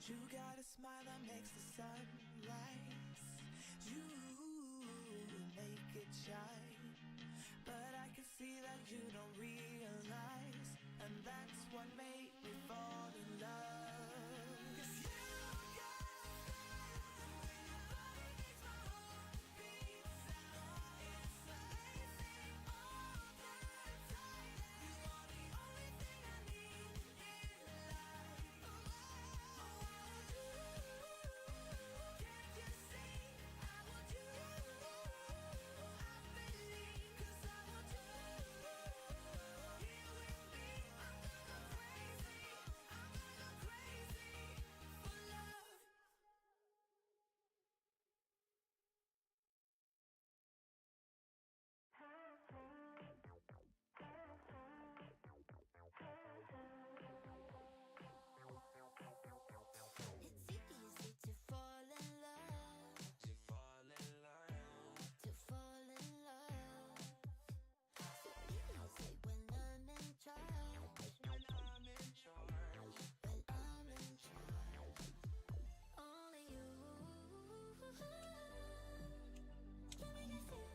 You got a smile that makes the sun rise. You make it shine. But I can see that you don't realize, and that's what made me fall in love. 'Cause you got the way your body makes my heart beat sound. It's amazing all the time. You are the only thing I need in life. Oh, I want you. Can't you see? I want you. I believe, 'cause I want you here with me. I'm gonna go crazy. I'm gonna go crazy for love. It's easy to fall in love. To fall in love. To fall in love. So easy when I'm in charge. When I'm in charge. When I'm in charge. Only you. Can we get feel?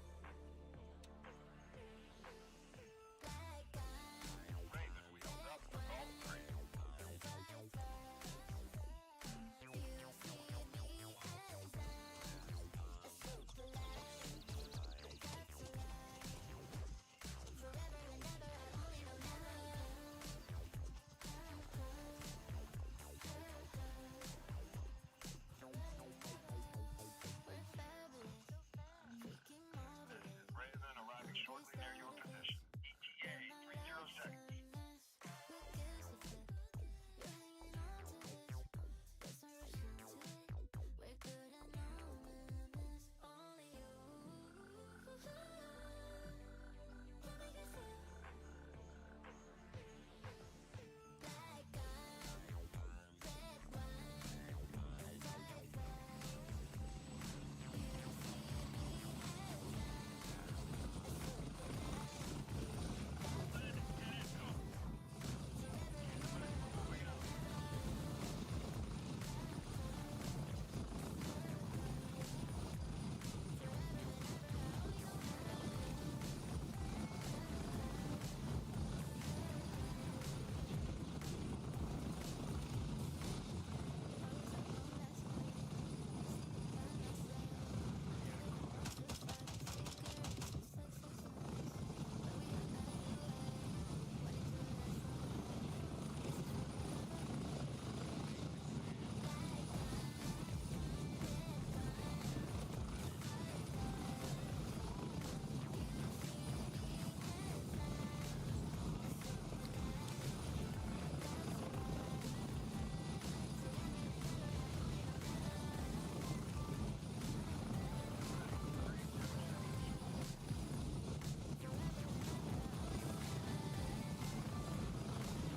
Like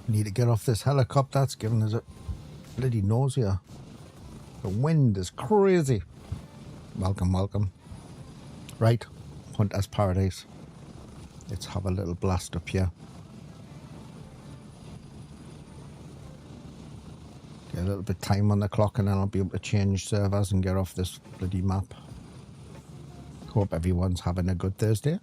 Need to get off this helicopter. It's giving us a bloody nausea. The wind is crazy. Welcome, welcome. Right, Hunter's Paradise. Let's have a little blast up here. Get a little bit of time on the clock and then I'll be able to change servers and get off this bloody map. Hope everyone's having a good Thursday.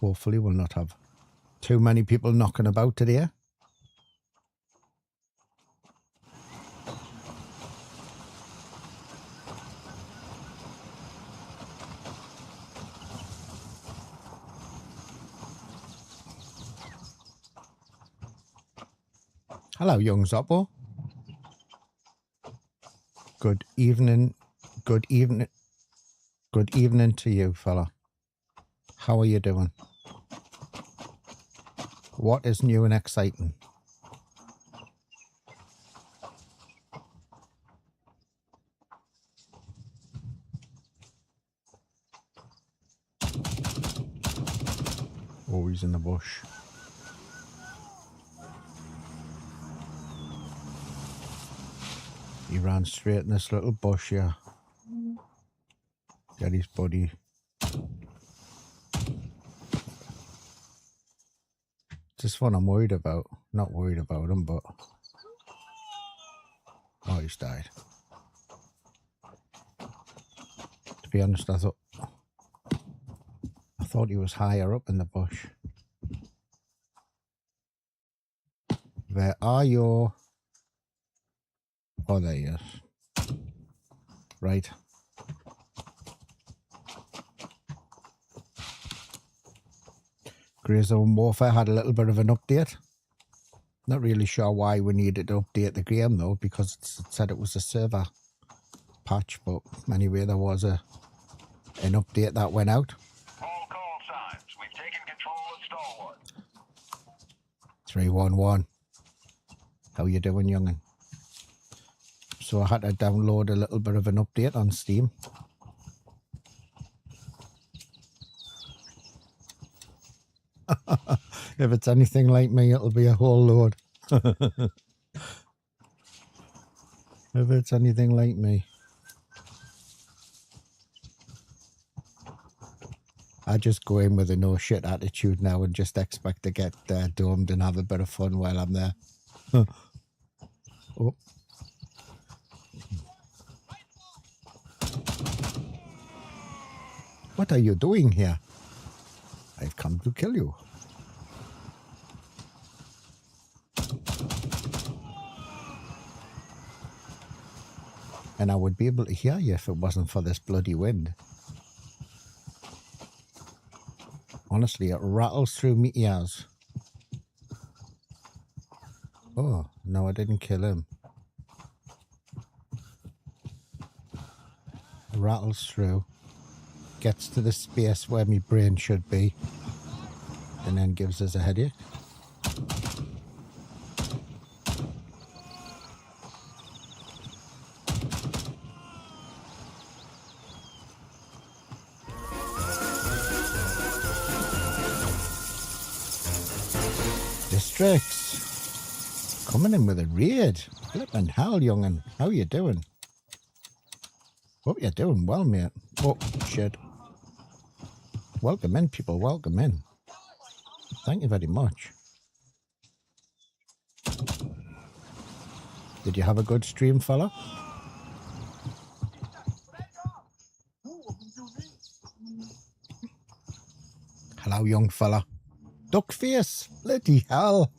Hopefully we'll not have too many people knocking about today. Hello, young Zoppo. Good evening. Good evening. Good evening to you, fella. How are you doing? What is new and exciting? Oh, he's in the bush. He ran straight in this little bush here. Get his buddy. Just one I'm worried about. Not worried about him, but... Oh, he's died. To be honest, I thought he was higher up in the bush. Where are you? Oh, there he is. Right. Grey Zone Warfare had a little bit of an update. Not really sure why we needed to update the game though, because it said it was a server patch, but anyway, there was an update that went out. All call signs. We've taken control of Stalwart. 311. How you doing, young'un? So I had to download a little bit of an update on Steam. If it's anything like me, it'll be a whole load. If it's anything like me. I just go in with a no shit attitude now and just expect to get domed and have a bit of fun while I'm there. Oh. What are you doing here? I've come to kill you. And I would be able to hear you if it wasn't for this bloody wind. Honestly, it rattles through me ears. Oh, no, I didn't kill him. It rattles through. Gets to the space where my brain should be. And then gives us a headache. Districts. Coming in with a raid. Flippin' hell, young'un. How you doing? Hope you're doing well, mate. Oh, shit. Welcome in, people. Welcome in. Thank you very much. Did you have a good stream, fella? Hello, young fella. Duckface. Bloody hell.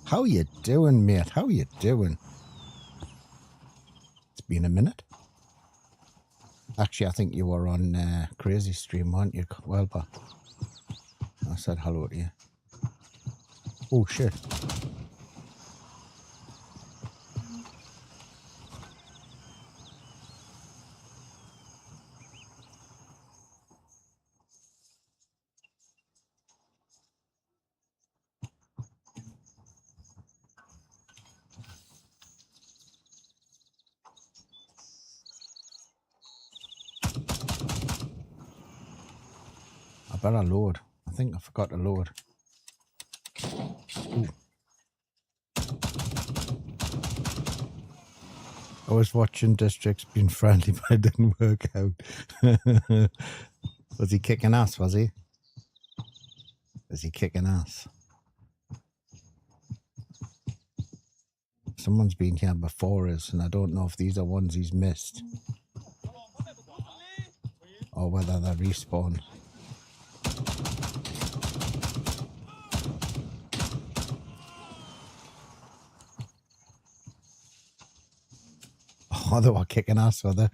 How you doing, mate? How you doing? It's been a minute. Actually, I think you were on Crazy Stream, weren't you? Well, but I said hello to you. Oh, shit. I better load. I think I forgot to load. Ooh. I was watching Districts being friendly, but it didn't work out. Was he kicking ass, was he? Was he kicking ass? Someone's been here before us, and I don't know if these are ones he's missed. Or whether they're respawn. Oh, they were kicking ass, were they?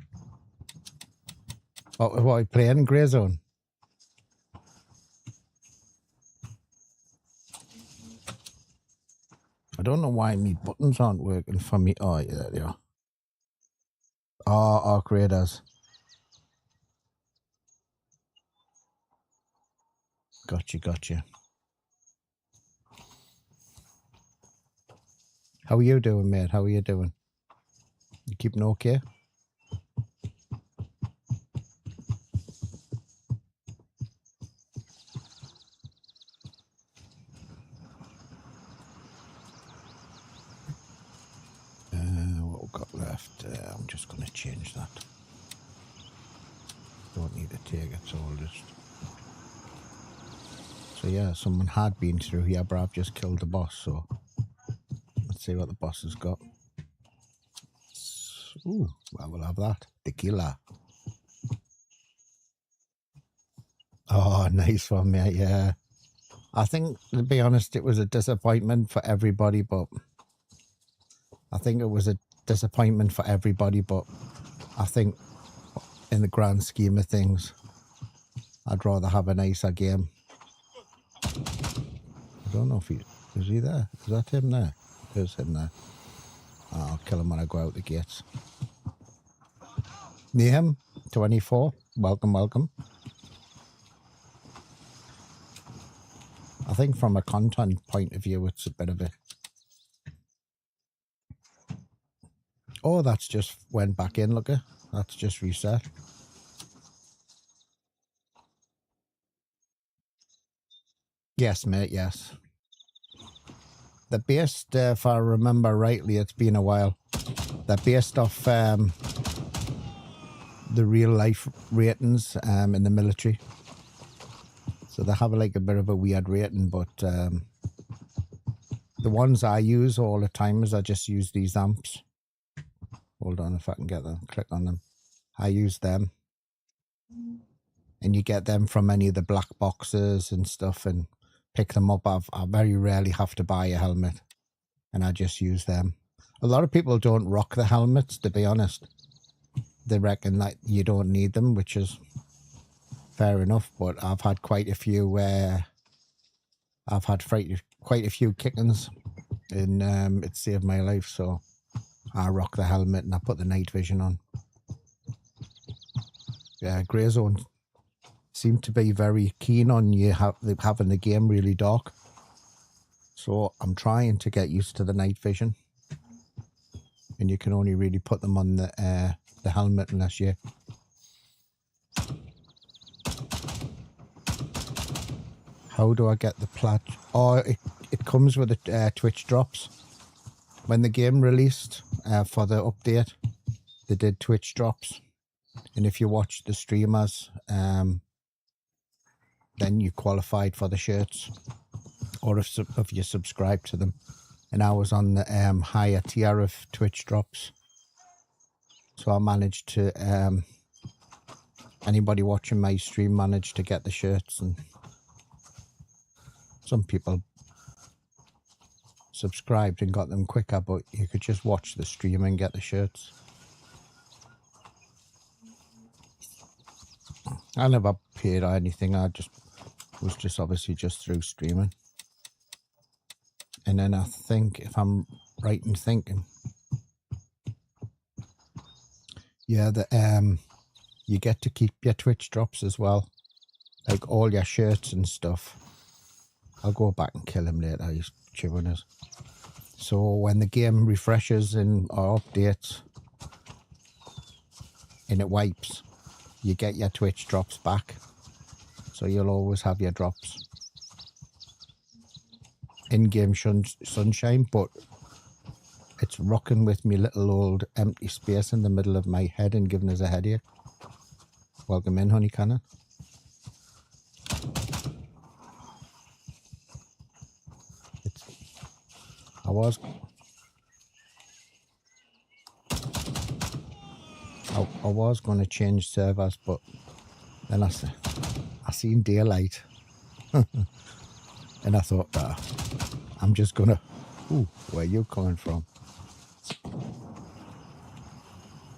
What are we playing? Grey Zone? I don't know why my buttons aren't working for me. Oh, yeah, there they are. Oh, creators. Gotcha. How are you doing, mate? How are you doing? You keeping okay? What we've got left, I'm just going to change that. Don't need to take it, so I'll just... So yeah, someone had been through here, but I've just killed the boss, so... Let's see what the boss has got. Ooh, well, we'll have that. Tequila. Oh, nice one, mate, yeah. I think, to be honest, it was a disappointment for everybody, but... I think it was a disappointment for everybody, but... I think, in the grand scheme of things, I'd rather have a nicer game. I don't know if he... Is he there? Is that him there? There's him there. Oh, I'll kill him when I go out the gates. Name 24. Welcome, welcome. I think from a content point of view, it's a bit of a... Oh, that's just went back in, look at. That's just reset. Yes, mate, yes. They're based, if I remember rightly, it's been a while. They're based off the real life ratings in the military. So they have like a bit of a weird rating, but the ones I use all the time is I just use these amps. Hold on, if I can get them, click on them. I use them. And you get them from any of the black boxes and stuff and pick them up. I very rarely have to buy a helmet, and I just use them. A lot of people don't rock the helmets, to be honest. They reckon that you don't need them, which is fair enough, but I've had quite a few quite a few kickings, and it saved my life, so I rock the helmet and I put the night vision on. Yeah, Grey Zone seem to be very keen on you having the game really dark, so I'm trying to get used to the night vision, and you can only really put them on the helmet unless you... How do I get the plat? Oh, it comes with the Twitch drops. When the game released for the update, they did Twitch drops, and if you watch the streamers, then you qualified for the shirts, or if you subscribe to them. And I was on the higher tier of Twitch drops, so I managed to... anybody watching my stream managed to get the shirts, and some people subscribed and got them quicker, but you could just watch the stream and get the shirts. I never paid or anything. I was just obviously just through streaming. And then I think, if I'm right in thinking, yeah, you get to keep your Twitch drops as well, like all your shirts and stuff. I'll go back and kill him later. He's chewing us. So when the game refreshes or updates and it wipes, you get your Twitch drops back. So you'll always have your drops. In-game sunshine, but it's rocking with me little old empty space in the middle of my head and giving us a headache. Welcome in, honey cannon. I was going to change servers, but then I seen daylight, and I thought, I'm just gonna... Ooh, where are you coming from?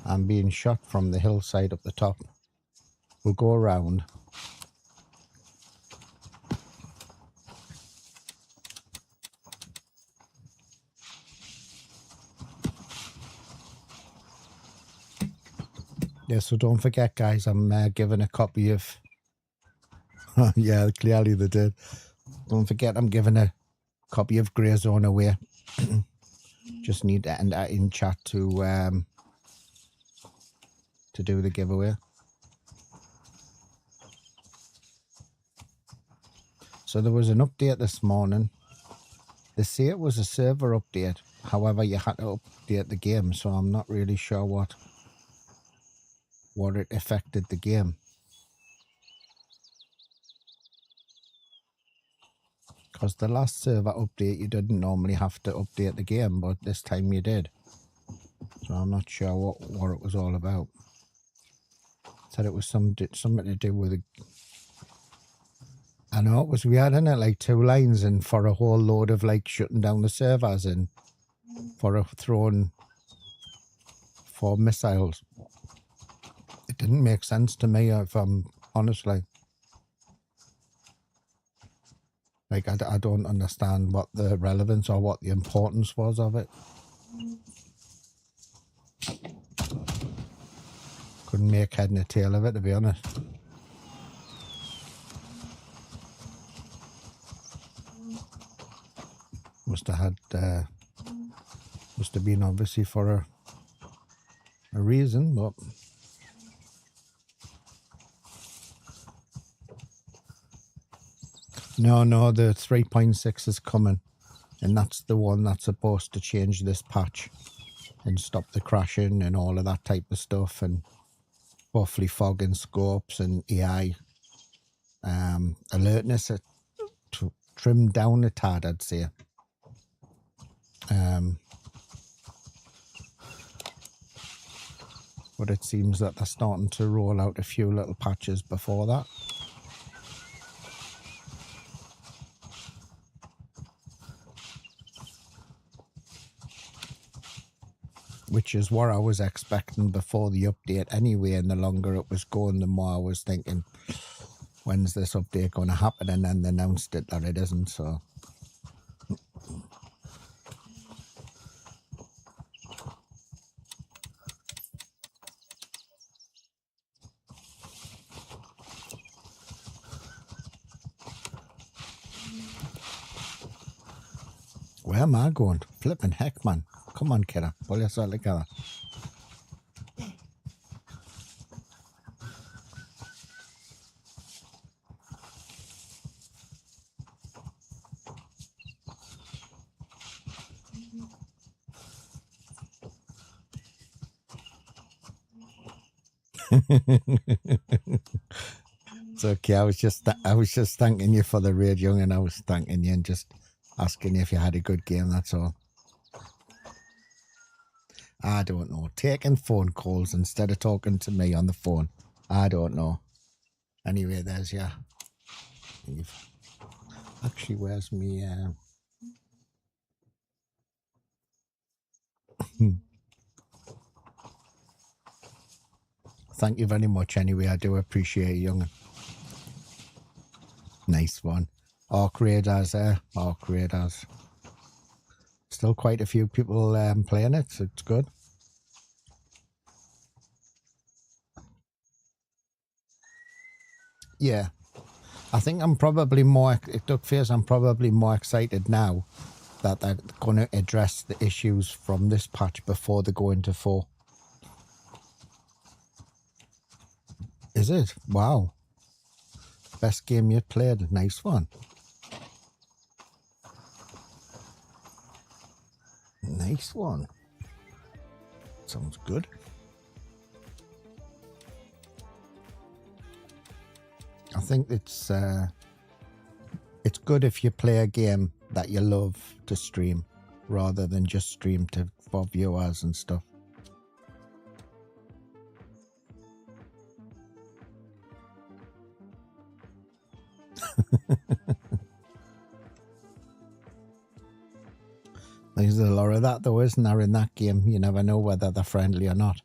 I'm being shot from the hillside up the top. We'll go around. Yeah, so don't forget, guys, I'm giving a copy of... yeah, clearly they did. Don't forget, I'm giving a copy of Grey Zone away. Just need to enter in chat to do the giveaway. So there was an update this morning. They say it was a server update. However, you had to update the game, so I'm not really sure what it affected the game. Because the last server update, you didn't normally have to update the game, but this time you did. So I'm not sure what it was all about. Said it was something to do with it. I know it was weird, isn't it? Like 2 lines and for a whole load of like shutting down the servers and for a throwing for missiles. It didn't make sense to me, if I'm honestly. Like, I don't understand what the relevance or what the importance was of it. Couldn't make head and a tail of it, to be honest. Must have been obviously for a reason, but no, the 3.6 is coming, and that's the one that's supposed to change this patch and stop the crashing and all of that type of stuff, and hopefully fog and scopes and AI alertness to trim down a tad, I'd say. But it seems that they're starting to roll out a few little patches before that. Which is what I was expecting before the update anyway, and the longer it was going, the more I was thinking, when's this update going to happen? And then they announced it that it isn't, so... Where am I going? Flipping heck, man. Come on, kiddo. Pull yourself together. It's okay. I was just thanking you for the raid, young, and I was thanking you and just asking you if you had a good game, that's all. I don't know. Taking phone calls instead of talking to me on the phone. I don't know. Anyway, there's yeah. Actually, where's me? Thank you very much. Anyway, I do appreciate you, young. Nice one. Arc Raiders there. Arc Raiders. Still quite a few people playing it, so it's good. Yeah. I think I'm probably more, Duckface, I'm probably more excited now that they're going to address the issues from this patch before they go into 4. Is it? Wow. Best game you played. Nice one. Nice one. Sounds good. I think it's good if you play a game that you love to stream rather than just stream for viewers and stuff. There's a lot of that though, isn't there, in that game? You never know whether they're friendly or not.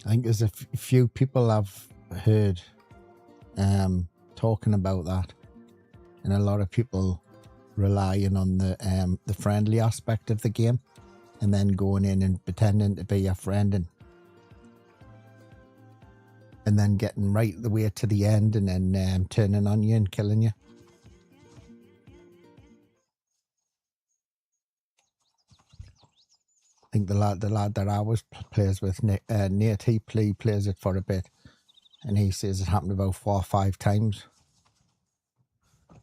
I think there's a few people I've heard talking about that, and a lot of people relying on the friendly aspect of the game, and then going in and pretending to be your friend, and then getting right the way to the end, and then turning on you and killing you. I think the lad that I was plays with, Nate, he plays it for a bit, and he says it happened about 4 or 5 times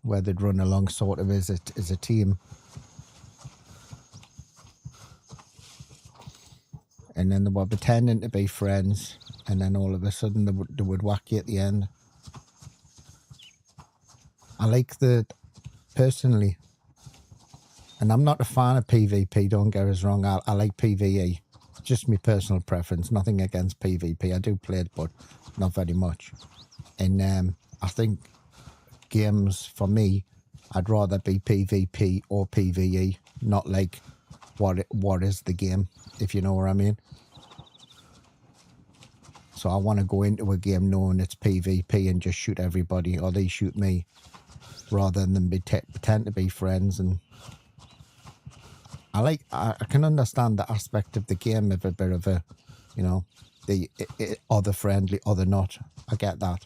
where they'd run along sort of as a team, and then they were pretending to be friends, and then all of a sudden they would whack you at the end. I like personally, and I'm not a fan of PvP, don't get us wrong, I like PvE. It's just my personal preference, nothing against PvP. I do play it, but not very much. And I think games, for me, I'd rather be PvP or PvE, not like what is the game, if you know what I mean. So I want to go into a game knowing it's PvP and just shoot everybody, or they shoot me, rather than pretend to be friends. And I can understand the aspect of the game of a bit of a, you know, the other friendly, other not. I get that.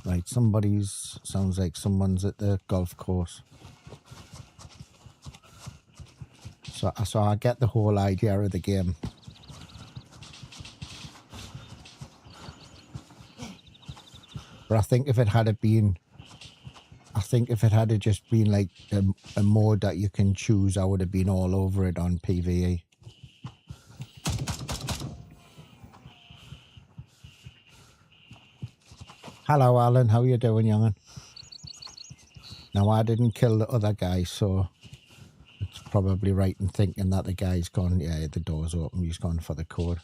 Right, sounds like someone's at the golf course. So I get the whole idea of the game. But I think if it had just been like a mode that you can choose, I would have been all over it on PvE. Hello, Alan. How you doing, young'un? Now, I didn't kill the other guy, so it's probably right in thinking that the guy's gone. Yeah, the door's open. He's gone for the code.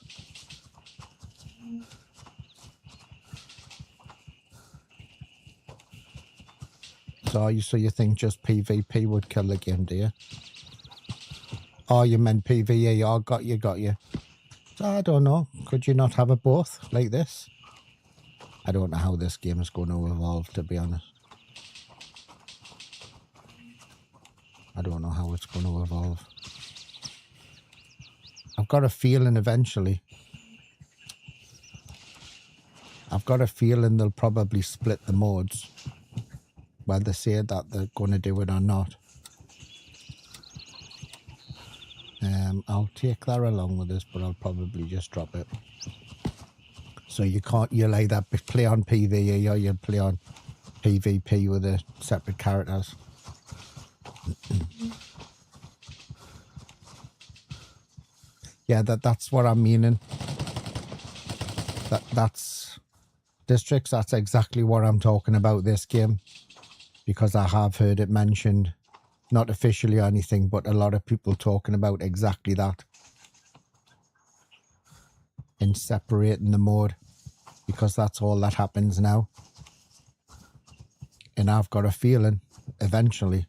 So you think just PvP would kill the game, do you? Oh, you meant PvE. Oh, got you. So I don't know. Could you not have it both like this? I don't know how this game is going to evolve, to be honest. I don't know how it's going to evolve. I've got a feeling eventually. I've got a feeling they'll probably split the modes. Whether they say that they're going to do it or not. I'll take that along with this, but I'll probably just drop it. So you'll either play on PvE or you'll play on PvP with the separate characters. Yeah, that's what I'm meaning. That's Districts, that's exactly what I'm talking about, this game. Because I have heard it mentioned, not officially or anything, but a lot of people talking about exactly that. In separating the mode. Because that's all that happens now. And I've got a feeling, eventually,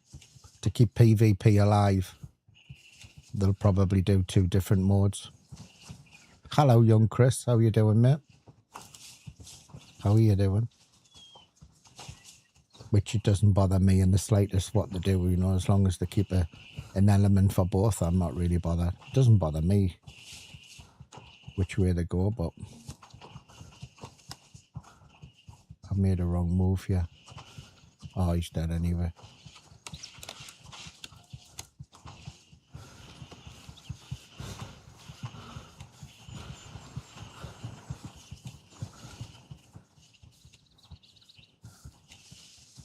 to keep PvP alive, they'll probably do 2 different modes. Hello, young Chris. How you doing, mate? How are you doing? Which it doesn't bother me in the slightest what they do, you know, as long as they keep an element for both, I'm not really bothered. It doesn't bother me which way they go, but I've made a wrong move here. Oh, he's dead anyway.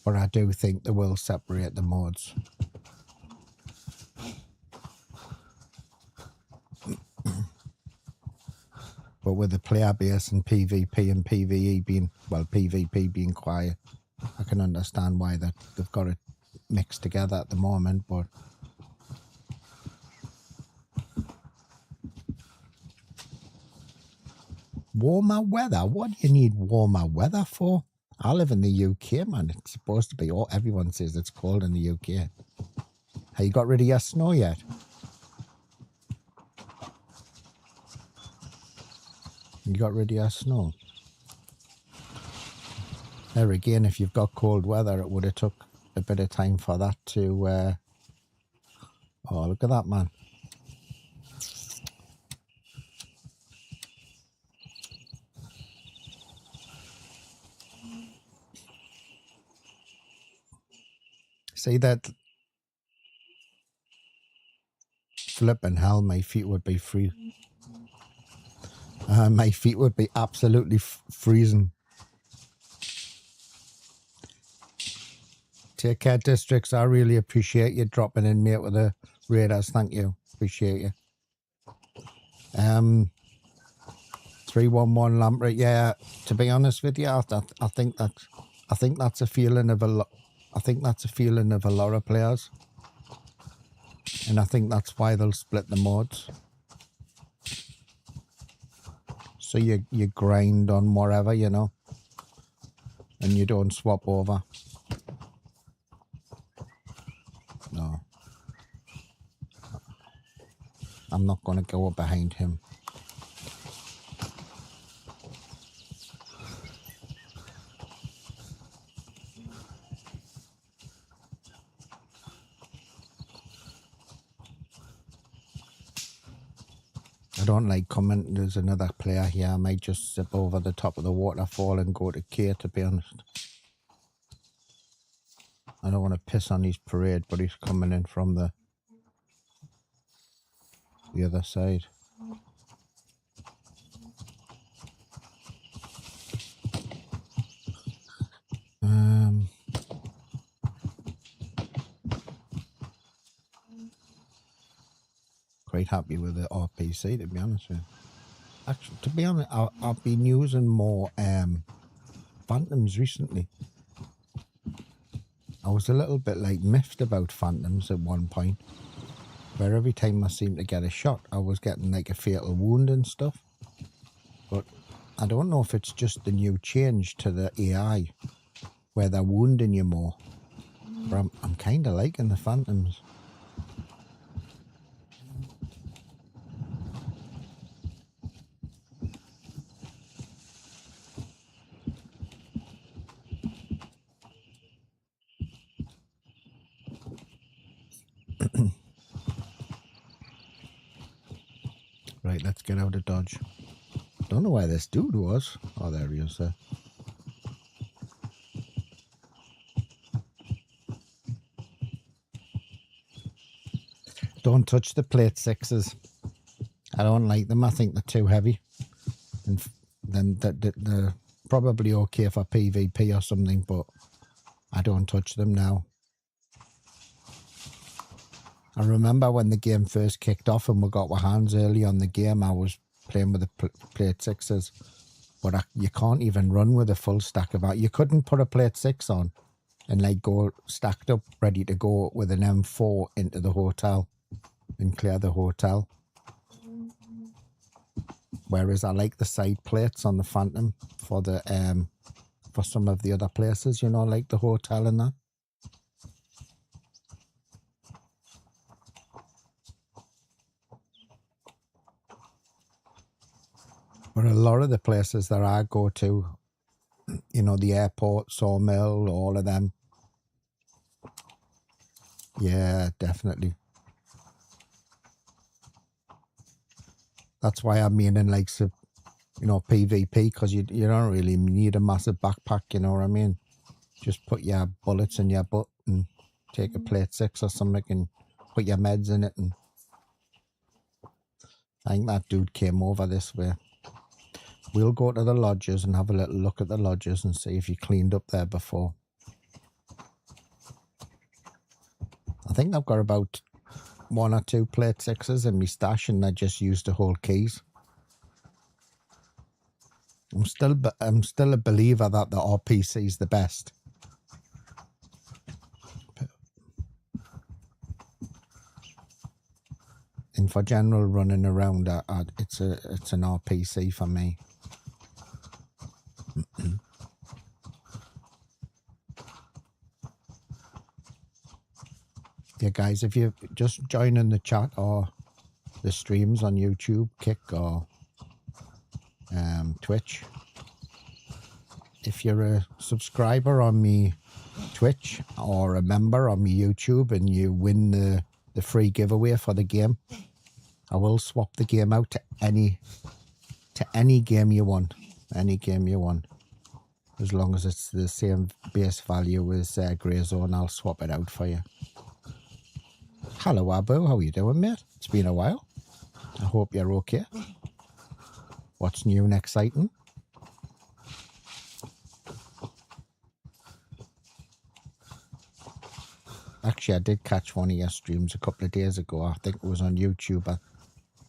But I do think they will separate the modes. But with the player base and PvP and PvE being, well, PvP being quiet, I can understand why they've got it mixed together at the moment, but warmer weather? What do you need warmer weather for? I live in the UK, man. It's supposed to be, everyone says it's cold in the UK. Have you got rid of your snow yet? You got rid of your snow? There again, if you've got cold weather, it would have took a bit of time for that to... Oh, look at that, man. See that? Flipping hell, my feet would be free. My feet would be absolutely freezing. Take care, Districts. I really appreciate you dropping in, mate, with the Raiders. Thank you. Appreciate you. 311 Lamprey. Yeah, to be honest with you, I think that's a feeling of a lot. I think that's a feeling of a lot of players, and I think that's why they'll split the mods. So you grind on whatever, you know, and you don't swap over. No, I'm not going to go behind him. I don't like coming. There's another player here. I might just zip over the top of the waterfall and go to K, to be honest. I don't want to piss on his parade, but he's coming in from the other side. Quite happy with the RPC, to be honest with you. Actually, to be honest, I've been using more Phantoms recently. I was a little bit like miffed about Phantoms at one point, where every time I seemed to get a shot, I was getting like a fatal wound and stuff. But I don't know if it's just the new change to the AI, where they're wounding you more. But I'm kind of liking the Phantoms. Right, let's get out of Dodge. Don't know where this dude was. Oh, there he is there. Don't touch the plate sixes. I don't like them. I think they're too heavy. And then they're probably okay for PvP or something, but I don't touch them now. I remember when the game first kicked off and we got our hands early on the game, I was playing with the plate sixes. But you can't even run with a full stack of that. You couldn't put a plate 6 on and like go stacked up, ready to go with an M4 into the hotel and clear the hotel. Whereas I like the side plates on the Phantom for the for some of the other places, you know, like the hotel and that. But a lot of the places that I go to, you know, the airport, Sawmill, all of them. Yeah, definitely. That's why I'm meaning like, you know, PvP, because you don't really need a massive backpack, you know what I mean? Just put your bullets in your butt and take a plate 6 or something and put your meds in it. And I think that dude came over this way. We'll go to the lodges and have a little look at the lodges and see if you cleaned up there before. I think I've got about 1 or 2 plate 6s in my stash and I just used the whole keys. I'm still a believer that the RPC is the best. And for general running around, it's an RPC for me. Yeah, guys, if you're just joining the chat or the streams on YouTube, Kick or Twitch, if you're a subscriber on me Twitch or a member on me YouTube and you win the free giveaway for the game, I will swap the game out to any game you want. Any game you want. As long as it's the same base value as Grey Zone, I'll swap it out for you. Hello, Abu. How are you doing, mate? It's been a while. I hope you're okay. What's new and exciting? Actually, I did catch one of your streams a couple of days ago. I think it was on YouTube. I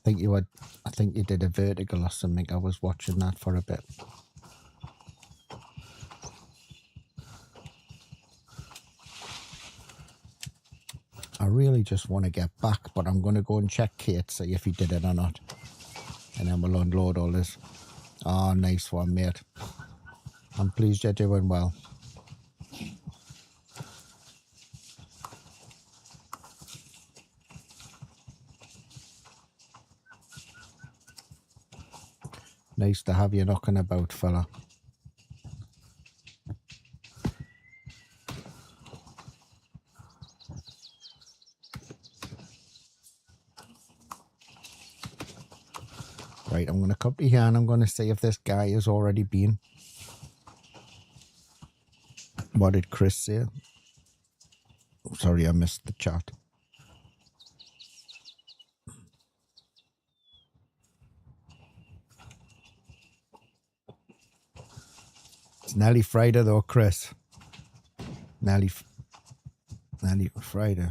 think you did a vertical or something. I was watching that for a bit. I really just want to get back, but I'm going to go and check Kate, see if he did it or not. And then we'll unload all this. Oh, nice one, mate. I'm pleased you're doing well. Nice to have you knocking about, fella. Right, I'm going to come to here and I'm going to see if this guy has already been. What did Chris say? Sorry, I missed the chat. It's nearly Friday though, Chris. Nearly Friday.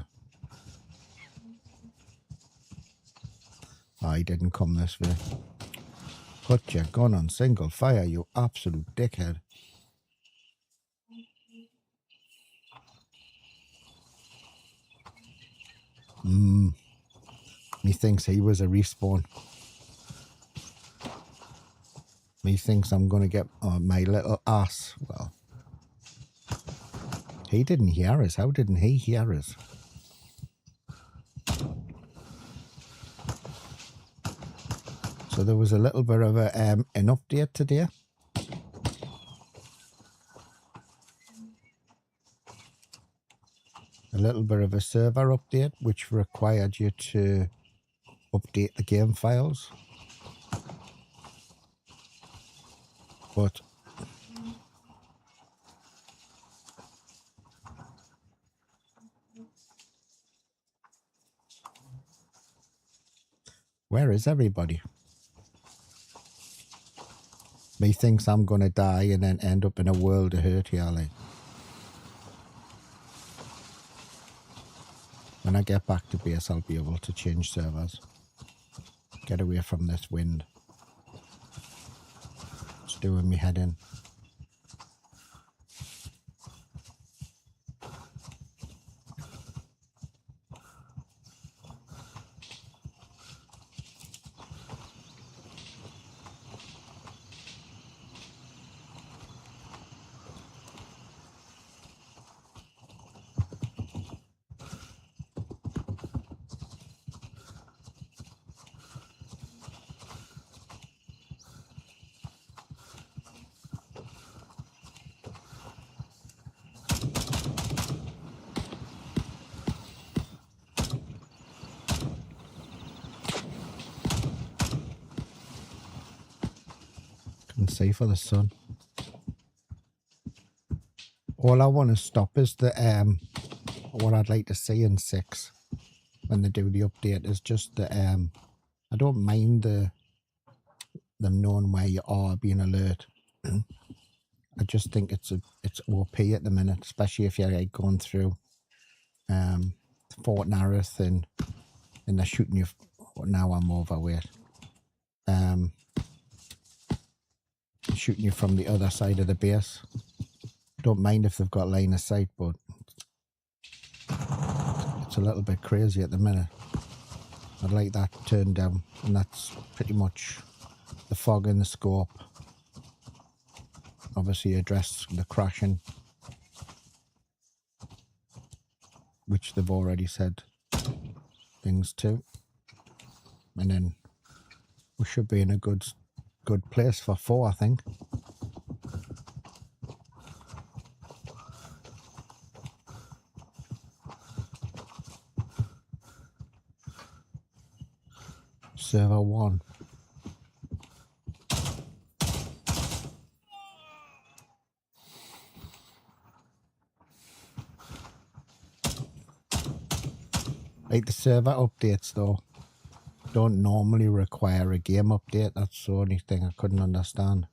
Oh, he didn't come this way. Put your gun on single fire, you absolute dickhead. Me thinks he was a respawn. Me thinks I'm going to get my little ass. Well, he didn't hear us. How didn't he hear us? So there was a little bit of an update today. A little bit of a server update which required you to update the game files. But where is everybody? Me thinks I'm going to die and then end up in a world of hurt here, like. When I get back to base, I'll be able to change servers. Get away from this wind. It's doing me head in. See for the sun. All I want to stop is the what I'd like to see in 6 when they do the update is just the I don't mind them knowing where you are, being alert. I just think it's OP at the minute, especially if you're like going through Fort Narroth and they're shooting you. Now I'm overweight. Shooting you from the other side of the base. Don't mind if they've got line of sight, but it's a little bit crazy at the minute. I'd like that turned down, and that's pretty much the fog in the scope. Obviously address the crashing, which they've already said things to, and then we should be in a good place for 4, I think. Server 1. Like the server updates though don't normally require a game update. That's the only thing I couldn't understand.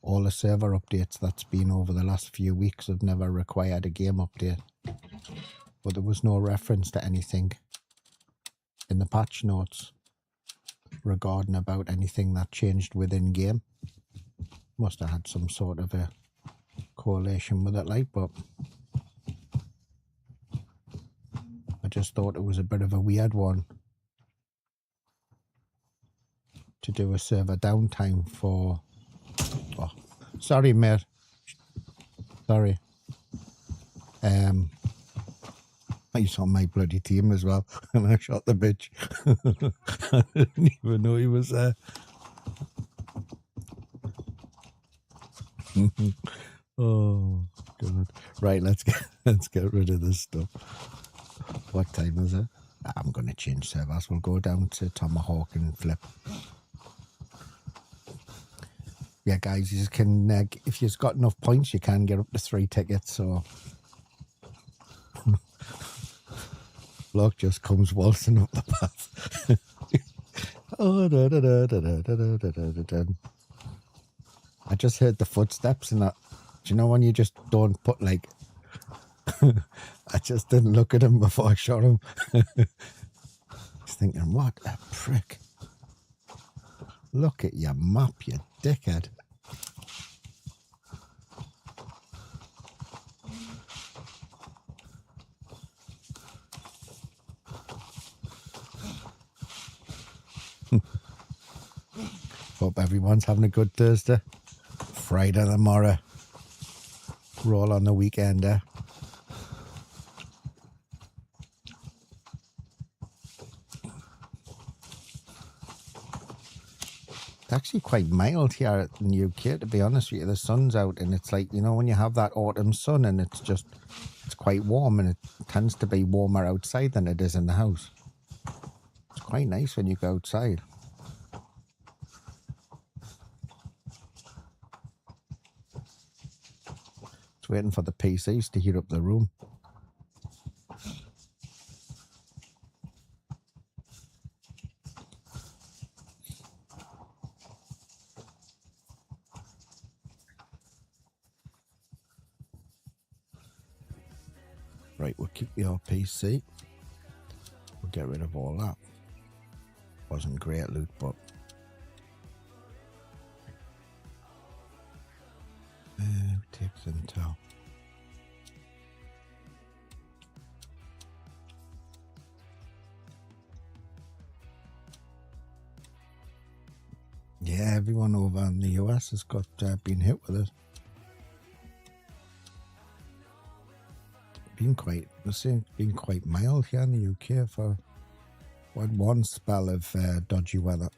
All the server updates that's been over the last few weeks have never required a game update. but there was no reference to anything in the patch notes regarding about anything that changed within game. Must have had some sort of a correlation with it, like, but I just thought it was a bit of a weird one to do a server downtime for. Oh, sorry, mate. Sorry. He's on my bloody team as well, and I shot the bitch. I didn't even know he was there. Oh God! Right, let's get rid of this stuff. What time is it? I'm gonna change servers. We'll go down to Tomahawk and Flip. Yeah, guys, you can if you've got enough points, you can get up to 3 tickets. So. Bloke just comes waltzing up the path. Oh, da, da, da, da, da, da, da, da, da. I just heard the footsteps and that. Do you know when you just don't put like... I just didn't look at him before I shot him. I was thinking, what a prick. Look at your map, you dickhead. Hope everyone's having a good Thursday. Friday tomorrow. Roll on the weekend, eh? It's actually quite mild here in the UK, to be honest with you. The sun's out and it's like, you know, when you have that autumn sun and it's quite warm, and it tends to be warmer outside than it is in the house. It's quite nice when you go outside. Waiting for the PCs to heat up the room. Right, we'll keep the RPC. We'll get rid of all that. Wasn't great loot, but takes intel. Yeah, everyone over in the US has got been hit with it. Been quite mild here in the UK for one spell of dodgy weather.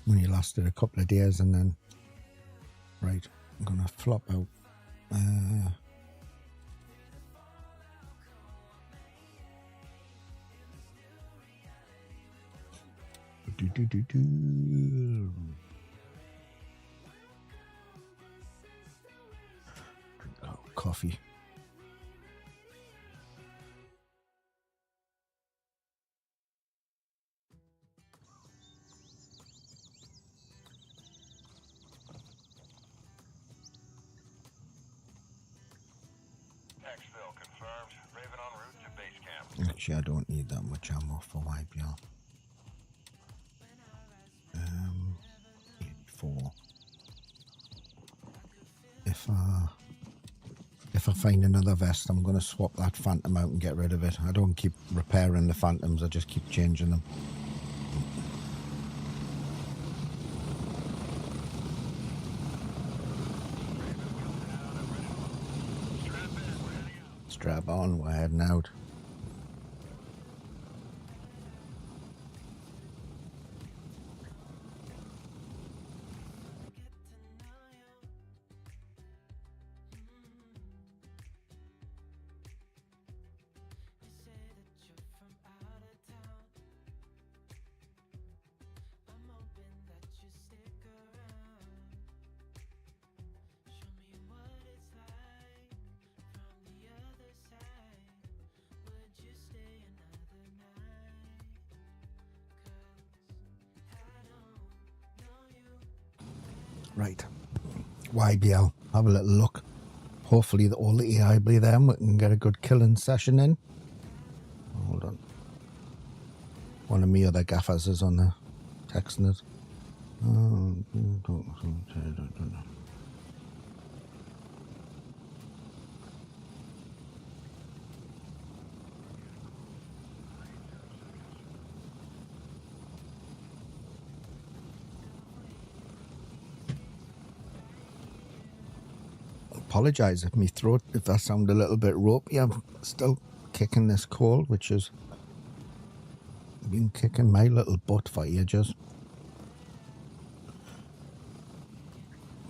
Only lasted a couple of days, and then right, I'm gonna flop out. Coffee. Exfil confirmed. Raven en route to base camp. Actually, I don't need that much ammo for YPL. 84. If I find another vest, I'm going to swap that Phantom out and get rid of it. I don't keep repairing the Phantoms, I just keep changing them. Strap on, we're heading out. Right, YBL, have a little look. Hopefully all the AI will be there and we can get a good killing session in. Hold on. One of me other gaffers is on there texting us. Apologise if my throat, if I sound a little bit ropey. I'm still kicking this cold, which has been kicking my little butt for ages.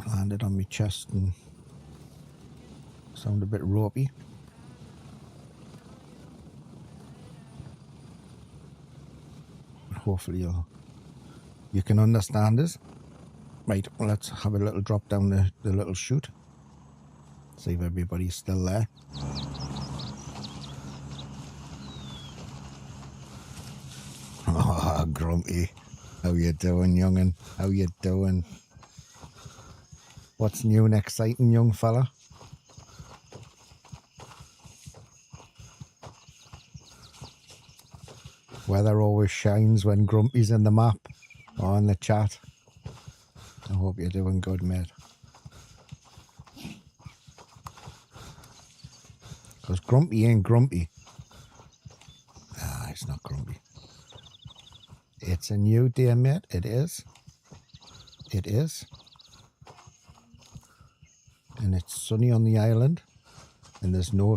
Landed on my chest and sound a bit ropey. Hopefully you can understand us. Right, well, let's have a little drop down the little chute. See if everybody's still there. Oh, Grumpy. How you doing, young'un? How you doing? What's new and exciting, young fella? Weather always shines when Grumpy's in the map or in the chat. I hope you're doing good, mate. Because Grumpy ain't grumpy. Ah, it's not grumpy. It's a new day, mate. It is. It is. And it's sunny on the island. And there's no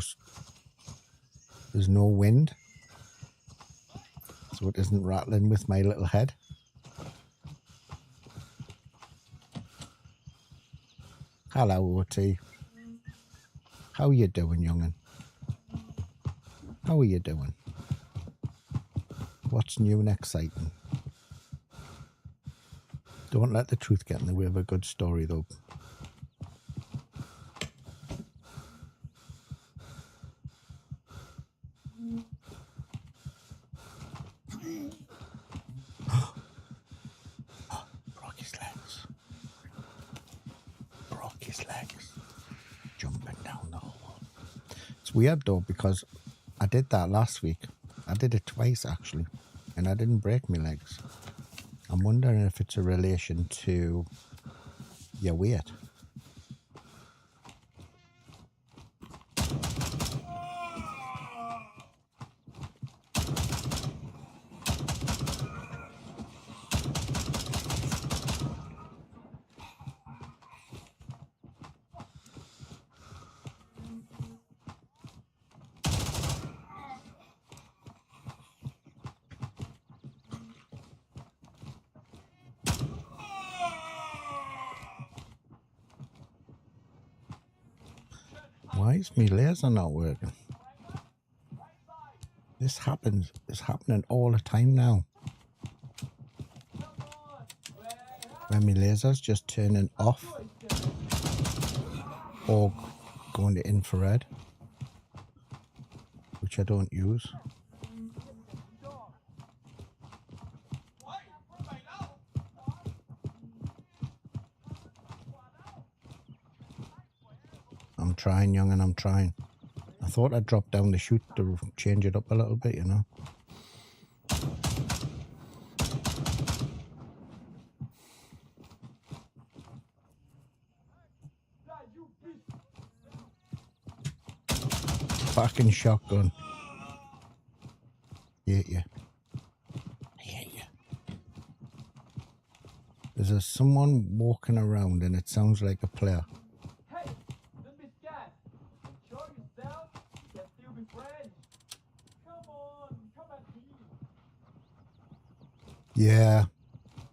wind. So it isn't rattling with my little head. Hello, OT. How you doing, young'un? How are you doing? What's new and exciting? Don't let the truth get in the way of a good story, though. Broke his legs. Broke his legs. Jumping down the hole. It's weird, though, because I did that last week. I did it twice, actually. And I didn't break my legs. I'm wondering if it's a relation to your weight. Why is my laser not working? This happens. It's happening all the time now. When my laser's just turning off or going to infrared, which I don't use. I'm trying, young, and I'm trying. I thought I'd drop down the chute to change it up a little bit, you know. Fucking shotgun. Hate you. Hate you. There's someone walking around and it sounds like a player. Hey, don't be scared. Enjoy yourself. You can still be friends. Come on, come at me. Yeah.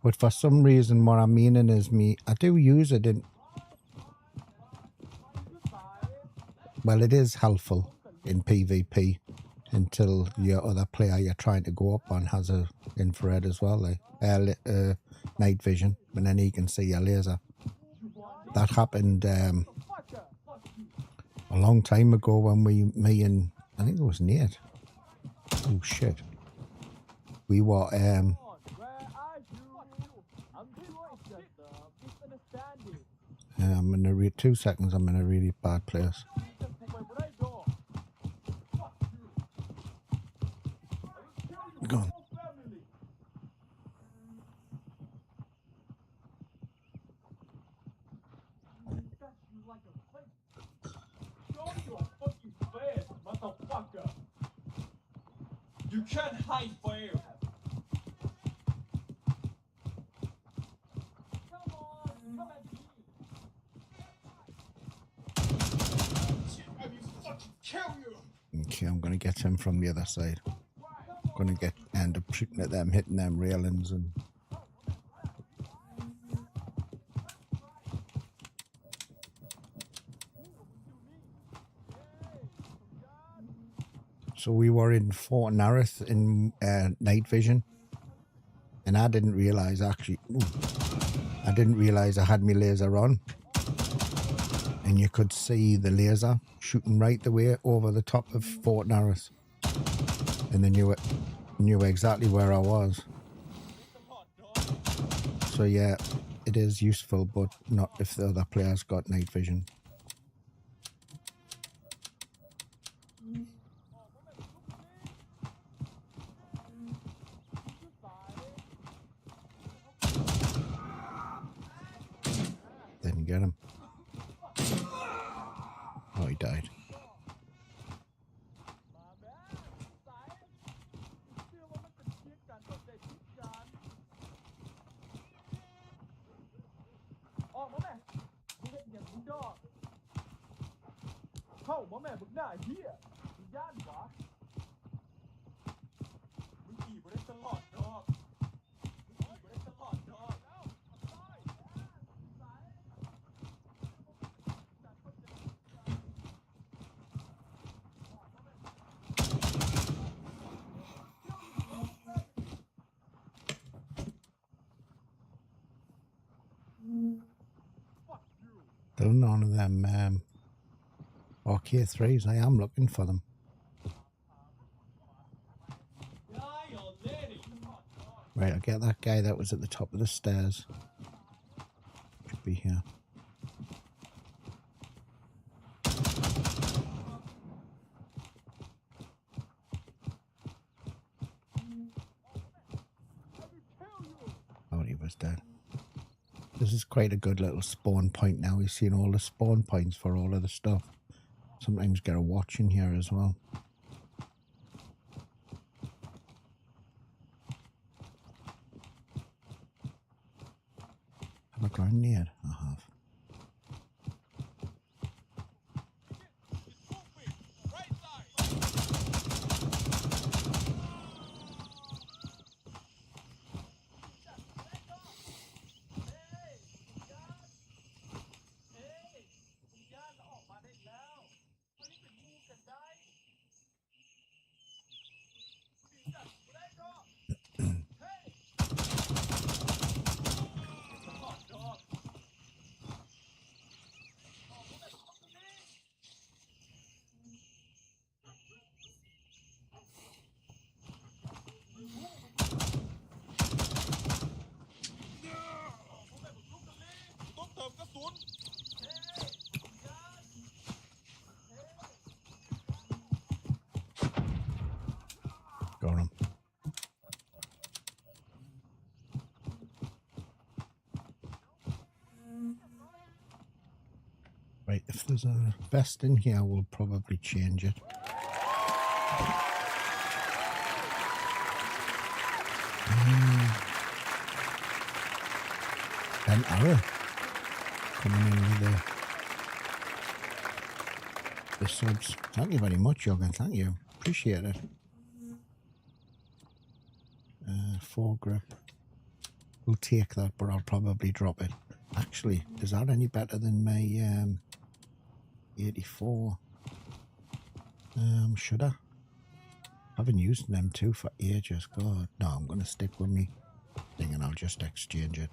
But for some reason what I'm meaning is I do use it in... Well, it is helpful in PvP until your other player you're trying to go up on has a infrared as well, like night vision, and then he can see your laser. That happened a long time ago when me and I think it was Nate. Oh shit. We were Where are you? I'm just misunderstanding. I'm in a 2 seconds. I'm in a really bad place. Go on. You can't hide fire. Come on, come at me. I will fucking kill you. Okay, I'm gonna get him from the other side. Gonna end up shooting at them, hitting them railings, and so we were in Fort Narith in night vision, and I didn't realize actually. I didn't realize I had my laser on, and you could see the laser shooting right the way over the top of Fort Narith, and then you knew exactly where I was. So yeah, it is useful, but not if the other players got night vision. Didn't get him. Oh, he died. There are none of them RK3s. I am looking for them. Right, I'll get that guy that was at the top of the stairs. Should be here. Oh, he was dead. This is quite a good little spawn point now. We've seen all the spawn points for all of the stuff. Sometimes get a watch in here as well. Have a grenade? I have. Got him. Right, if there's a vest in here, we'll probably change it. An arrow coming in with the subs. Thank you very much, Yogan. Thank you. Appreciate it. 4 grip. We'll take that, but I'll probably drop it. Actually, is that any better than my 84? Should I? Haven't used an M2 for ages. God, no, I'm going to stick with me thing and I'll just exchange it.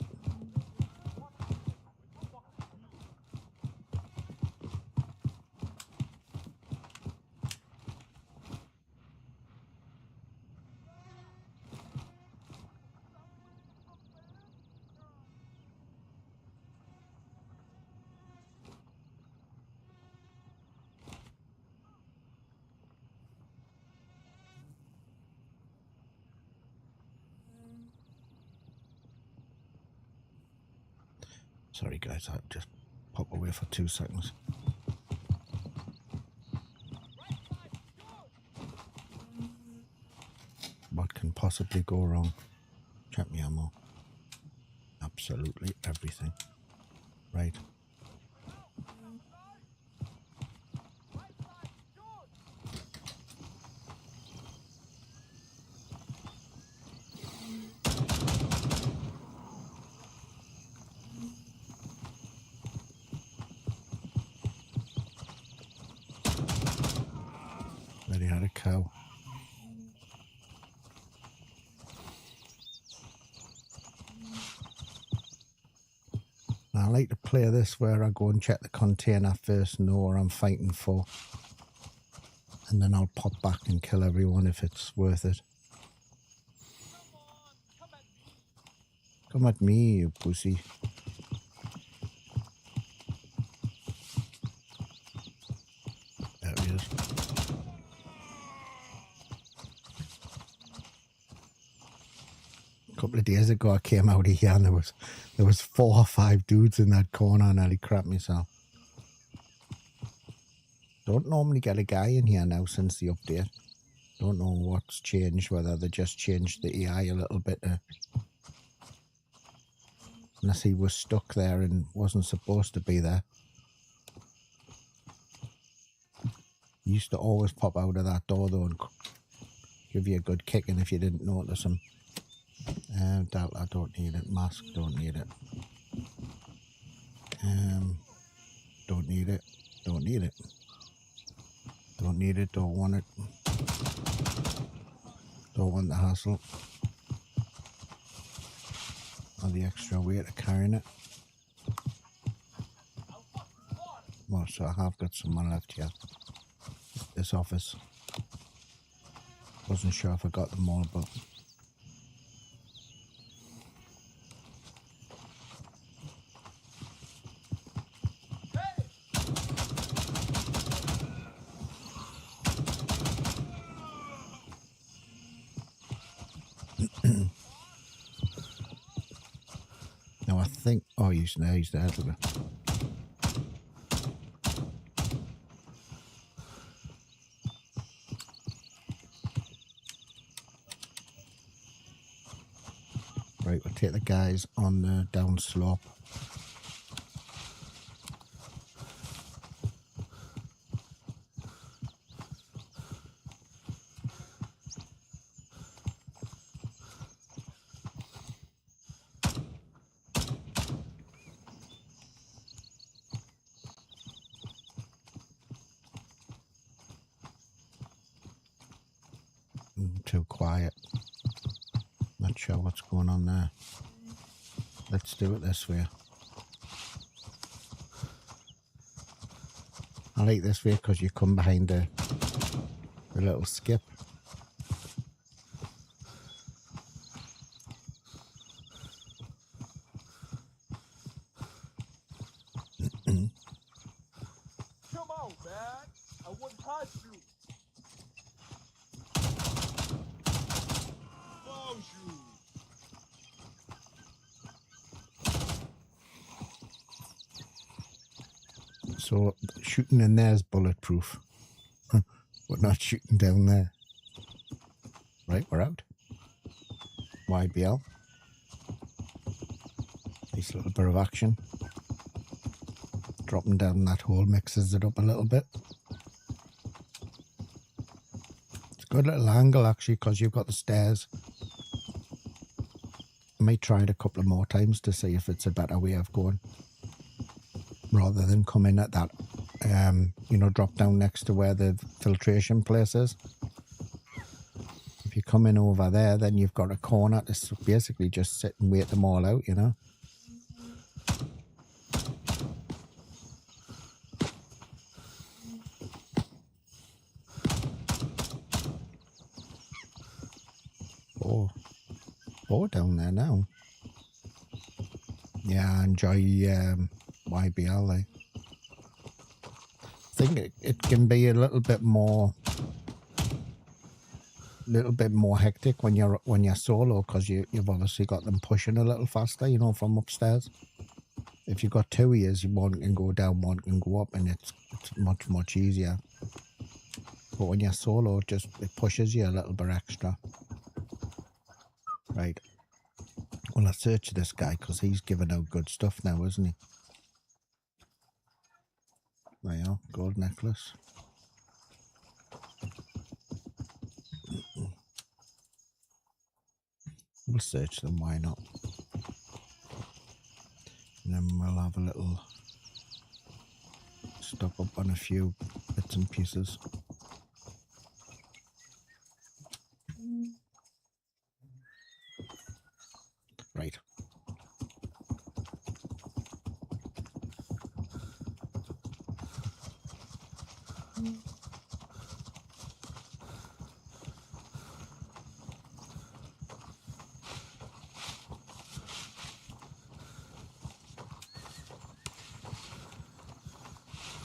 Sorry guys, I'll just pop away for 2 seconds. What can possibly go wrong? Check me ammo. Absolutely everything. Right. Already had a cow. I like to play this where I go and check the container first, know what I'm fighting for, and then I'll pop back and kill everyone if it's worth it. Come at me, you pussy. There he is. A couple of days ago I came out of here and there was 4 or 5 dudes in that corner and I nearly crapped myself. Don't normally get a guy in here now since the update. Don't know what's changed, whether they just changed the AI a little bit. Unless he was stuck there and wasn't supposed to be there. He used to always pop out of that door though and give you a good kicking if you didn't notice him. Delta, don't need it. Mask, don't need it. Don't need it. Don't need it. Don't need it. Don't want it. Don't want the hassle. Or the extra weight of carrying it. Well, so I have got someone left here. This office. Wasn't sure if I got them all, but... Now I think... Oh, he's there. Look at it. Right, we'll take the guys on the down slope. Too quiet. Not sure what's going on there. Let's do it this way. I like this way because you come behind the little skip. Come on, man. I wouldn't touch you. Close you. So shooting in there is bulletproof. But not shooting down there. Right, we're out. YBL. Nice little bit of action. Dropping down that hole mixes it up a little bit. It's a good little angle actually because you've got the stairs. I might try it a couple of more times to see if it's a better way of going. Rather than come in at that, drop down next to where the filtration place is. If you come in over there, then you've got a corner to basically just sit and wait them all out, you know. Oh, down there now. Yeah, I enjoy YBL. I think it can be a little bit more hectic when you're solo because you've obviously got them pushing a little faster, from upstairs. if you've got two ears, one can go down, one can go up, and it's much easier. But when you're solo, it pushes you a little bit extra. Right. Well, I search this guy because he's giving out good stuff now, isn't he? There you are, gold necklace. We'll search them, why not? And then we'll have a little stock up on a few bits and pieces. Right.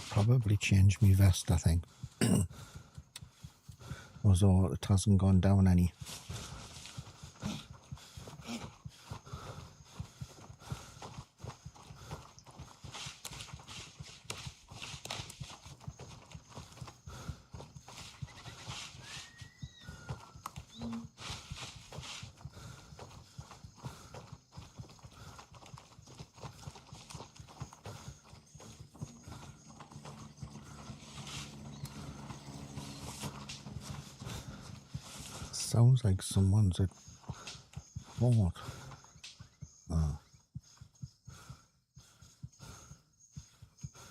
Probably change my vest, I think. Although it hasn't gone down any. Sounds like someone's at fort. Oh.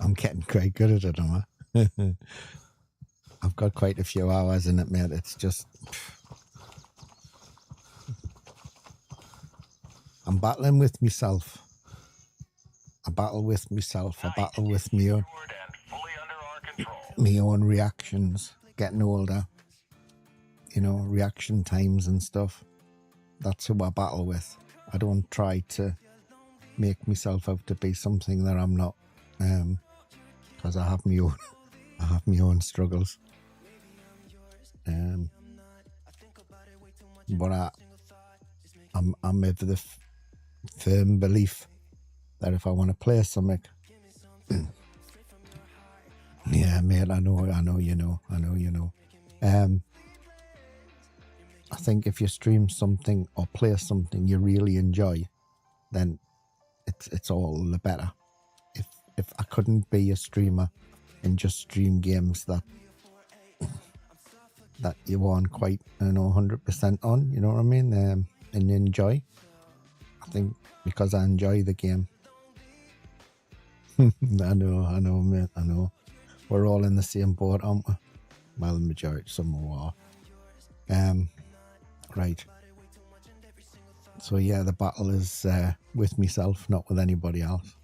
I'm getting quite good at it, am I? I've got quite a few hours in it, mate. It's just... I'm battling with myself. I battle with myself. I battle with my own reactions. Getting older. You know, reaction times and stuff. That's who I battle with. I don't try to make myself out to be something that I'm not. Because I have my own struggles. But I'm of the firm belief that if I want to play something, yeah, mate, I know you know. I think if you stream something or play something you really enjoy, then it's all the better. If I couldn't be a streamer and just stream games that you weren't quite, 100% on, you know what I mean, and you enjoy. I think because I enjoy the game. I know, mate, I know. We're all in the same boat, aren't we? Well, the majority, some are. Right. So yeah, the battle is with myself, not with anybody else.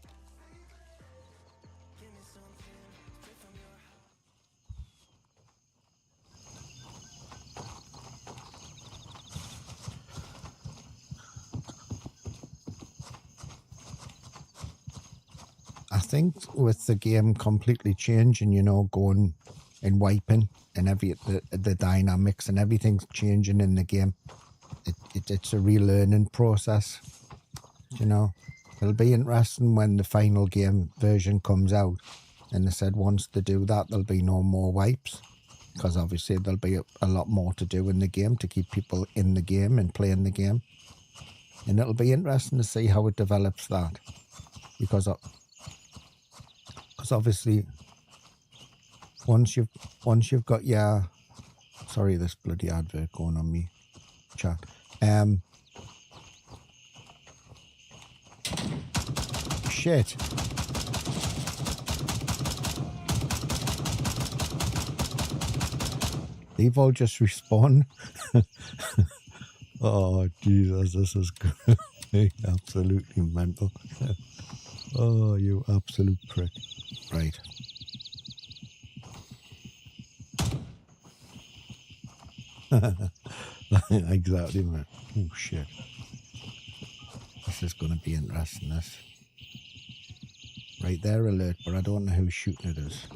I think with the game completely changing, going and wiping and the dynamics and everything's changing in the game, it's a relearning process. It'll be interesting when the final game version comes out, and they said once they do that there'll be no more wipes, because obviously there'll be a lot more to do in the game to keep people in the game and playing the game, and it'll be interesting to see how it develops that, because obviously once you've got your, sorry, this bloody advert going on me chat, shit, they've all just respawned. Oh Jesus, this is good. Absolutely mental. Oh, you absolute prick. Right. Exactly, man. Oh shit. This is going to be interesting, this. Right there, alert, but I don't know who's shooting it is.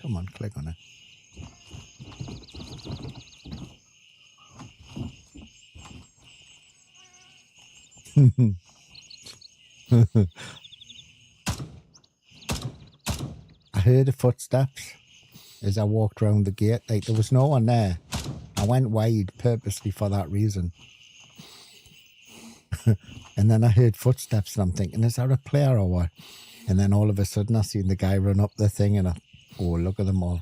Come on, click on it. I heard the footsteps as I walked round the gate. Like, there was no one there. I went wide purposely for that reason. And then I heard footsteps and I'm thinking, is that a player or what? And then all of a sudden I seen the guy run up the thing and oh, look at them all.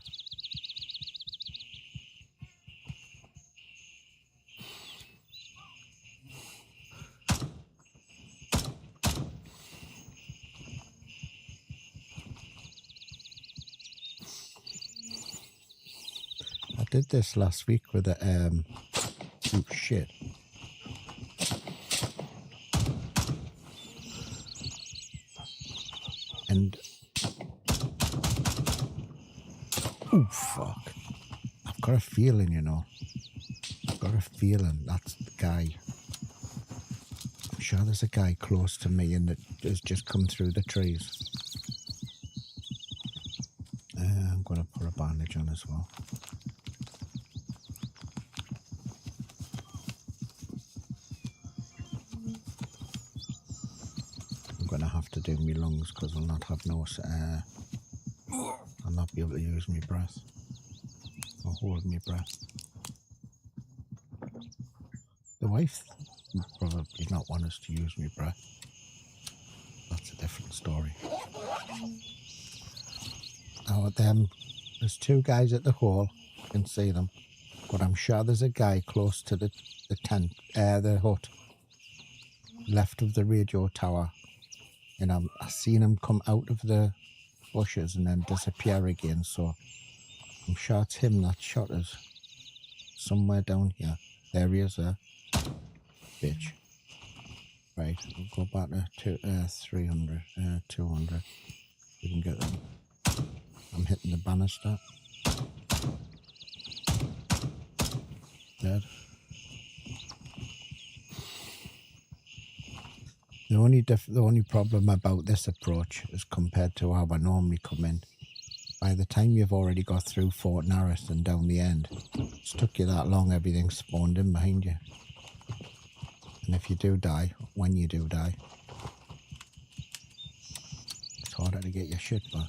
I did this last week with a, oh shit. And, oh fuck. I've got a feeling, you know. I've got a feeling that's the guy. I'm sure there's a guy close to me and it has just come through the trees. I'm going to put a bandage on as well. I'm going to have to do my lungs because I'll not have no, I'll not be able to use my breath or hold my breath. The wife would probably not want us to use my breath. That's a different story. Now, there's two guys at the hole. You can see them. But I'm sure there's a guy close to the tent, the hut, left of the radio tower. And I seen him come out of the bushes and then disappear again. So I'm sure it's him that shot us somewhere down here. There he is there. Bitch. Right, we'll go back to 300, 200. We can get them. I'm hitting the banister. Dead. The only problem about this approach is compared to how I normally come in. By the time you've already got through Fort Narrows and down the end, it's took you that long, everything spawned in behind you. And if you do die, when you do die, it's harder to get your shit back.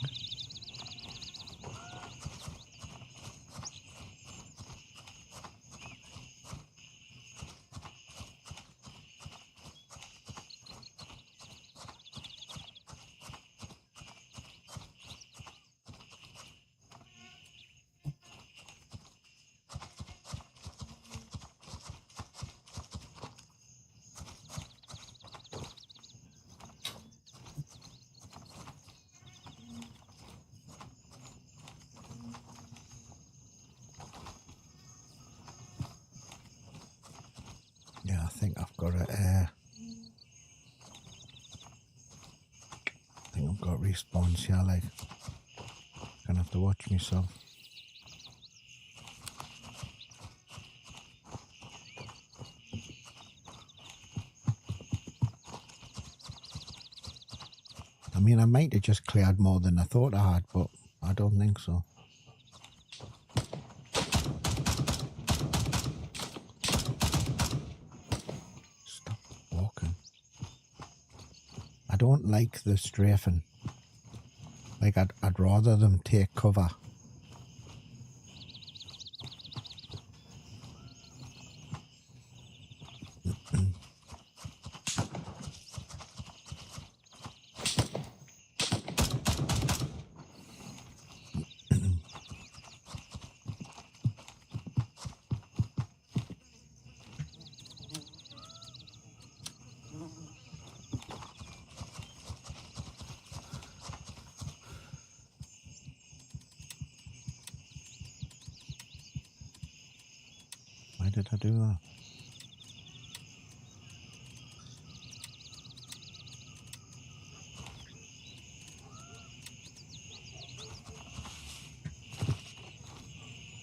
Yeah, I think I've got it. I think I've got respawns here, like. Gonna have to watch myself. I mean, I might have just cleared more than I thought I had, but I don't think so. Stop walking. I don't like the strafing. Like, I'd rather them take cover. Why did I do that?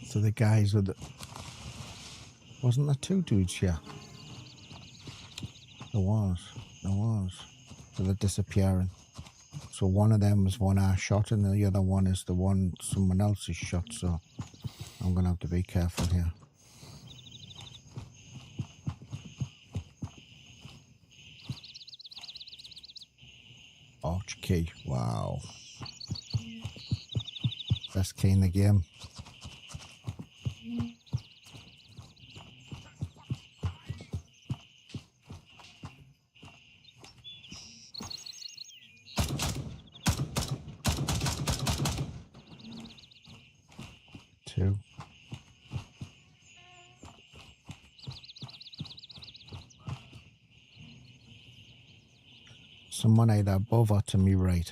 So the guys with the... Wasn't there two dudes here? There was. So they're disappearing. So one of them was one I shot and the other one is the one someone else has shot. So I'm going to have to be careful here. key. Wow. Best key in the game. Two. Someone either above or to me right.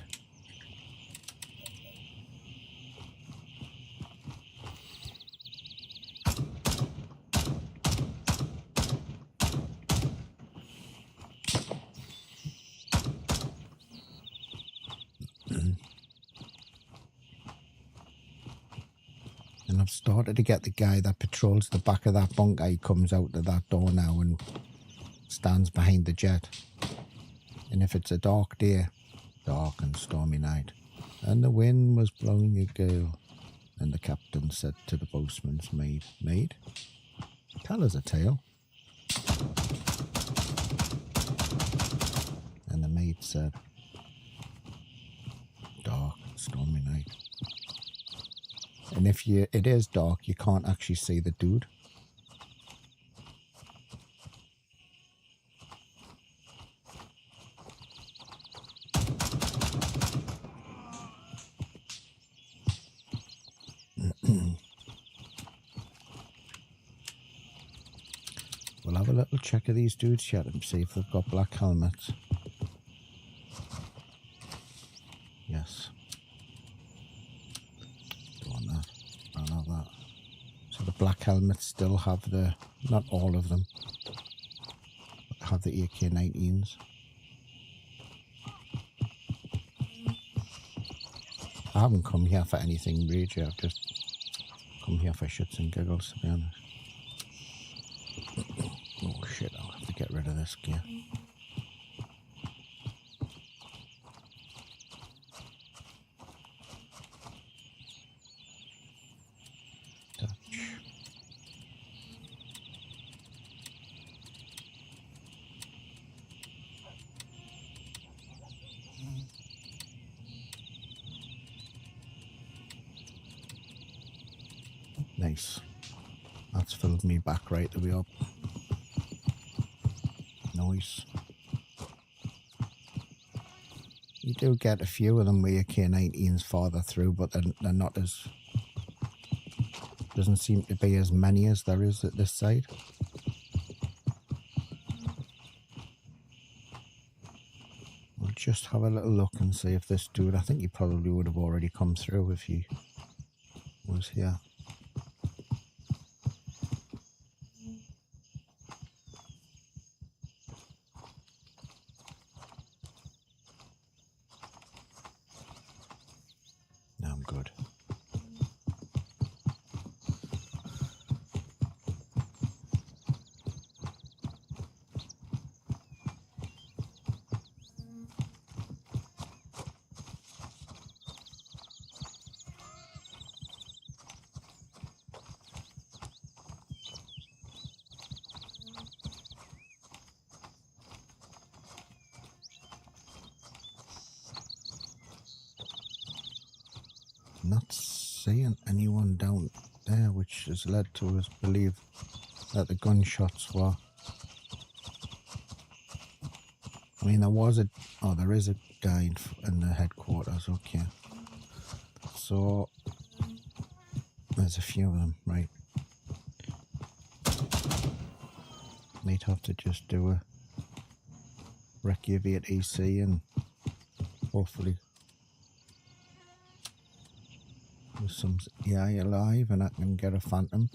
And I've started to get the guy that patrols the back of that bunker. He comes out of that door now and stands behind the jet. And if it's a dark day, dark and stormy night, and the wind was blowing a gale, and the captain said to the boatswain's maid, "Maid, tell us a tale." And the maid said, "Dark and stormy night." And if it is dark, you can't actually see the dude. We'll have a little check of these dudes yet and see if they've got black helmets. Yes. Don't want that. I'll have that. So the black helmets still have the, not all of them, but have the AK-19s. I haven't come here for anything major. I've just come here for shits and giggles, to be honest. Oh shit, I'll have to get rid of this gear. Touch. Nice. That's filled me back right the way up. Nice. You do get a few of them where your K-19's farther through, but they're not as... Doesn't seem to be as many as there is at this side. We'll just have a little look and see if this dude... I think he probably would have already come through if he was here. No, I'm good. Not seeing anyone down there, which has led to us believe that the gunshots were... I mean, there was a... Oh, there is a guy in the headquarters, okay. So, there's a few of them, right. Might have to just do a Reykjavik EC and hopefully with some AI alive and I can get a phantom.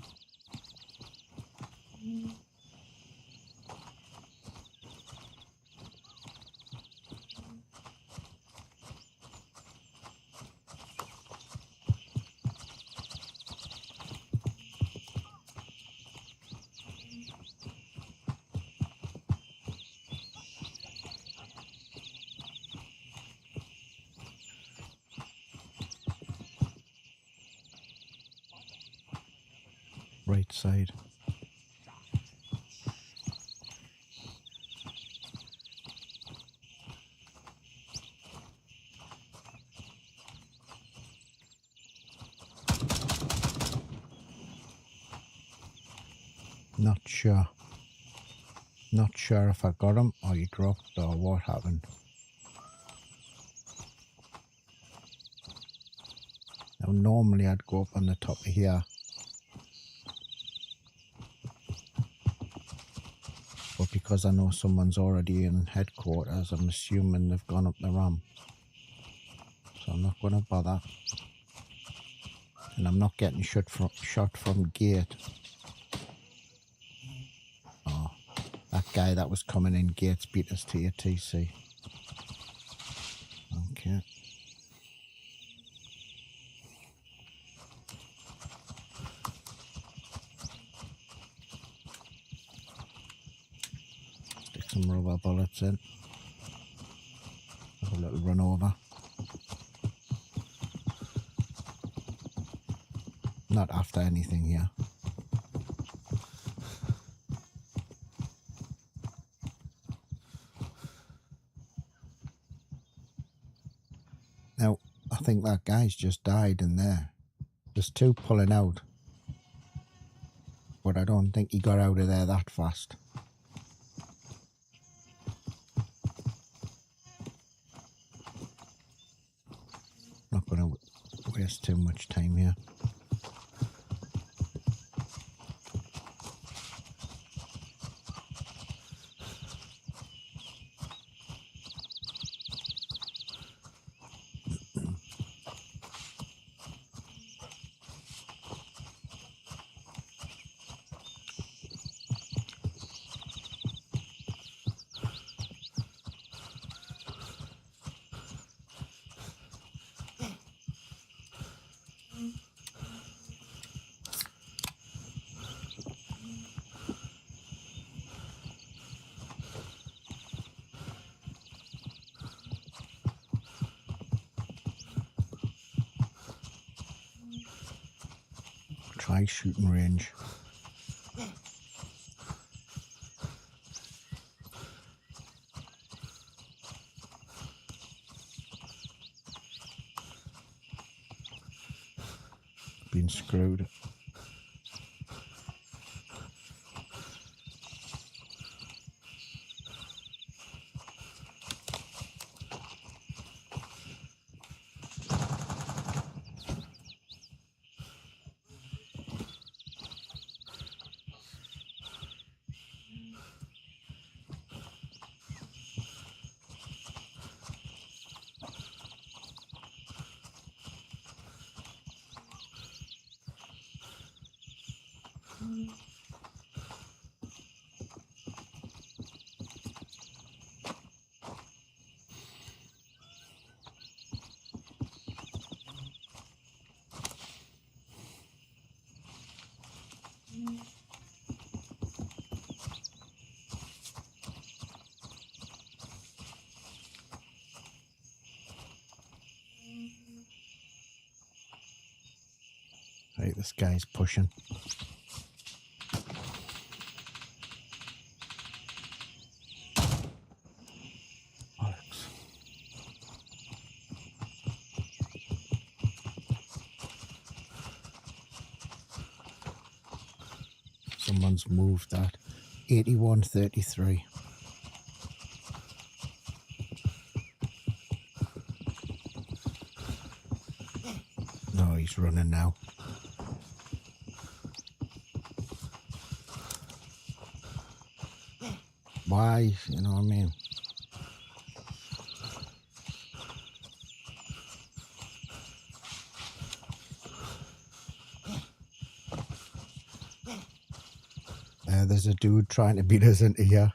Right side. Not sure. Not sure if I got him or he dropped or what happened. Now normally I'd go up on the top of here. But because I know someone's already in headquarters, I'm assuming they've gone up the ramp. So I'm not going to bother. And I'm not getting shot from gate. Oh, that guy that was coming in gates beat us to your TC. Okay. Stick some rubber bullets in. Have a little run over. Not after anything here. Now, I think that guy's just died in there. There's two pulling out. But I don't think he got out of there that fast. Not going to waste too much time here. Try shooting range. Been screwed. Right, this guy's pushing. Bollocks. Someone's moved that. 8133. No, he's running now. Why? You know what I mean? There's a dude trying to beat us into here.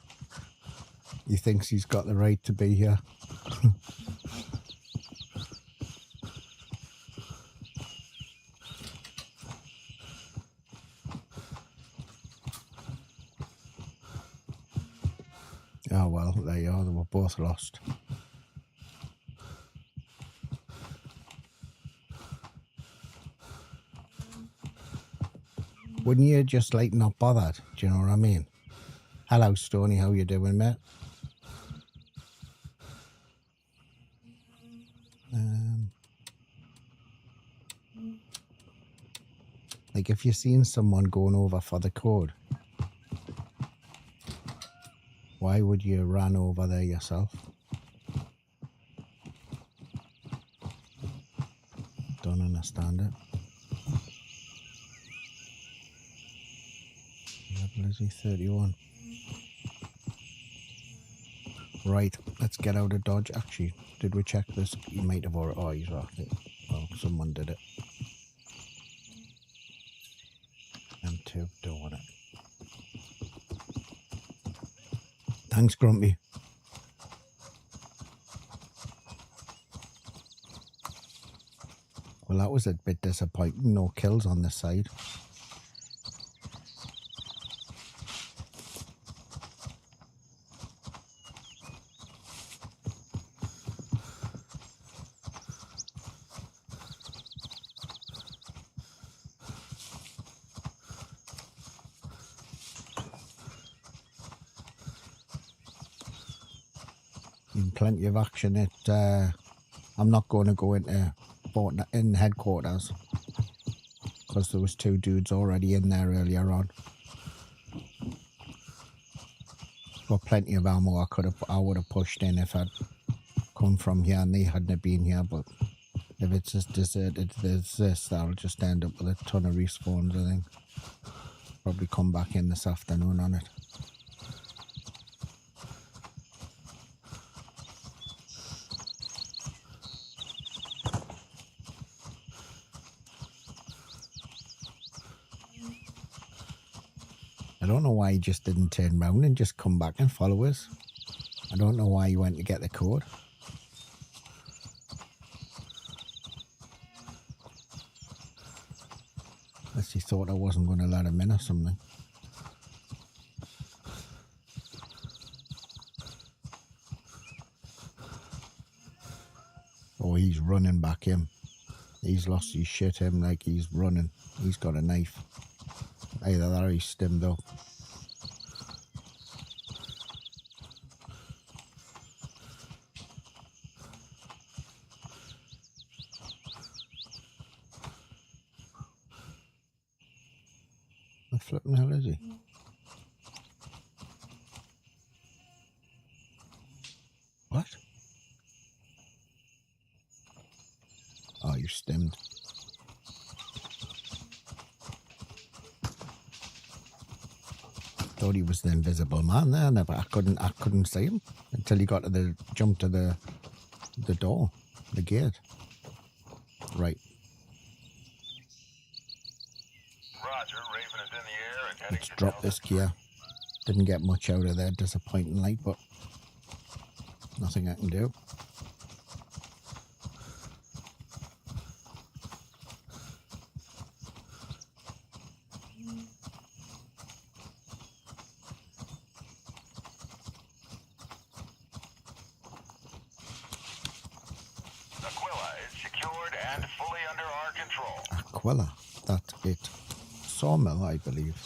He thinks he's got the right to be here. Oh well, there you are, they were both lost. Wouldn't you just like not bothered? Do you know what I mean? Hello Stoney, how you doing, mate? Like if you're seeing someone going over for the code, Why would you run over there yourself? Don't understand it. Level is he 31? Right, let's get out of Dodge. Actually, did we check this? He might have already. Oh, he's right. Oh, someone did it. M2 doing it. Thanks, Grumpy. Well, that was a bit disappointing. No kills on this side. Plenty of action at I'm not going to go into in headquarters because there was 2 dudes already in there earlier on. Got plenty of ammo. I would have pushed in if I'd come from here and they hadn't been here, but if it's just deserted there's this, that'll just end up with a ton of respawns. I think probably come back in this afternoon on it. I don't know why he just didn't turn round and just come back and follow us. I don't know why he went to get the code. Unless he thought I wasn't going to let him in or something. Oh, he's running back him. He's lost his shit him like he's running. He's got a knife. Either that or he's stimmed up. The flipping hell is he? What? Oh, you're stimmed. Thought he was the invisible man there. I couldn't see him until he got to the jump to the door, the gate. Right. Roger, Raven is in the air and heading Let's to drop Delta. this gear. Didn't get much out of there, disappointingly, but nothing I can do. Aquila is secured and fully under our control. Aquila, that's it. Sawmill, I believe.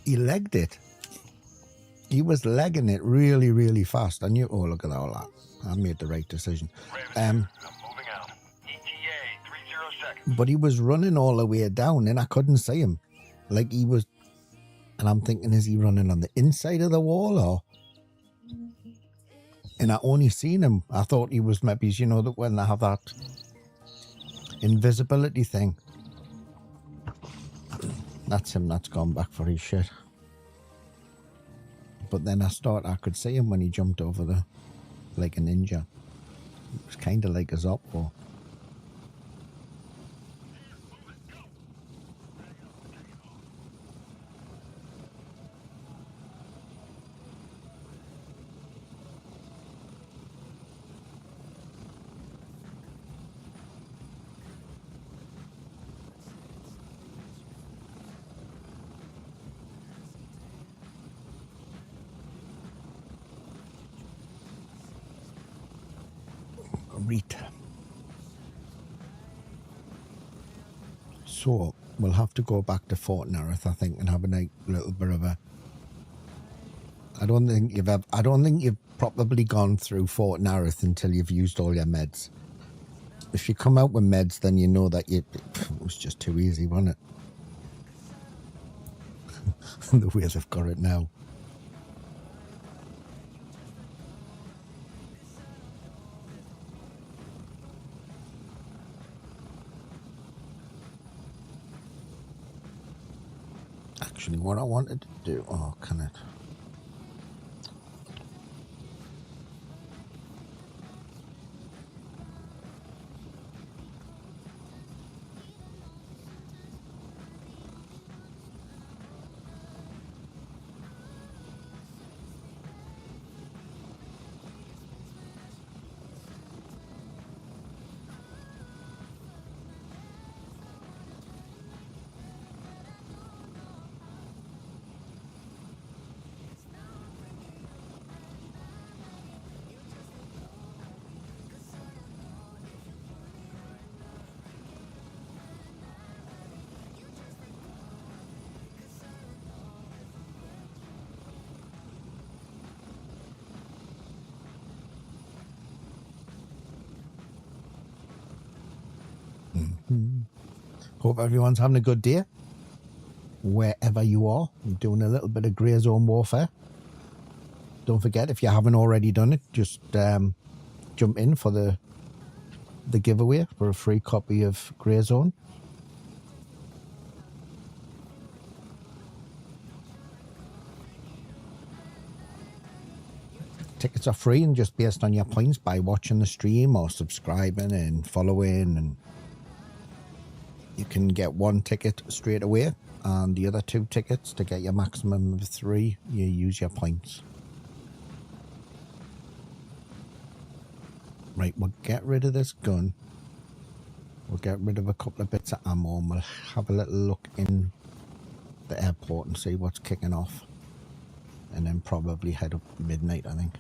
He legged it. He was legging it really, really fast. I knew, oh, look at all that. I made the right decision. Raven, I'm moving out. ETA 30 seconds. But he was running all the way down and I couldn't see him. Like he was, and I'm thinking, is he running on the inside of the wall or? And I only seen him. I thought he was maybe, you know, that when they have that invisibility thing. That's him that's gone back for his shit. But then I could see him when he jumped over the, like a ninja. It was kind of like a Zoppo. Alreet. So we'll have to go back to Fort Nareth, I think, and have a nice little bit of a. I don't think you've probably gone through Fort Nareth until you've used all your meds. if you come out with meds, then you know that it was just too easy, wasn't it? The way they've got it now. Actually, what I wanted to do... Oh, can it? Hope everyone's having a good day. Wherever you are, you're doing a little bit of grey zone warfare. Don't forget, if you haven't already done it, just jump in for the giveaway for a free copy of Grey Zone. Tickets are free and just based on your points by watching the stream or subscribing and following, and you can get one ticket straight away, and the other 2 tickets, to get your maximum of 3, you use your points. Right, we'll get rid of this gun. We'll get rid of a couple of bits of ammo, and we'll have a little look in the airport and see what's kicking off. And then probably head up midnight, I think.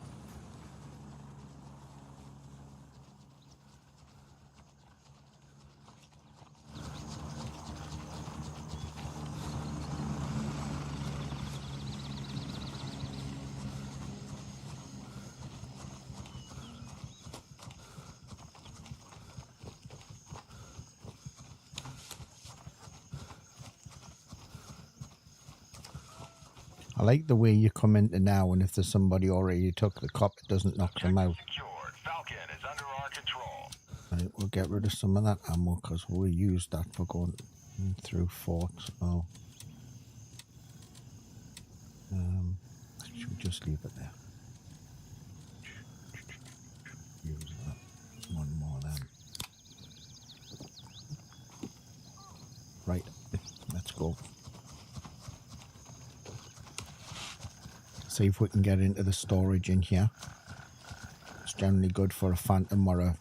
I like the way you come into now, and if there's somebody already took the cop, it doesn't knock them out. Secured. Falcon is under our control. Right, we'll get rid of some of that ammo because we'll use that for going through forts. Oh, should we just leave it there? Use that. One more then. Right, let's go. See if we can get into the storage in here. It's generally good for a Phantom or a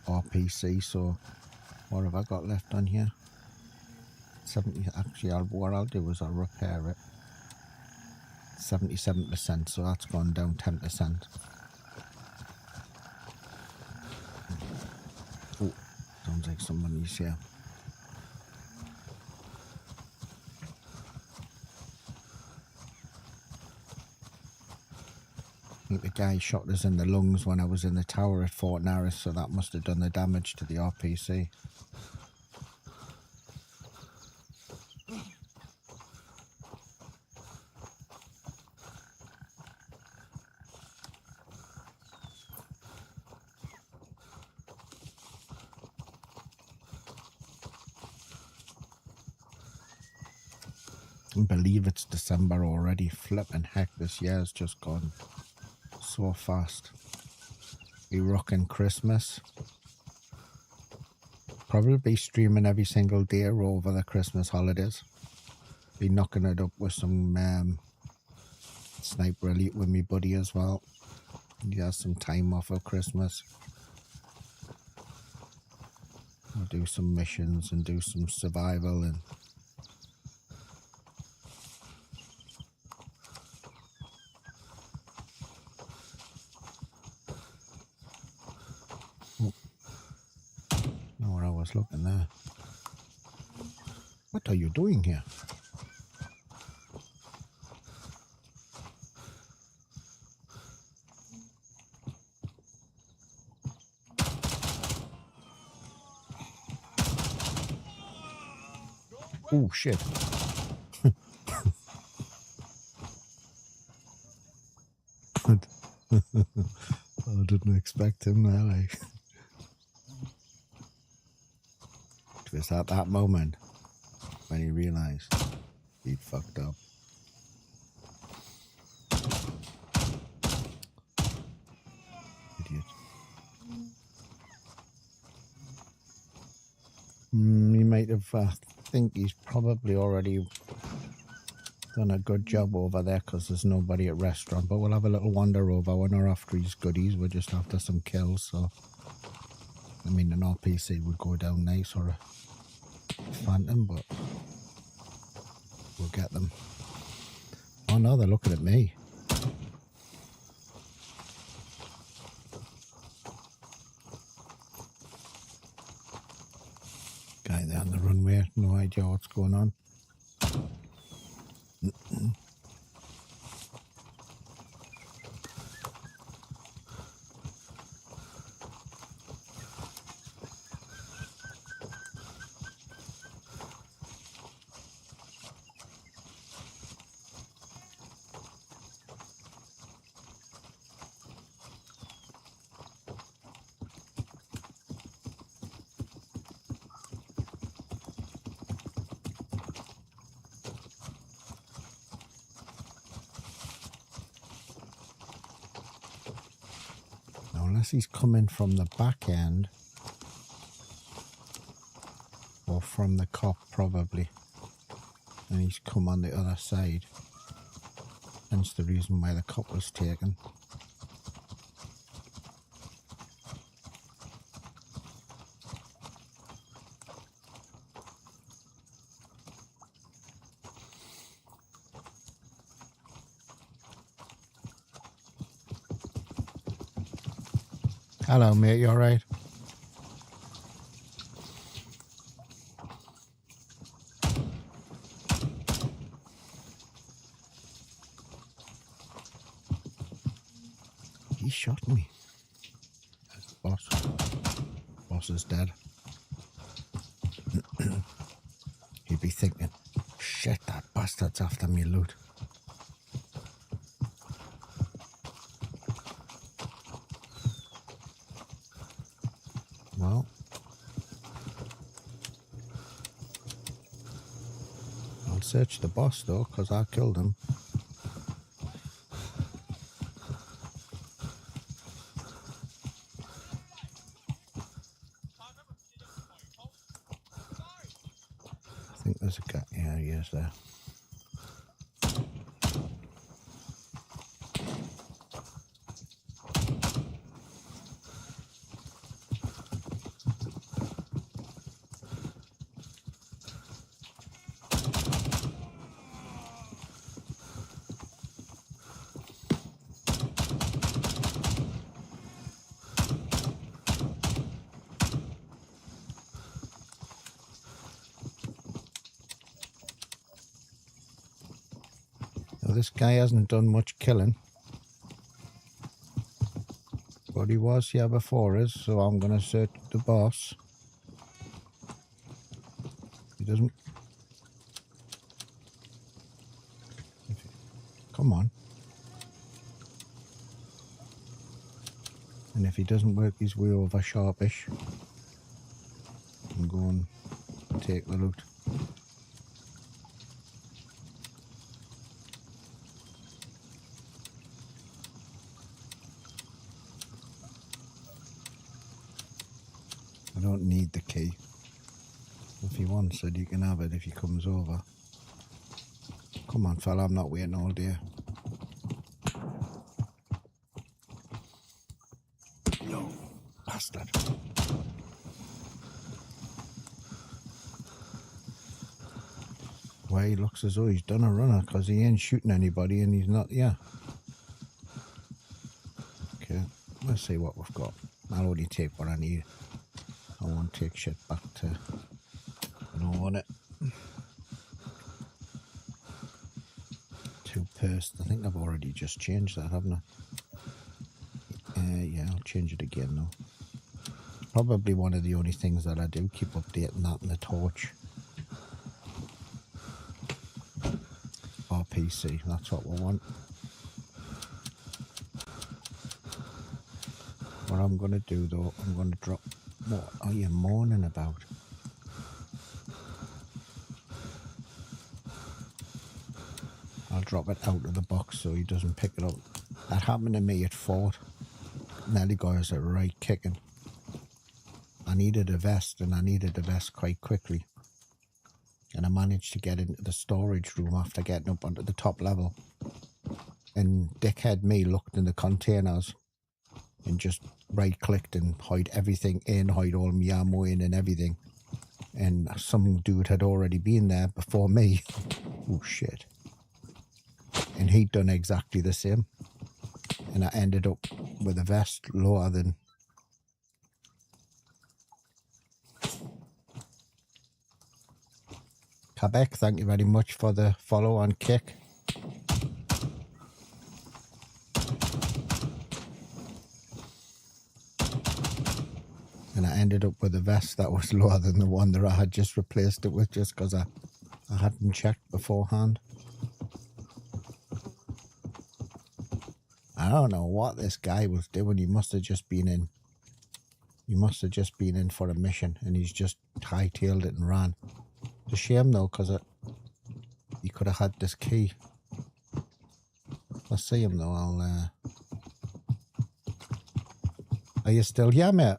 RPC. So what have I got left on here? 70. Actually, what I'll do is I'll repair it. 77%, so that's gone down 10%. Oh, sounds like somebody's here. I think the guy shot us in the lungs when I was in the tower at Fort Narrows, so that must have done the damage to the RPC. I can't believe it's December already. Flipping heck, this year's just gone so fast. Be rocking Christmas. Probably be streaming every single day over the Christmas holidays. Be knocking it up with some Sniper Elite with me buddy as well. He has some time off of Christmas. We'll do some missions and do some survival and looking there. What are you doing here? Oh, shit. I didn't expect him there, like. It was at that moment when he realised he'd fucked up. Idiot. He might have, I think he's probably already done a good job over there because there's nobody at restaurant, but we'll have a little wander over when we're after his goodies. We're just after some kills, so I mean an RPC would go down nice, or a Phantom, but we'll get them. Oh no, they're looking at me. Guy there on the runway, no idea what's going on. Unless he's coming from the back end or from the cop probably, and he's come on the other side, hence the reason why the cop was taken. Hello mate, you alright? He shot me. Boss. Boss is dead. He'd be thinking, shit, that bastard's after me loot. Well, I'll search the boss though, because I killed him. I think there's a guy. Yeah, he is there. Now, this guy hasn't done much killing, but he was here before us, so I'm going to search the boss. He doesn't... Come on. And if he doesn't work his way over sharpish, I'm going to take the loot. I don't need the key. If he wants it, he can have it if he comes over. Come on, fella, I'm not waiting all day. No, bastard. Well, he looks as though he's done a runner because he ain't shooting anybody and he's not, yeah. Okay, let's see what we've got. I'll only take what I need. I won't take shit back to... I don't want it. Two purse. I think I've already just changed that, haven't I? Yeah, I'll change it again now. Probably one of the only things that I do, keep updating that in the torch. PC. That's what we want. What I'm going to do though, I'm going to drop... What are you moaning about? I'll drop it out of the box so he doesn't pick it up. That happened to me at Fort. Nearly got us a right kicking. I needed a vest, and I needed a vest quite quickly. And I managed to get into the storage room after getting up onto the top level. And dickhead me looked in the containers and just right-clicked and hide everything in, hide all my ammo in and everything. And some dude had already been there before me. Oh, shit. And he'd done exactly the same. And I ended up with a vest lower than... Quebec, thank you very much for the follow on Kick. And I ended up with a vest that was lower than the one that I had just replaced it with, just because I hadn't checked beforehand. I don't know what this guy was doing. He must have just been in. He must have just been in for a mission, and he's just hightailed it and ran. It's a shame though, because he could have had this key. If I see him though, I'll... Are you still here, mate?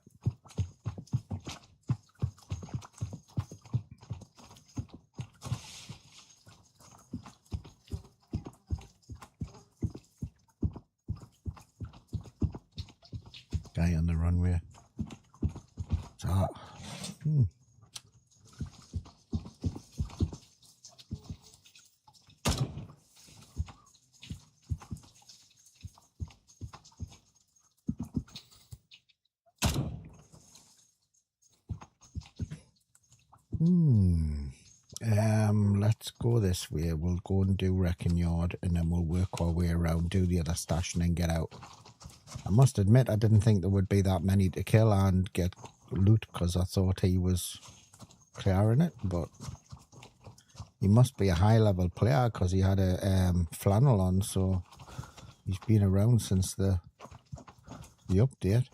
Guy on the runway. So, let's go this way. We'll go and do Wrecking Yard, and then we'll work our way around, do the other stash, and then get out. I must admit, I didn't think there would be that many to kill and get loot, because I thought he was clearing it, but he must be a high-level player, because he had a flannel on, so he's been around since the update.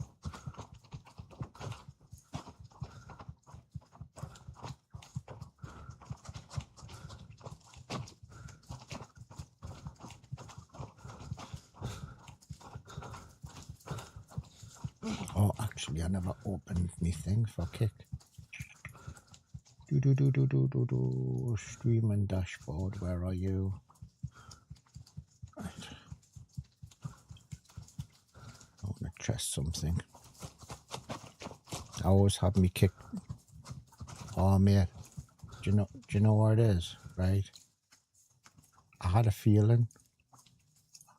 Oh, actually, I never opened me thing for Kick. Stream and dashboard, where are you? Right. I want to test something. I always have me Kick. Oh, mate. Do you know where it is? Right? I had a feeling.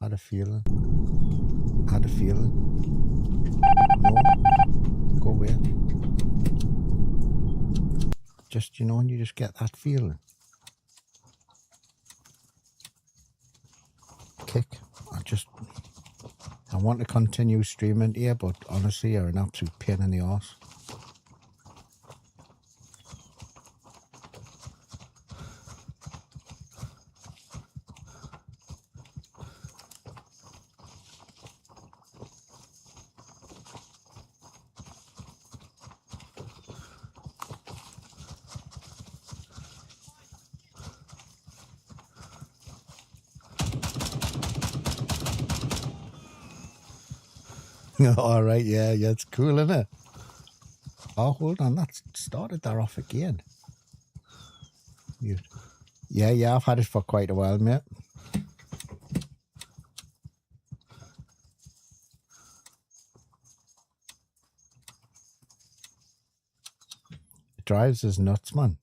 No. Go away. Just, and you just get that feeling. Kick. I want to continue streaming here, but honestly, you're an absolute pain in the arse. All right, yeah, it's cool, isn't it? Oh, hold on, that started that off again. Yeah, I've had it for quite a while, mate. It drives us nuts, man.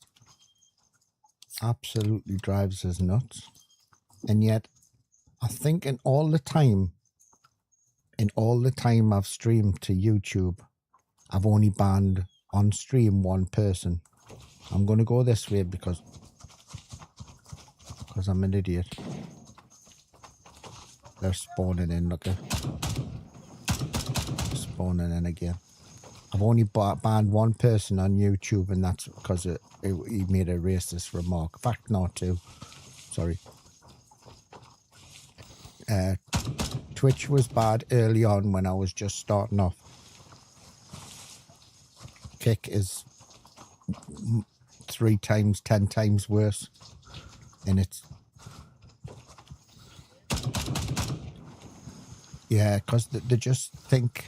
Absolutely drives us nuts. And yet, I think in all the time I've streamed to YouTube, I've only banned on stream one person. I'm going to go this way because I'm an idiot. They're spawning in, look at. Spawning in again. I've only banned one person on YouTube, and that's because he made a racist remark. In fact, not two. Sorry. Twitch was bad early on when I was just starting off. Kick is 3 times, 10 times worse, and it's yeah, because they just think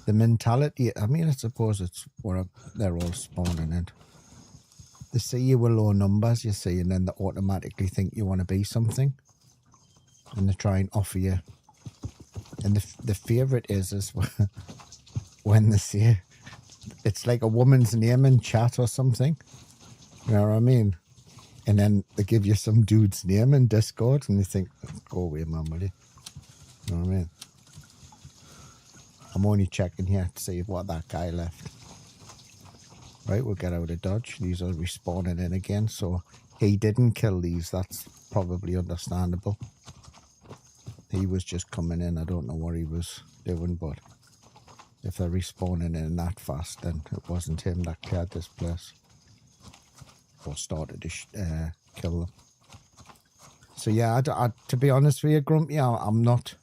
the mentality. I mean, I suppose it's where they're all spawning in. They see you with low numbers, you see, and then they automatically think you want to be something, and they try and offer you. And the favourite is when they say it's like a woman's name in chat or something. You know what I mean? And then they give you some dude's name in Discord, and you think, go away, man, will you? You know what I mean? I'm only checking here to see what that guy left. Right, we'll get out of dodge. These are respawning in again, so he didn't kill these. That's probably understandable. He was just coming in. I don't know what he was doing, but if they're respawning in that fast, then it wasn't him that cleared this place or started to kill them. So yeah, to be honest with you, Grumpy, I'm not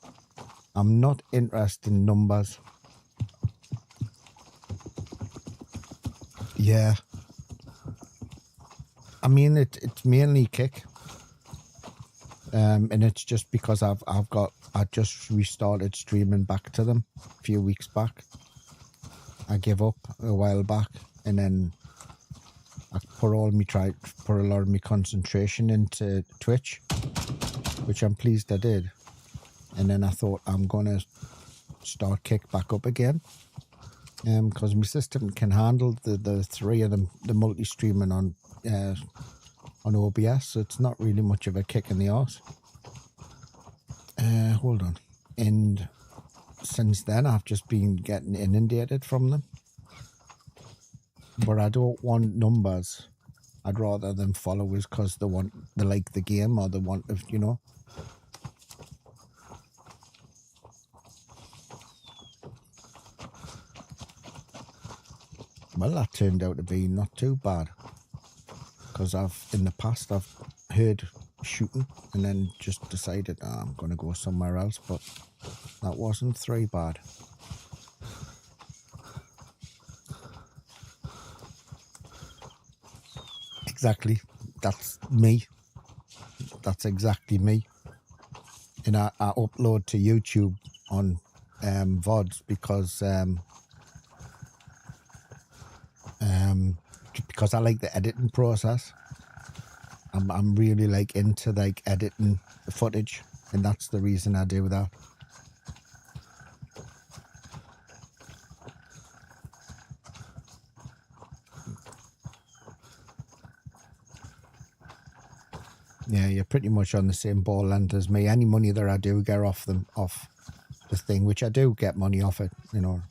interested in numbers. Yeah, I mean it's mainly kick, and it's just because I just restarted streaming back to them a few weeks back. I gave up a while back, and then I put a lot of my concentration into Twitch, which I'm pleased I did. And then I thought I'm gonna start kick back up again. Because my system can handle the 3 of them, the multi-streaming on OBS, so it's not really much of a kick in the arse. Hold on. And since then, I've just been getting inundated from them. But I don't want numbers. I'd rather them followers because they like the game, or they want to, you know. Well, that turned out to be not too bad, because in the past I've heard shooting and then just decided I'm going to go somewhere else, but that wasn't 3 bad. Exactly, that's me. That's exactly me. And I upload to YouTube on VODs because I like the editing process. I'm really like into like editing the footage, and that's the reason I do that. Yeah, you're pretty much on the same ball length as me. Any money that I do get off the thing, which I do get money off it, you know,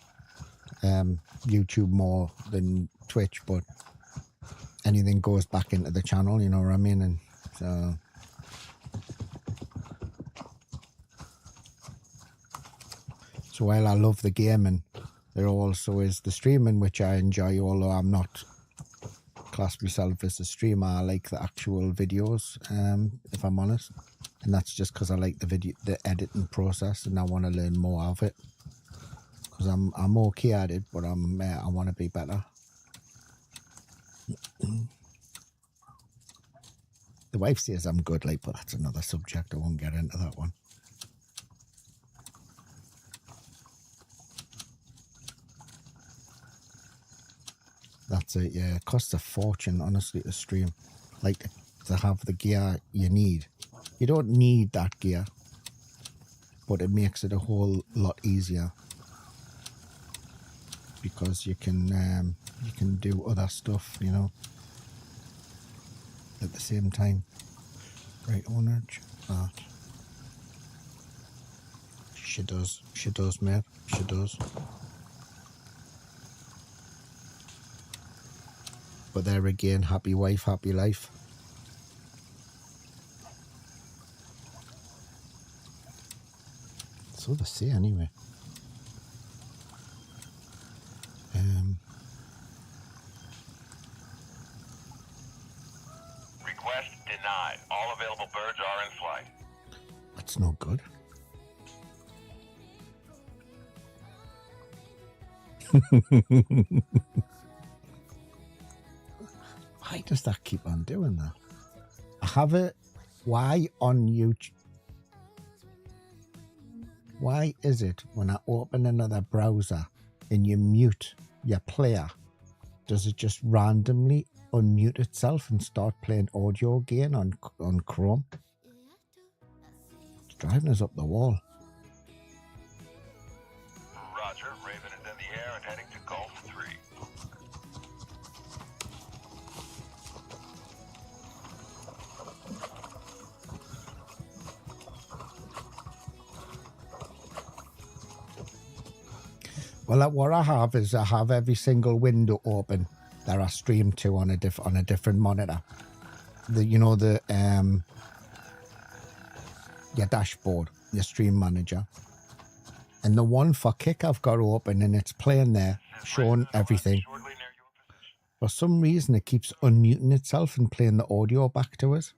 YouTube more than Twitch, but anything goes back into the channel, you know what I mean? And so while I love the game, and there also is the streaming, which I enjoy, although I'm not class myself as a streamer. I like the actual videos, if I'm honest, and that's just because I like the editing process, and I want to learn more of it, because I'm okay at it, but I want to be better. The wife says I'm good, like, but that's another subject. I won't get into that one. That's it, yeah. It costs a fortune, honestly, to stream. Like, to have the gear you need. You don't need that gear, but it makes it a whole lot easier, because you can do other stuff, you know, at the same time. Right, owner, that. She does, mate. She does. But there again, happy wife, happy life. So they say anyway. Request denied. All available birds are in flight. That's no good. Why does that keep on doing that? I have it. Why on YouTube? Why is it when I open another browser and you mute your player, does it just randomly unmute itself and start playing audio again on Chrome? It's driving us up the wall. Roger, Raven is in the air and heading to Gulf 3. Well, what I have is I have every single window open that I stream to on a different monitor. Your dashboard, your stream manager, and the one for Kick I've got open and it's playing there, showing everything. For some reason, it keeps unmuting itself and playing the audio back to us.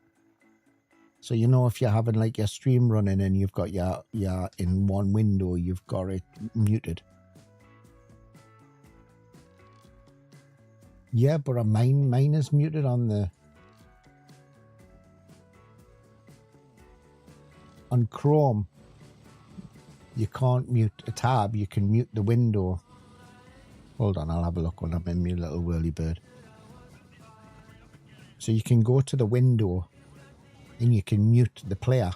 So if you're having like your stream running and you've got your in one window, you've got it muted. Yeah, but mine is muted on Chrome. You can't mute a tab. You can mute the window. Hold on, I'll have a look when I'm in my little whirly bird. So you can go to the window and you can mute the player.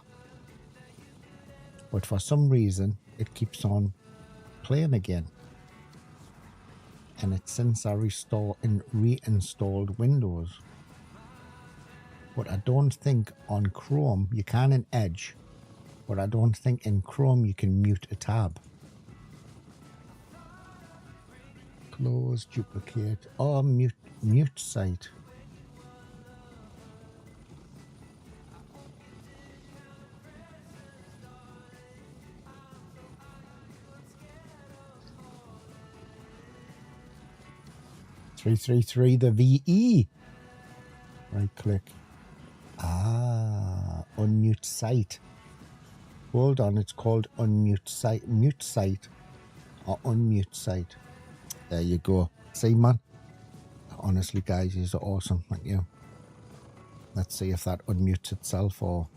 But for some reason, it keeps on playing again. And it's since I reinstalled Windows. But I don't think on Chrome, you can in Edge, but I don't think in Chrome you can mute a tab. Close, duplicate, or mute site. the VE. Right click. Unmute site. Hold on, it's called unmute site. Mute site or unmute site. There you go. See, man? Honestly, guys, these are awesome. Thank you. Let's see if that unmutes itself or...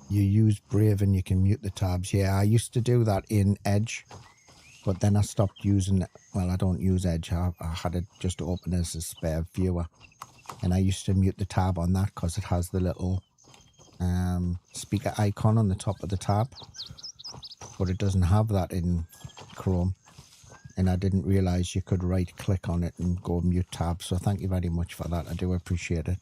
You use Brave and you can mute the tabs. Yeah, I used to do that in Edge, but then I stopped using it. Well, I don't use Edge. I had it just open as a spare viewer. And I used to mute the tab on that because it has the little speaker icon on the top of the tab. But it doesn't have that in Chrome. And I didn't realize you could right click on it and go mute tab. So thank you very much for that. I do appreciate it.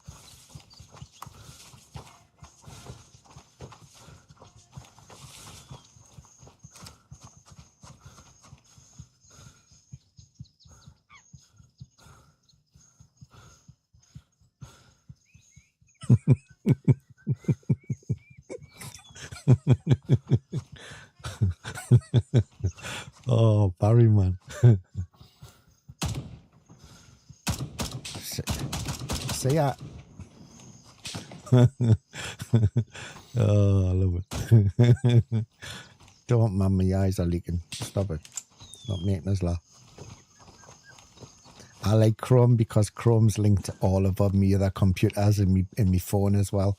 Oh, Barry, man. See ya. Oh, I love it. Don't, man, my eyes are leaking. Stop it. It's not making us laugh. I like Chrome because Chrome's linked to all of my other computers and my phone as well.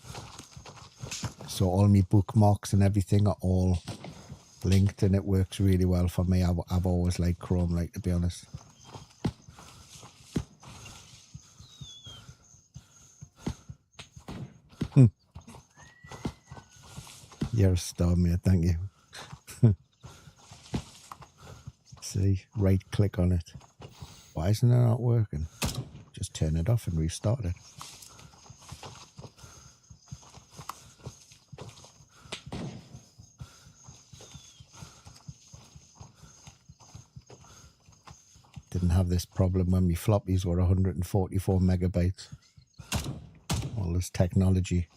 So all my bookmarks and everything are all linked and it works really well for me. I've always liked Chrome, like, to be honest. You're a star, mate. Thank you. See, right click on it. Why isn't it not working? Just turn it off and restart it. Didn't have this problem when my floppies were 144 megabytes. All this technology.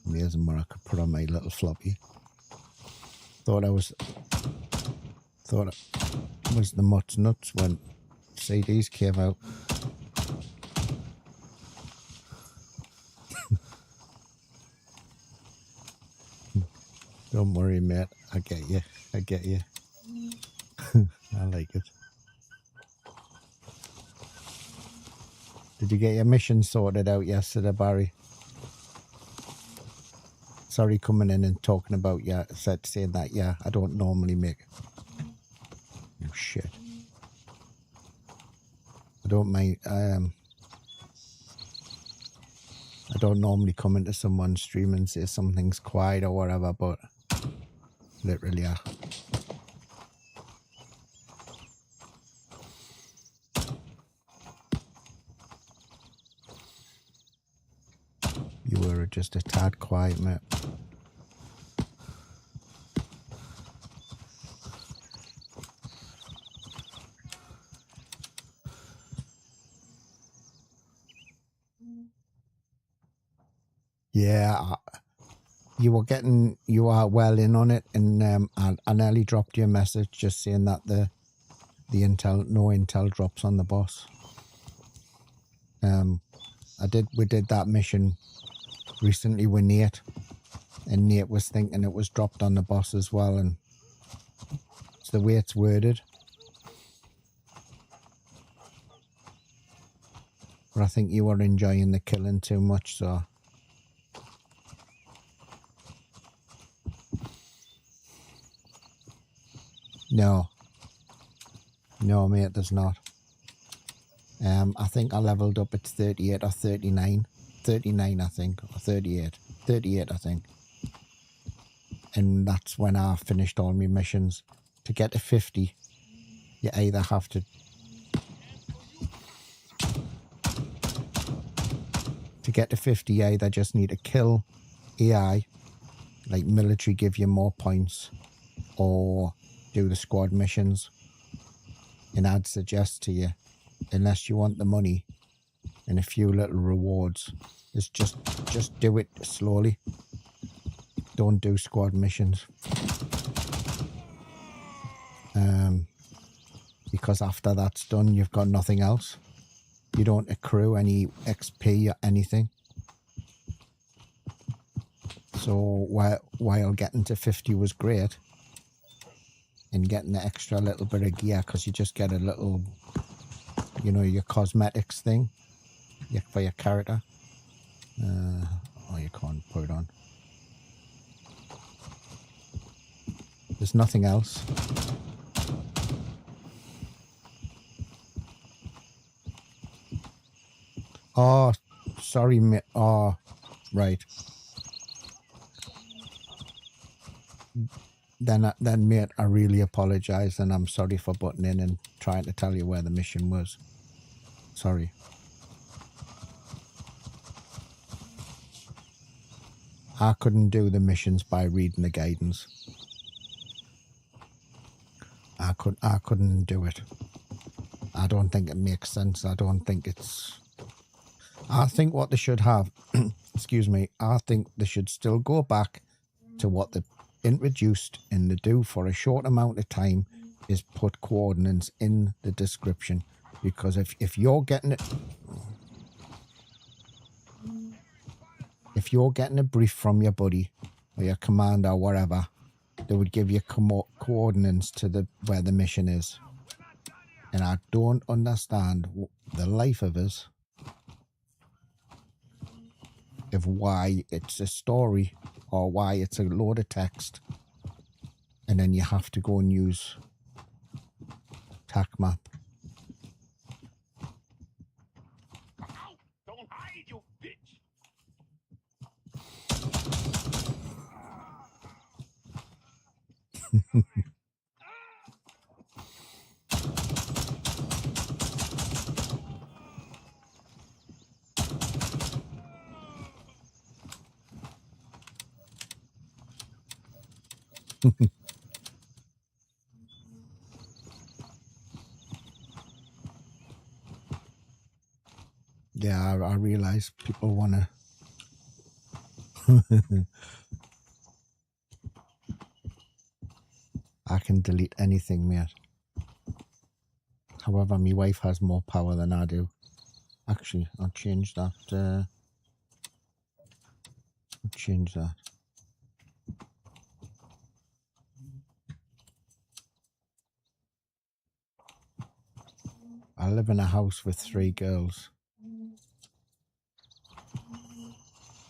Amazing what I could put on my little floppy. Thought it was the Mutt's nuts when CDs came out. Don't worry, mate. I get you. I get you. I like it. Did you get your mission sorted out yesterday, Barry? Sorry coming in and talking about saying that, yeah, I don't normally make... Oh, shit. I don't mind... I don't normally come into someone's stream and say something's quiet or whatever, but literally, yeah. You were just a tad quiet, mate. Yeah, you are well in on it, and I nearly dropped you a message just saying that the intel, no intel drops on the boss. We did that mission recently with Nate, and Nate was thinking it was dropped on the boss as well, and it's the way it's worded. But I think you were enjoying the killing too much, so... No, mate, there's not. I think I leveled up at 38 or 39. 39, I think, or 38. 38, I think. And that's when I finished all my missions. To get to 50, you either have to... To get to 50, you either just need to kill AI, like military give you more points, or do the squad missions. And I'd suggest to you, unless you want the money and a few little rewards, is just do it slowly. Don't do squad missions. Because after that's done, you've got nothing else. You don't accrue any XP or anything. So while getting to 50 was great, and getting the extra little bit of gear, because you just get a little, you know, your cosmetics thing for your character. Oh, you can't put it on. There's nothing else. Oh, sorry, mate. Oh, right. Then, mate, I really apologise, and I'm sorry for butting in and trying to tell you where the mission was. Sorry. I couldn't do the missions by reading the guidance. I couldn't do it. I don't think it makes sense. I don't think it's... I think what they should have, excuse me, I think they should still go back to what they introduced and they do for a short amount of time, is put coordinates in the description. Because if you're getting it... If you're getting a brief from your buddy or your commander or whatever, they would give you coordinates to where the mission is. And I don't understand the life of us of why it's a story or why it's a load of text and then you have to go and use TAC map. Don't hide, you bitch! Yeah, I realize people want to... I can delete anything, mate. However, my wife has more power than I do. Actually, I'll change that. I'll change that. I live in a house with 3 girls.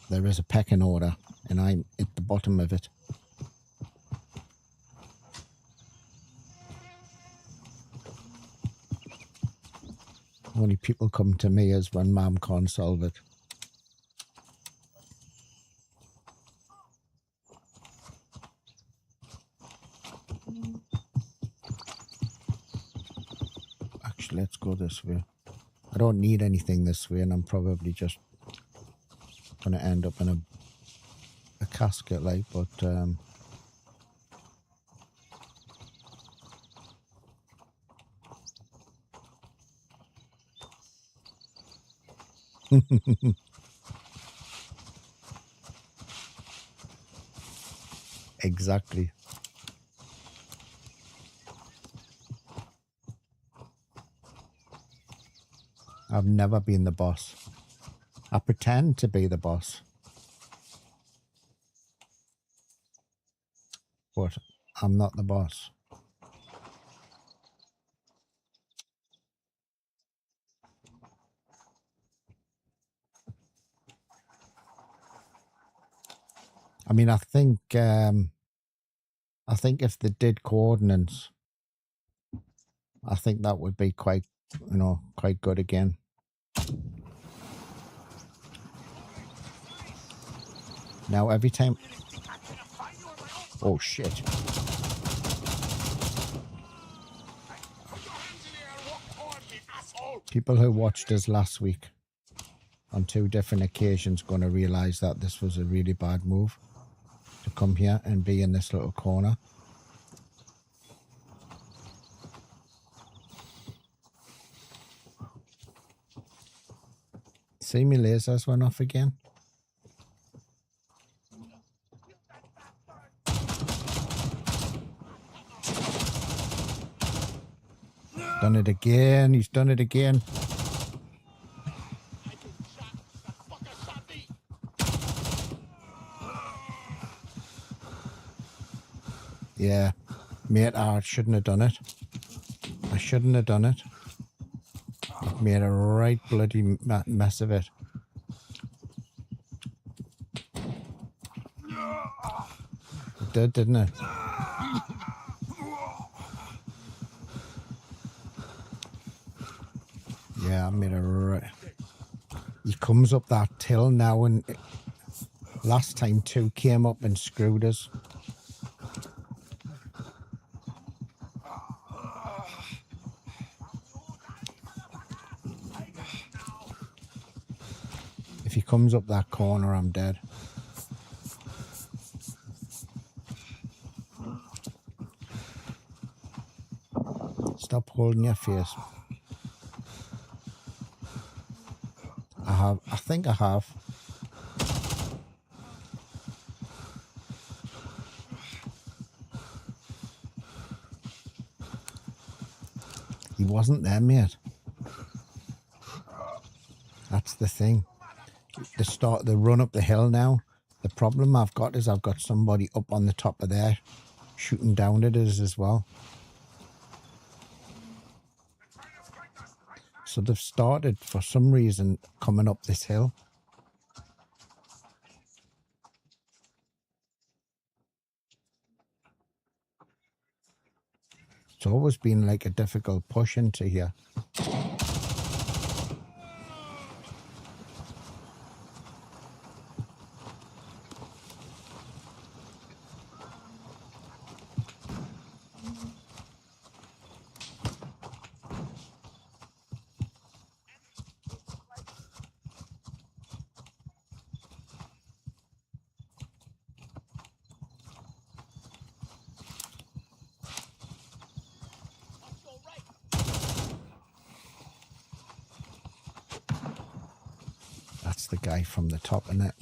There is a pecking order, and I'm at the bottom of it. Only people come to me is when Mum can't solve it. Actually, let's go this way. I don't need anything this way, and I'm probably just going to end up in a casket, like, but exactly. I've never been the boss. I pretend to be the boss, but I'm not the boss. I mean, I think if they did coordinates, I think that would be quite, quite good again. Now every time, oh shit! People who watched us last week on 2 different occasions going to realize that this was a really bad move to come here and be in this little corner. See, my lasers went off again. Done it again. He's done it again. Yeah, mate, I shouldn't have done it. I shouldn't have done it. I've made a right bloody mess of it. It did, didn't it? Yeah, I made a right... He comes up that hill now, and last time 2 came up and screwed us. If he comes up that corner, I'm dead. Stop holding your face. I think I have. He wasn't there, mate. That's the thing. They run up the hill now. The problem I've got is I've got somebody up on the top of there shooting down at us as well. So they've started, for some reason, coming up this hill. It's always been like a difficult push into here. That's the guy from the top, isn't it?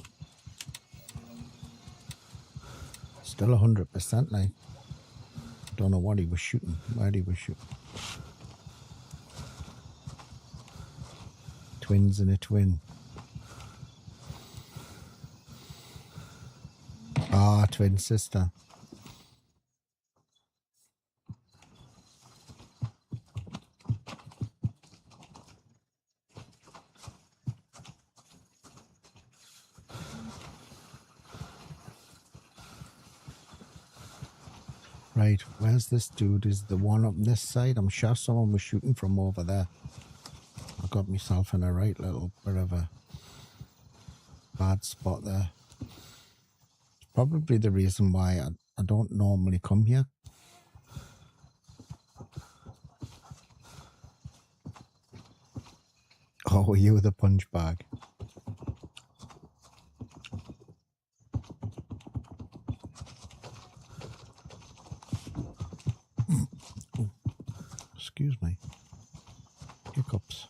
Still 100%, like. Don't know what he was shooting, where he was shooting. twins and a twin. Ah, twin sister. Right, where's this dude? Is the one up this side? I'm sure someone was shooting from over there. I got myself in a right little bit of a bad spot there. Probably the reason why I don't normally come here. Oh, you the punch bag. Oh, excuse me. Hiccups.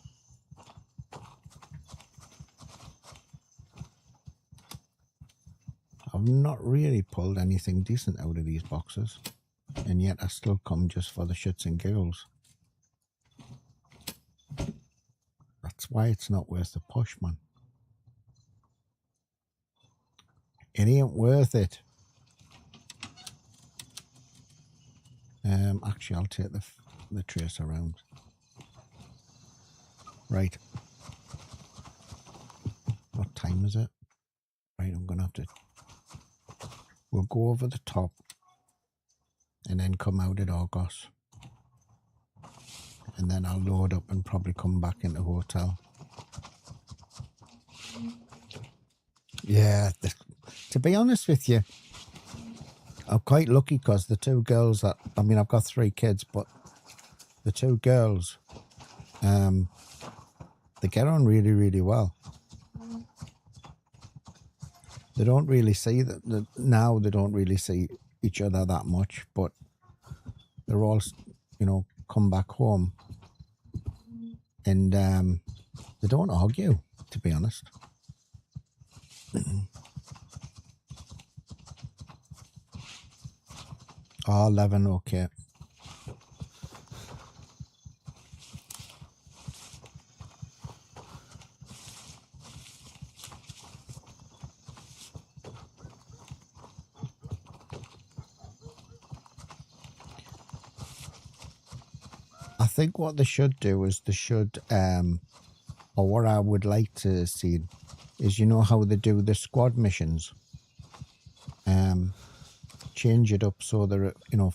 I've not really pulled anything decent out of these boxes, and yet I still come just for the shits and giggles. That's why it's not worth the push, man. It ain't worth it. Actually, I'll take the trace around. Right. What time is it? Right, I'm gonna have to. We'll go over the top and then come out at Argos. And then I'll load up and probably come back into hotel. Yeah, to be honest with you, I'm quite lucky because the two girls that, I mean, I've got 3 kids, but the 2 girls, they get on really, really well. They don't really see that now. They don't really see each other that much, but they're all, you know, come back home, and they don't argue. To be honest. Oh, 11, okay. I think what they should do is they should, or what I would like to see is, you know how they do the squad missions? Change it up so they're, you know,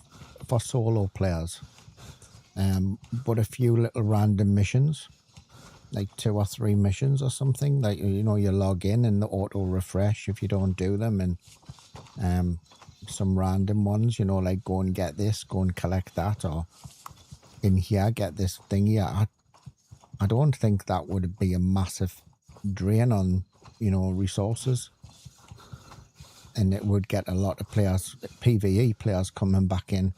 for solo players. But a few little random missions, like 2 or 3 missions or something, like, you know, you log in and the auto refresh if you don't do them, and some random ones, you know, like go and get this, go and collect that, or in here get this thing here. I don't think that would be a massive drain on, you know, resources, and it would get a lot of players, PvE players, coming back in,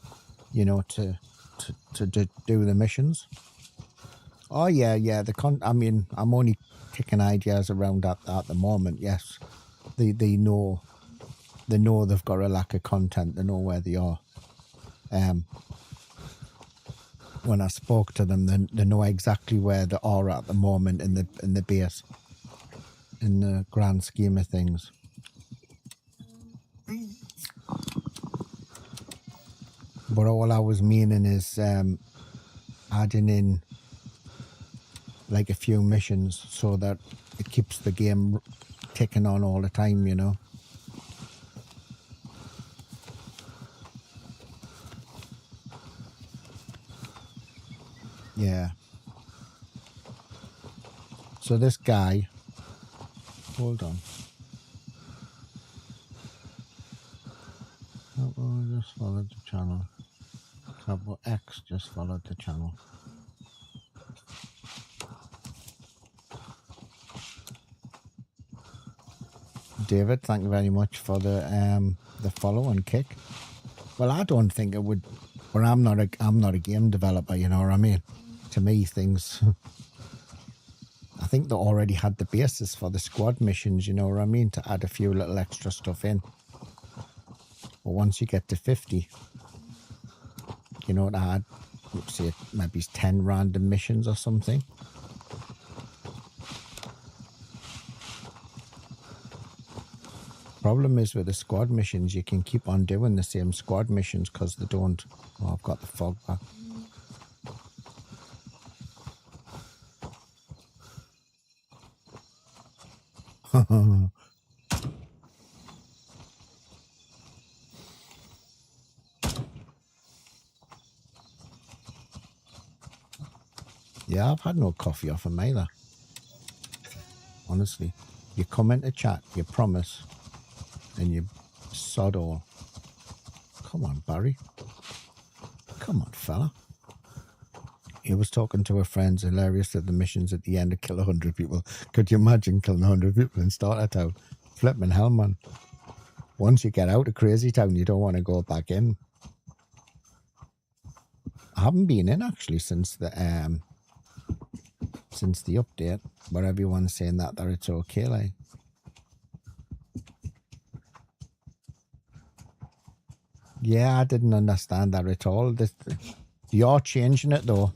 you know, to do the missions. Oh yeah, I mean, I'm only kicking ideas around at the moment. Yes, they know they've got a lack of content. They know where they are. When I spoke to them, they know exactly where they are at the moment in the base, in the grand scheme of things. But all I was meaning is adding in like a few missions so that it keeps the game ticking on all the time, you know. Yeah. So this guy, hold on. Just followed the channel. Cabo X just followed the channel. David, thank you very much for the follow and kick. Well, I don't think it would, but I'm not a game developer, you know what I mean? To me, things, I think they already had the basis for the squad missions, you know what I mean? To add a few little extra stuff in. But once you get to 50, you know, to add, let's say maybe 10 random missions or something. problem is with the squad missions, you can keep on doing the same squad missions because they don't... Oh, I've got the fog back. Yeah, I've had no coffee off a mailer. Honestly. You come into chat, you promise, and you sod all. Come on, Barry. Come on, fella. He was talking to a friend, hilarious that the missions at the end to kill 100 people. Could you imagine killing 100 people in Starter Town? Flipping hell, man. Once you get out of Crazy Town, you don't want to go back in. I haven't been in, actually, since the update, where everyone's saying that it's okay, like. Yeah, I didn't understand that at all. You're changing it, though.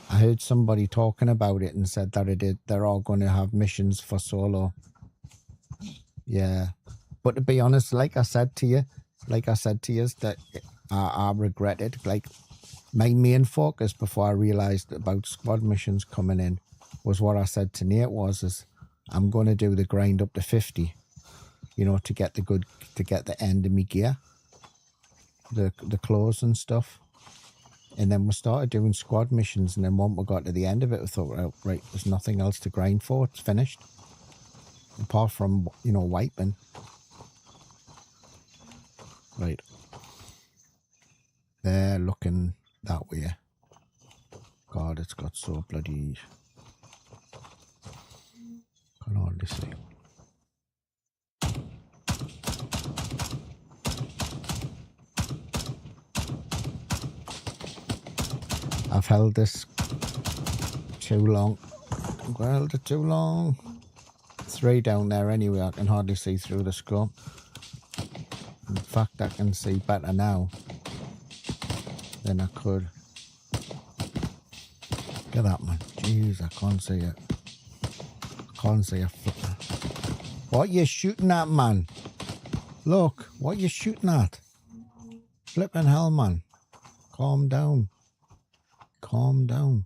I heard somebody talking about it and said that they're all going to have missions for solo. Yeah. But to be honest, like I said to you, that I regret it. Like, my main focus before I realised about squad missions coming in was what I said to Nate is I'm going to do the grind up to 50, you know, to get the end of me gear, the clothes and stuff. And then we started doing squad missions, and then when we got to the end of it, we thought, well, right, there's nothing else to grind for. It's finished. Apart from, you know, wiping. Right. They're looking that way. God, it's got so bloody... Can hardly see. I've held this too long. I've held it too long. 3 down there anyway. I can hardly see through the scope. In fact, I can see better now than I could. Look at that, man. Jeez, I can't see it. I can't see a flipper. What you shooting at, man? Look, what you shooting at? Flipping hell, man. Calm down. Calm down.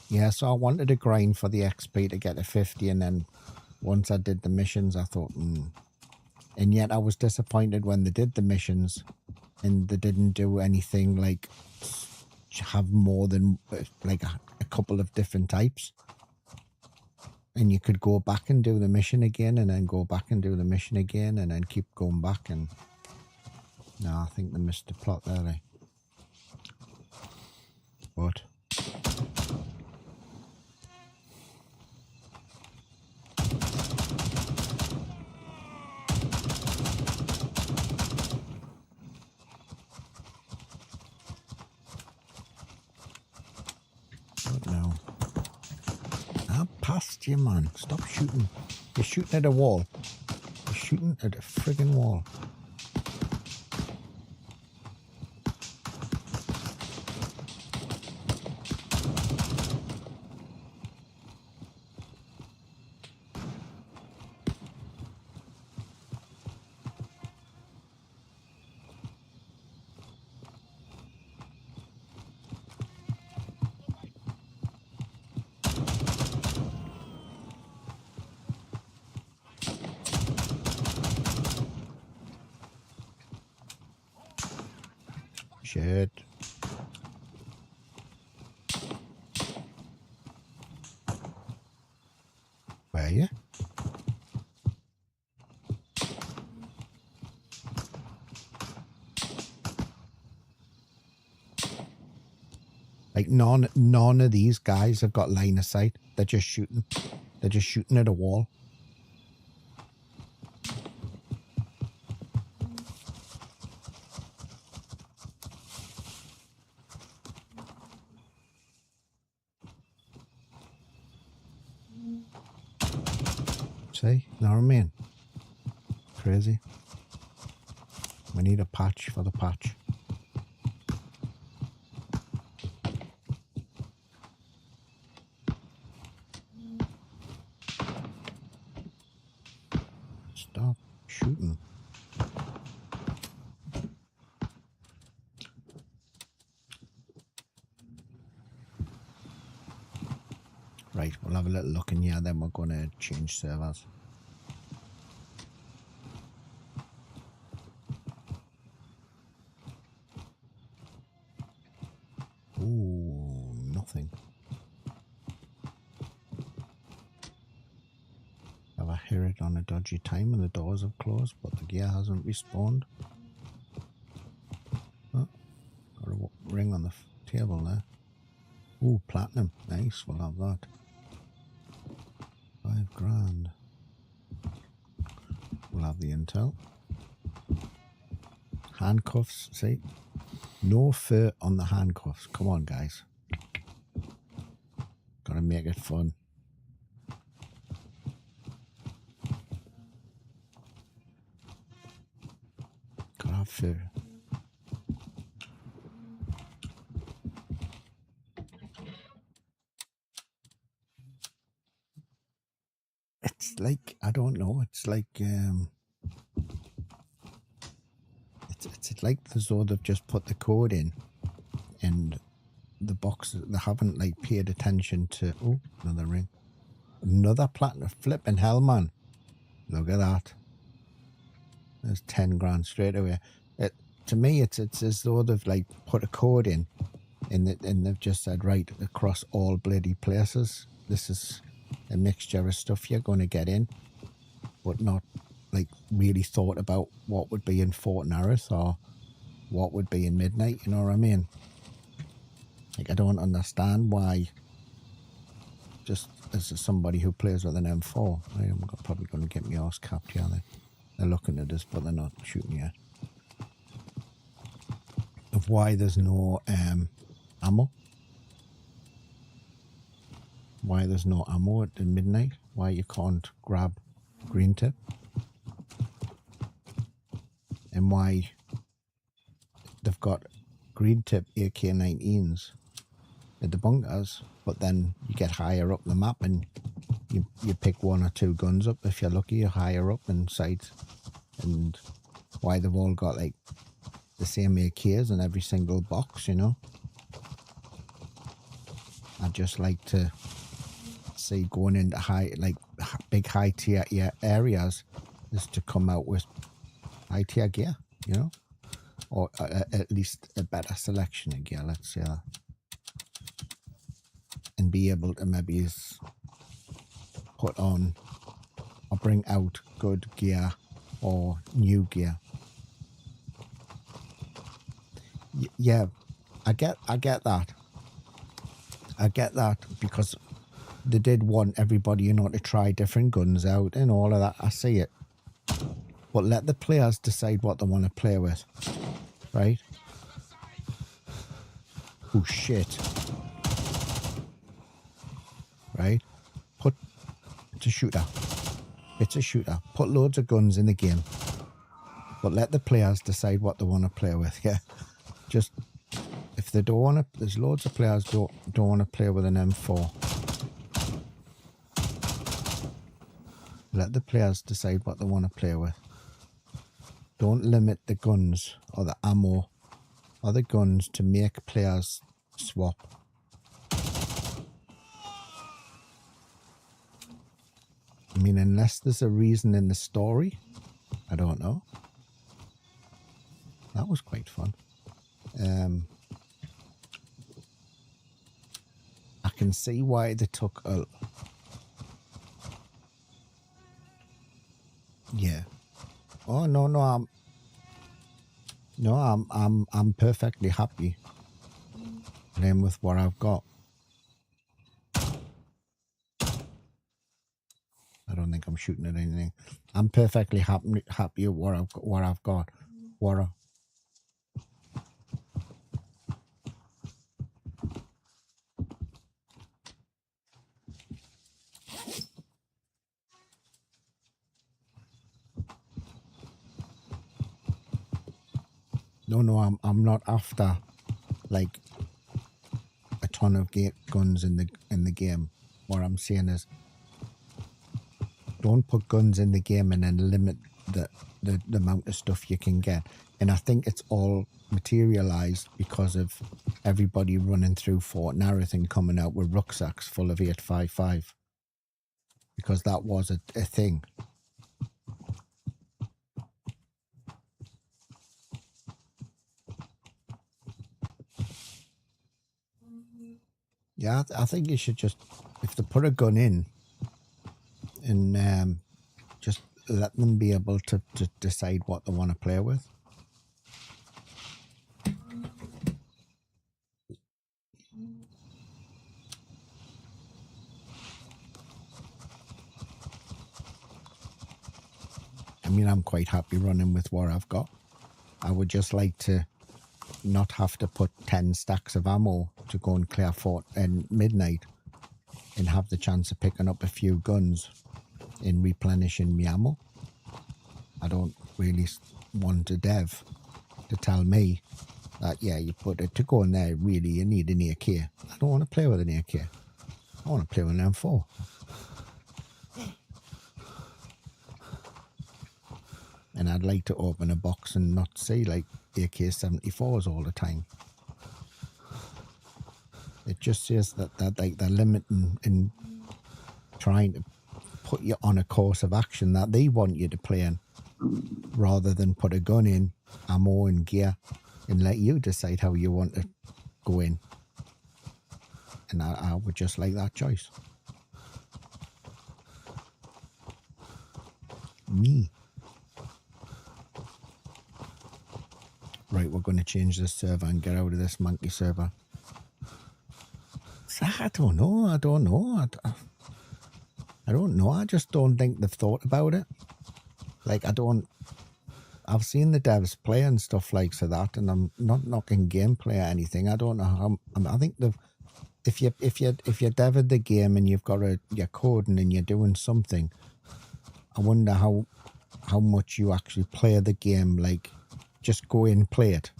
Yeah, so I wanted to grind for the XP to get to 50, and then once I did the missions, I thought, And yet I was disappointed when they did the missions and they didn't do anything like have more than like a couple of different types. And you could go back and do the mission again, and then go back and do the mission again, and then keep going back. And no, I think they missed the plot there. Like. But no. I'm past you, man. Stop shooting. You're shooting at a wall. You're shooting at a friggin' wall. Shit. Where are you? Like none of these guys have got line of sight. They're just shooting. They're just shooting at a wall. See? Know what I mean? Crazy. We need a patch for the patch. Stop shooting. Right, we'll have a little look in here, then we're going to change servers. Ooh, nothing. Have I hit it on a dodgy time and the doors have closed, but the gear hasn't respawned? Oh, got a ring on the table there. Ooh, platinum. Nice, we'll have that. 5 grand. We'll have the intel. Handcuffs, see? No fur on the handcuffs. Come on, guys. Gotta make it fun. Gotta have fur. It's like, I don't know, it's like, it's like as though they've just put the code in and the box, they haven't like paid attention to. Oh, another ring. Another platinum. Flipping hell, man. Look at that. There's 10 grand straight away. To me, it's as though they've like put a code in and they've just said, right, across all bloody places, this is a mixture of stuff you're going to get in, but not like really thought about what would be in Fort Narroth or what would be in Midnight, you know what I mean? Like, I don't understand why, just as somebody who plays with an M4, I am probably going to get my arse capped here. They're looking at us, but they're not shooting yet. Of why there's no ammo. Why there's no ammo at Midnight. Why you can't grab green tip. And why they've got green tip AK-19s at the bunkers, but then you get higher up the map and you pick 1 or 2 guns up. If you're lucky, you're higher up in sight. And why they've all got like the same AKs in every single box, you know. I just like to see going into big high tier areas is to come out with high tier gear, you know, or at least a better selection of gear, let's say that, and be able to maybe put on or bring out good gear or new gear. Yeah, I get that. I get that because they did want everybody, you know, to try different guns out and all of that. I see it. But let the players decide what they want to play with, right? Oh, shit. Right? It's a shooter. It's a shooter. Put loads of guns in the game. But let the players decide what they want to play with, yeah? Just, if they don't want to, there's loads of players don't want to play with an M4. Let the players decide what they want to play with. Don't limit the guns or the ammo or the guns to make players swap. I mean, unless there's a reason in the story, I don't know. That was quite fun. I can see why they took a... Yeah. Oh, no, I'm perfectly happy playing with what I've got. I don't think I'm shooting at anything. I'm perfectly happy with what I've got. No, I'm not after like a ton of guns in the game. What I'm saying is, don't put guns in the game and then limit the amount of stuff you can get. And I think it's all materialized because of everybody running through Fort Nareth and coming out with rucksacks full of 855, because that was a thing. Yeah, I think you should just, if they put a gun in, and just let them be able to decide what they want to play with. I mean, I'm quite happy running with what I've got. I would just like to not have to put 10 stacks of ammo to go and clear Fort and Midnight and have the chance of picking up a few guns and replenishing my ammo. I don't really want a dev to tell me that, yeah, you put it to go in there, really, you need an AK. I don't want to play with an AK. I want to play with an M4. And I'd like to open a box and not see like AK-74s all the time. It just says that like they're limiting and trying to put you on a course of action that they want you to play in, rather than put a gun in, ammo and gear, and let you decide how you want to go in. And I would just like that choice. Me. Right, we're going to change this server and get out of this monkey server. So I don't know. I don't know. I just don't think they've thought about it. Like, I've seen the devs play and stuff like so that, and I'm not knocking gameplay or anything. I don't know how. I think if you're deving the game and you've got you're coding and you're doing something, I wonder how much you actually play the game. Like, just go in and play it.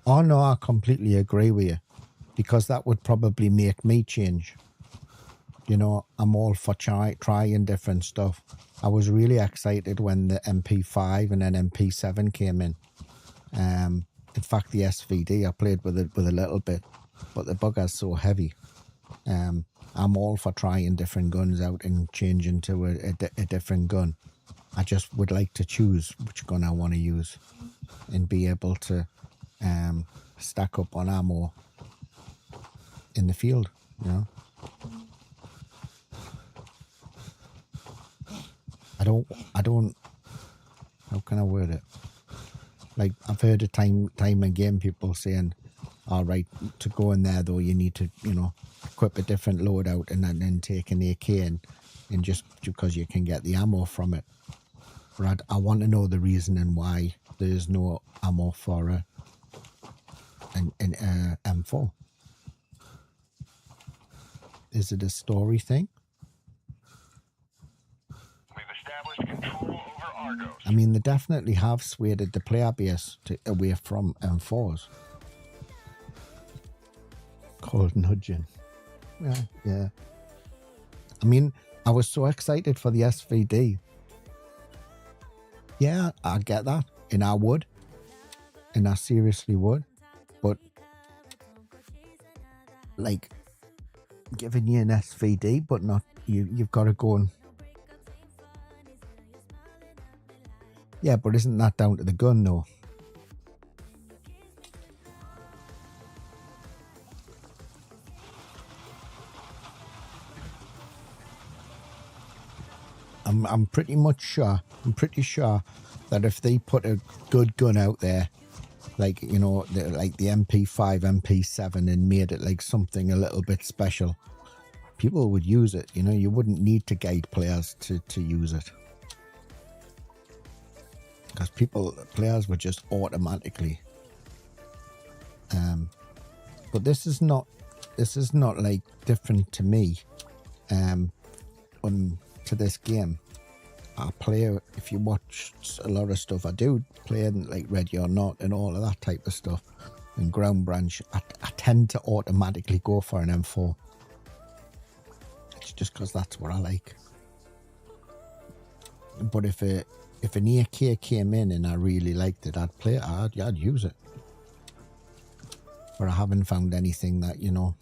Oh no, I completely agree with you, because that would probably make me change. You know, I'm all for trying different stuff. I was really excited when the MP5 and then MP7 came in. In fact, the SVD, I played with it a little bit, but the bugger's so heavy. I'm all for trying different guns out and changing to a different gun. I just would like to choose which gun I want to use and be able to stack up on ammo in the field, you know. I don't, how can I word it? Like, I've heard it time again, people saying, all right, to go in there though, you need to, you know, equip a different loadout and then take an AK in, and just because you can get the ammo from it. But I want to know the reason and why there's no ammo for an M4. Is it a story thing? We've established control over Argos. I mean, they definitely have swayed the player base away from M4s. Cold nudging. Yeah. I mean, I was so excited for the SVD. Yeah, I get that, and I would, and I seriously would, but like, giving you an SVD, but not you've got to go and, yeah, but isn't that down to the gun though? I'm pretty sure that if they put a good gun out there, like, you know, like the MP5, MP7, and made it like something a little bit special, people would use it. You know, you wouldn't need to guide players to use it, because players would just automatically. But this is not like different to me. To this game, I play, if you watch a lot of stuff, I do play like Ready or Not and all of that type of stuff. And Ground Branch, I tend to automatically go for an M4. It's just because that's what I like. But if an AK came in and I really liked it, I'd play it. I'd use it. But I haven't found anything that, you know,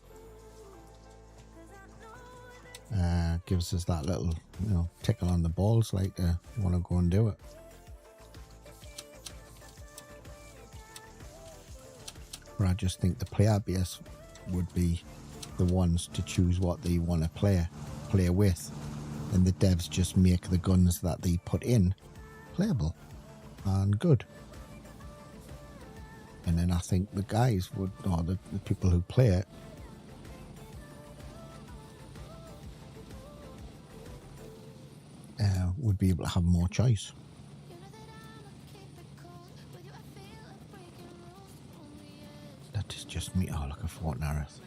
gives us that little, you know, tickle on the balls, like you want to go and do it. But I just think the player base would be the ones to choose what they want to play with, and the devs just make the guns that they put in playable and good. And then I think the guys would, or the people who play it, would be able to have more choice. That is just me. Oh, look at Fort Nareth.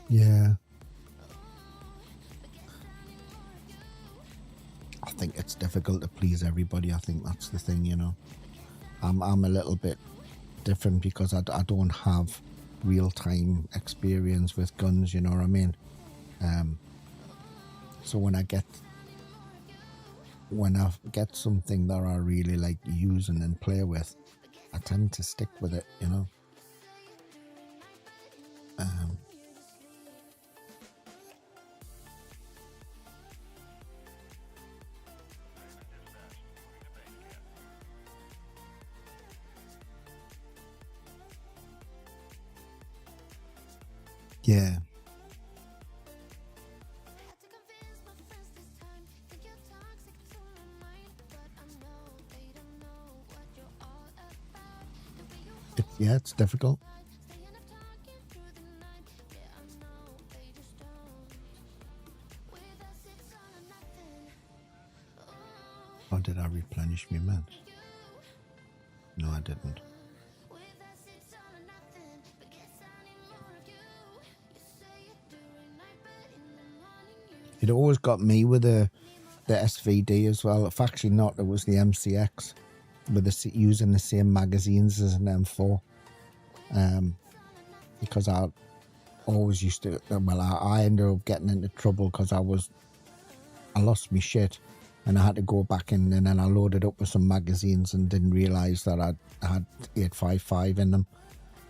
Yeah. I think it's difficult to please everybody. I think that's the thing, you know. I'm a little bit different because I don't have real-time experience with guns, you know what I mean? So when I get something that I really like using and play with, I tend to stick with it, you know. Yeah. Yeah, it's difficult. Or did I replenish my meds? No, I didn't. It always got me with the SVD as well. It's actually not. It was the MCX with using the same magazines as an M4. Because I always used to. Well, I ended up getting into trouble because I lost my shit, and I had to go back in, and then I loaded up with some magazines and didn't realise that I had 855 in them.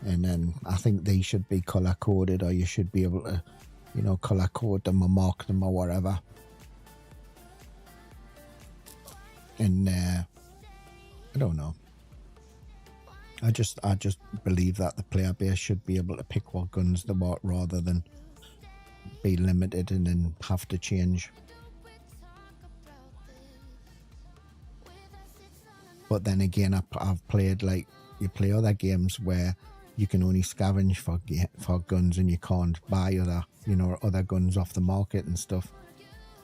And then I think they should be colour coded, or you should be able to, you know, colour code them or mark them or whatever. And I don't know. I just believe that the player base should be able to pick what guns they want rather than be limited and then have to change. But then again, I've played, like, you play other games where you can only scavenge for guns and you can't buy other guns off the market and stuff,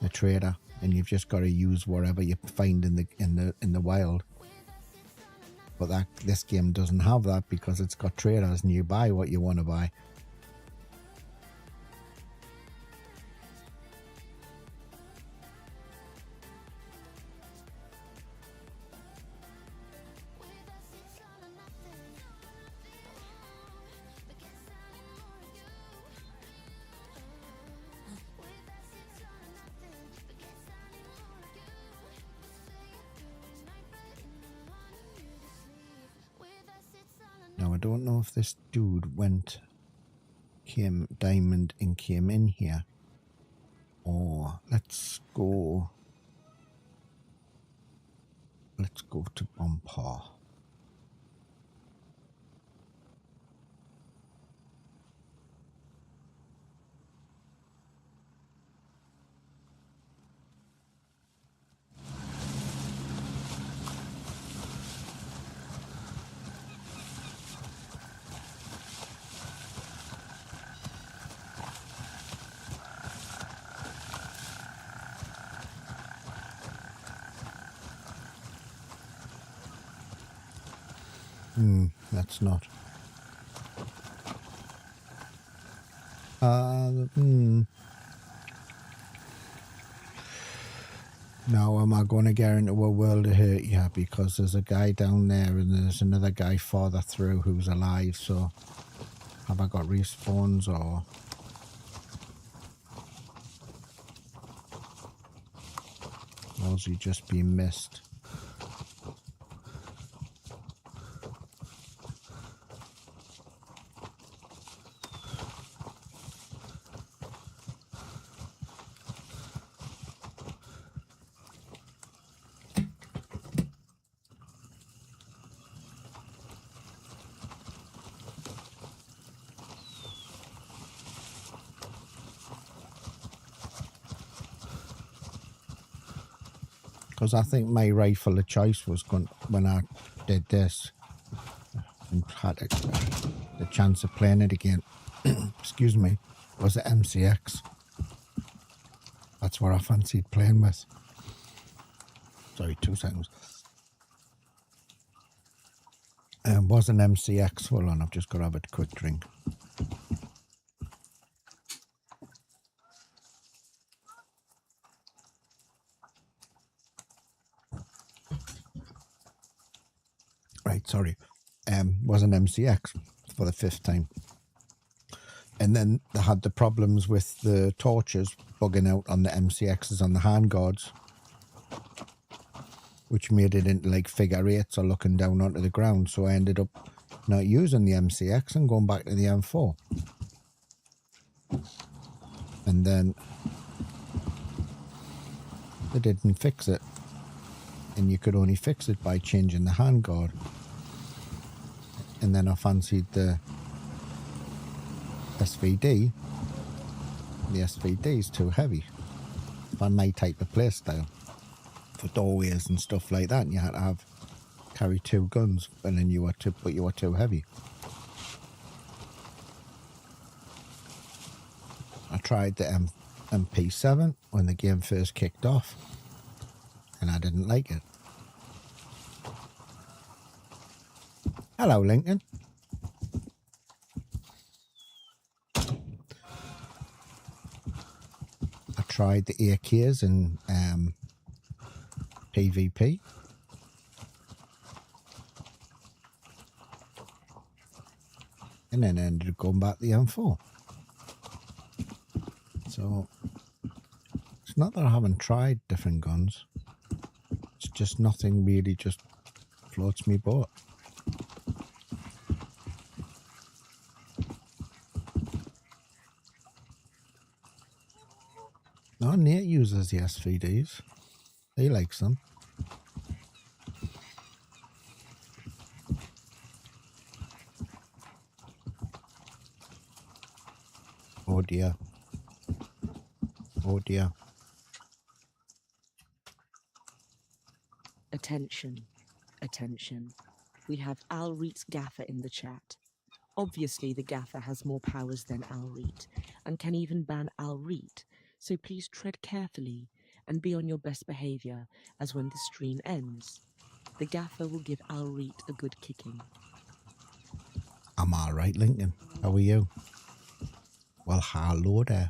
a trader, and you've just got to use whatever you find in the wild. But this game doesn't have that because it's got traders and you buy what you want to buy. Now, I don't know if this dude came diamond and came in here, or let's go to Bompar. That's not. Now, am I going to get into a world of hurt? Yeah, because there's a guy down there and there's another guy farther through who's alive. So, have I got respawns or? Or has he just been missed? Because I think my rifle of choice was going when I did this and had the chance of playing it again. Excuse me, was it MCX? That's what I fancied playing with. Sorry, 2 seconds. Was an MCX. Hold on, I've just got to have a quick drink. Right, sorry. Was an MCX for the 5th time. And then they had the problems with the torches bugging out on the MCXs on the handguards, which made it into like figure 8s or looking down onto the ground. So I ended up not using the MCX and going back to the M4. And then they didn't fix it. And you could only fix it by changing the handguard. And then I fancied the SVD. The SVD is too heavy for my type of playstyle, for doorways and stuff like that. And you had to carry 2 guns, and then you were too heavy. I tried the MP7 when the game first kicked off, and I didn't like it. Hello, Lincoln. I tried the AKs in PvP. And then ended up going back to the M4. So, it's not that I haven't tried different guns. It's just nothing really just floats me boat. No, Nate uses the SVDs. He likes them. Oh dear. Oh dear. Attention. Attention. We have Alreet's gaffer in the chat. Obviously, the gaffer has more powers than Alreet and can even ban Alreet, so please tread carefully and be on your best behavior, as when the stream ends, the gaffer will give Alreet a good kicking. I'm alright, Lincoln. How are you? Well, hello there.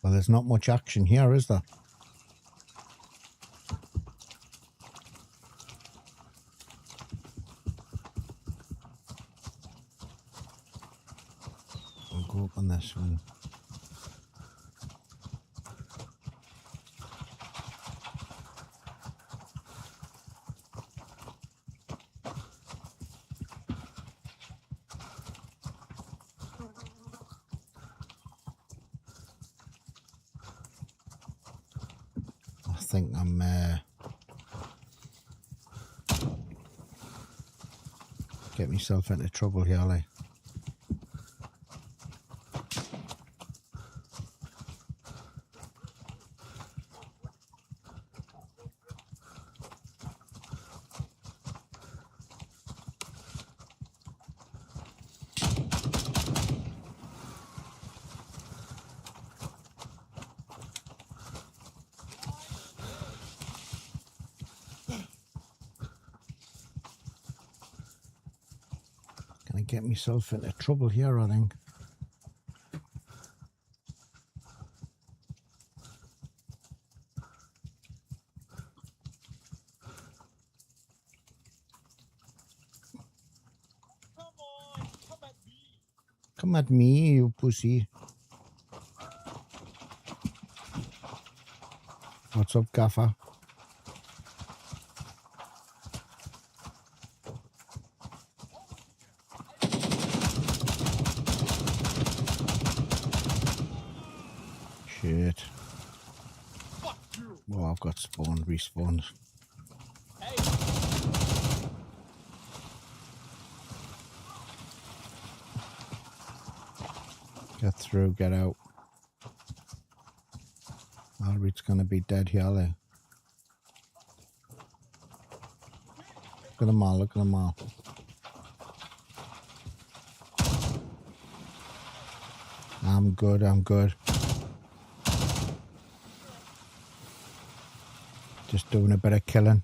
Well, there's not much action here, is there? We'll go up on this one. I think I'm get myself into trouble here, like. get myself into trouble here, I think. Come at me, you pussy. What's up, Gaffer? Shit. Oh, I've got respawned. Get through, get out. Alreet's gonna be dead here, like. Look at them all, look at them all. I'm good, I'm good. Just doing a bit of killing.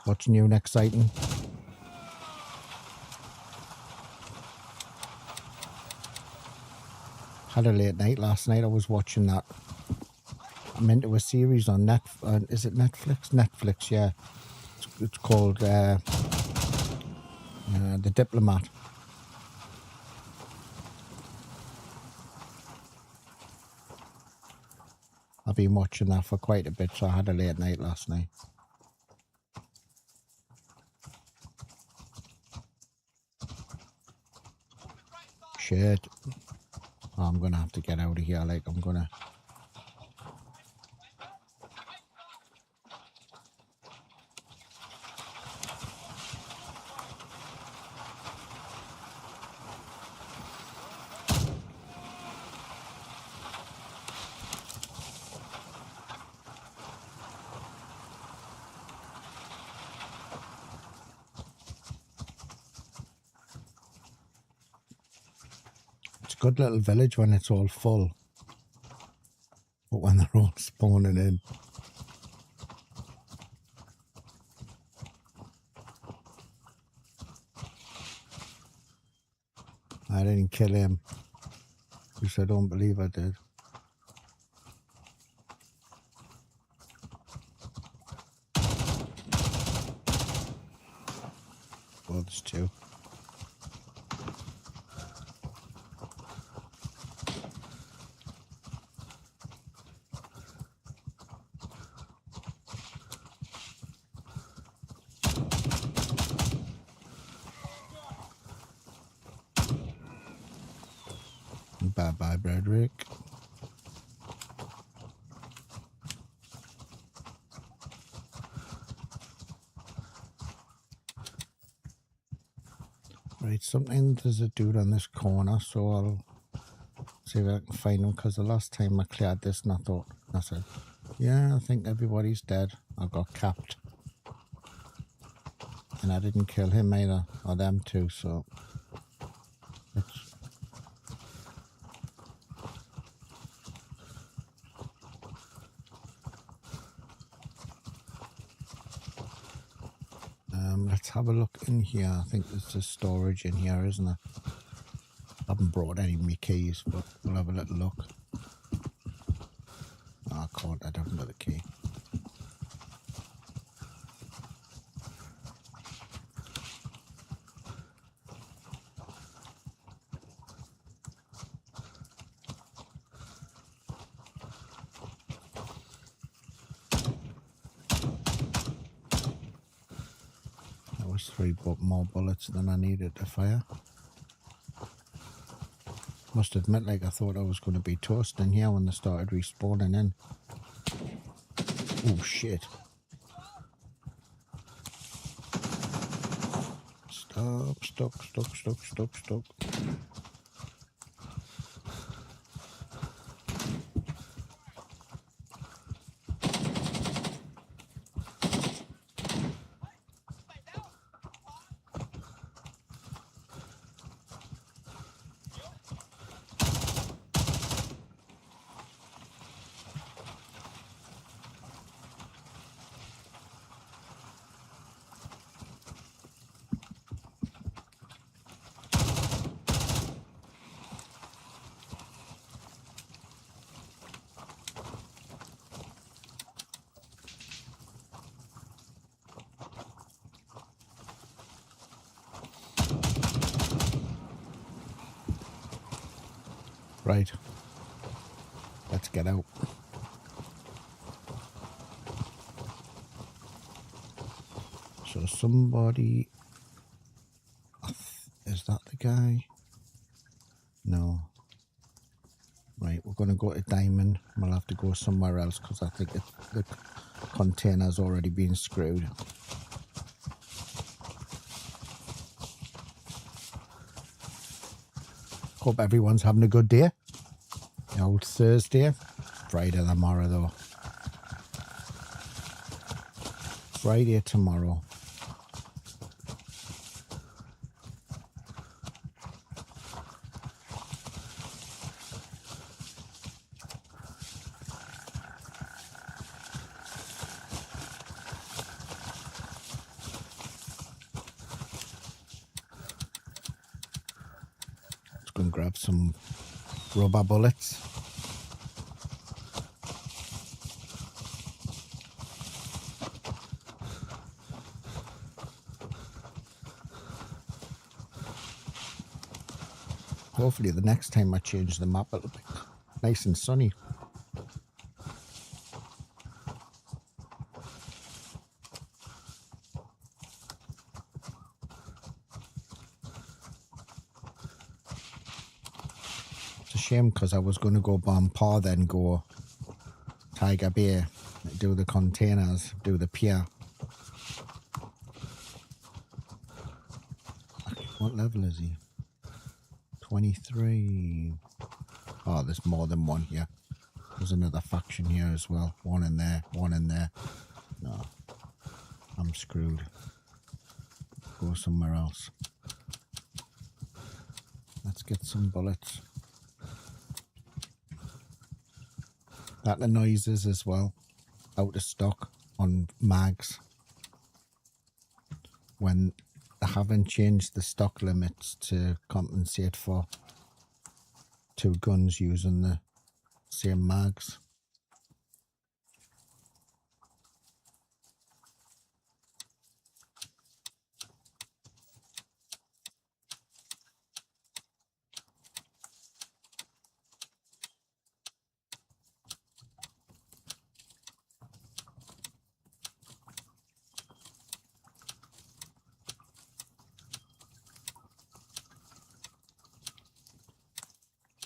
What's new and exciting? Had a late night last night. I was watching that. I'm into a series on is it Netflix? Netflix, yeah. It's called The Diplomat. I've been watching that for quite a bit, so I had a late night last night. Shit. Oh, I'm gonna have to get out of here, like I'm gonna... It's a good little village when it's all full. But when they're all spawning in. I didn't kill him, which I don't believe I did. Oh, there's two. Bye-bye, Broderick. Right, there's a dude on this corner, so I'll see if I can find him, because the last time I cleared this and I said, yeah, I think everybody's dead. I got capped. And I didn't kill him either, or them too, so let's have a look in here. I think there's a storage in here, isn't there? I haven't brought any of my keys, but we'll have a little look. Oh, I can't, I haven't got the key. That was 3 more bullets than I needed to fire. Must admit, like, I thought I was going to be toast in here when they started respawning in. Oh shit. Stop. Right. Let's get out. So somebody... Is that the guy? No. Right, we're going to go to Diamond. We'll have to go somewhere else because I think the container's already been screwed. Hope everyone's having a good day. The old Thursday. Friday tomorrow though. Friday tomorrow. Let's go and grab some rubber bullets. Hopefully the next time I change the map it'll be nice and sunny. It's a shame because I was going to go Bompar, then go Tiger Bay, do the containers, do the pier. What level is he? 23. Oh, there's more than one here. There's another faction here as well. One in there, one in there. No, I'm screwed. Go somewhere else. Let's get some bullets. That the noises as well. Out of stock on mags. When I haven't changed the stock limits to compensate for 2 guns using the same mags.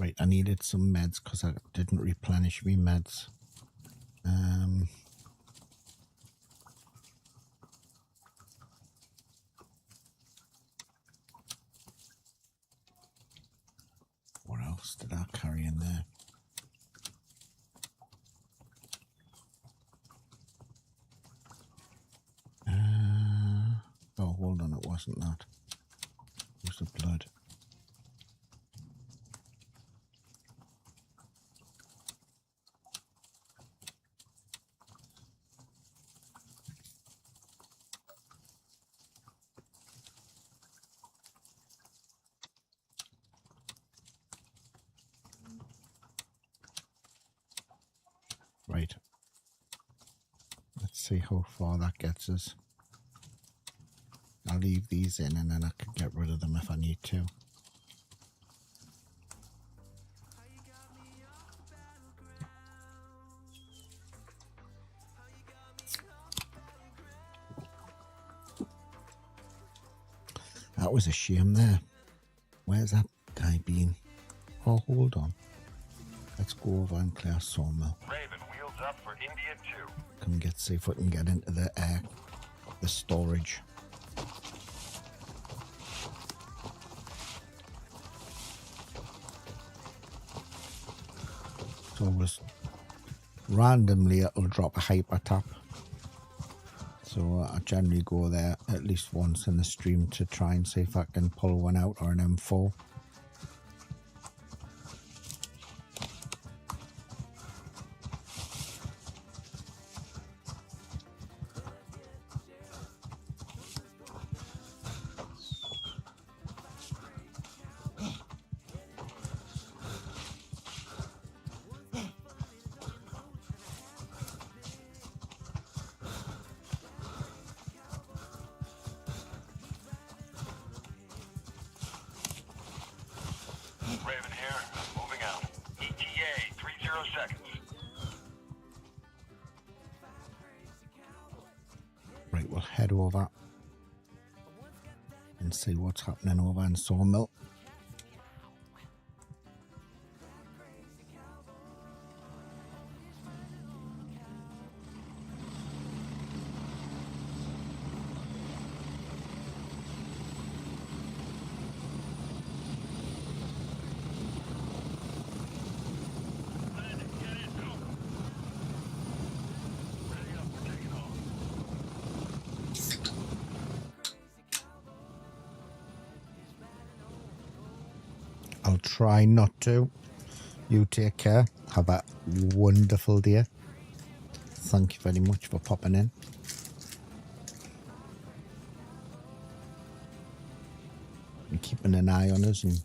Right, I needed some meds because I didn't replenish me meds. What else did I carry in there? Oh, hold on, it wasn't that. It was the blood. Right. Let's see how far that gets us. I'll leave these in and then I can get rid of them if I need to. That was a shame there. Where's that guy been? Oh, hold on. Let's go over and clear sawmill. Raven wheels up for India 2. Come see if we can get into the storage. So randomly it'll drop a hyper tap. So I generally go there at least once in the stream to try and see if I can pull one out, or an M4. Raven here, moving out. seconds. Right, we'll head over and see what's happening over in Sawmill. I'll try not to. You take care. Have a wonderful day. Thank you very much for popping in. And keeping an eye on us. And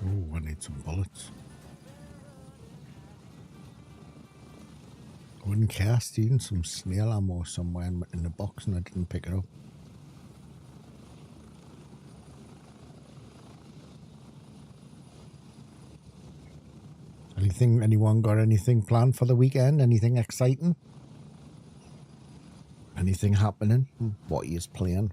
oh, I need some bullets. I wouldn't care stealing some snail ammo somewhere in the box and I didn't pick it up. Anyone got anything planned for the weekend? Anything exciting? Anything happening? What is playing?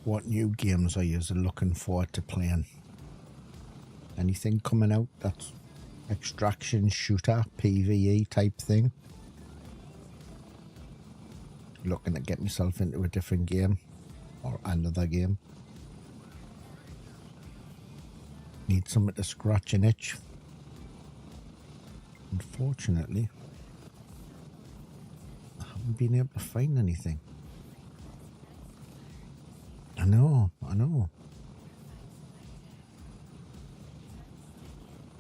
What new games are you looking forward to playing? Anything coming out that's extraction, shooter, PvE type thing? Looking to get myself into a different game or another game. Need something to scratch an itch. Unfortunately, I haven't been able to find anything. I know. No,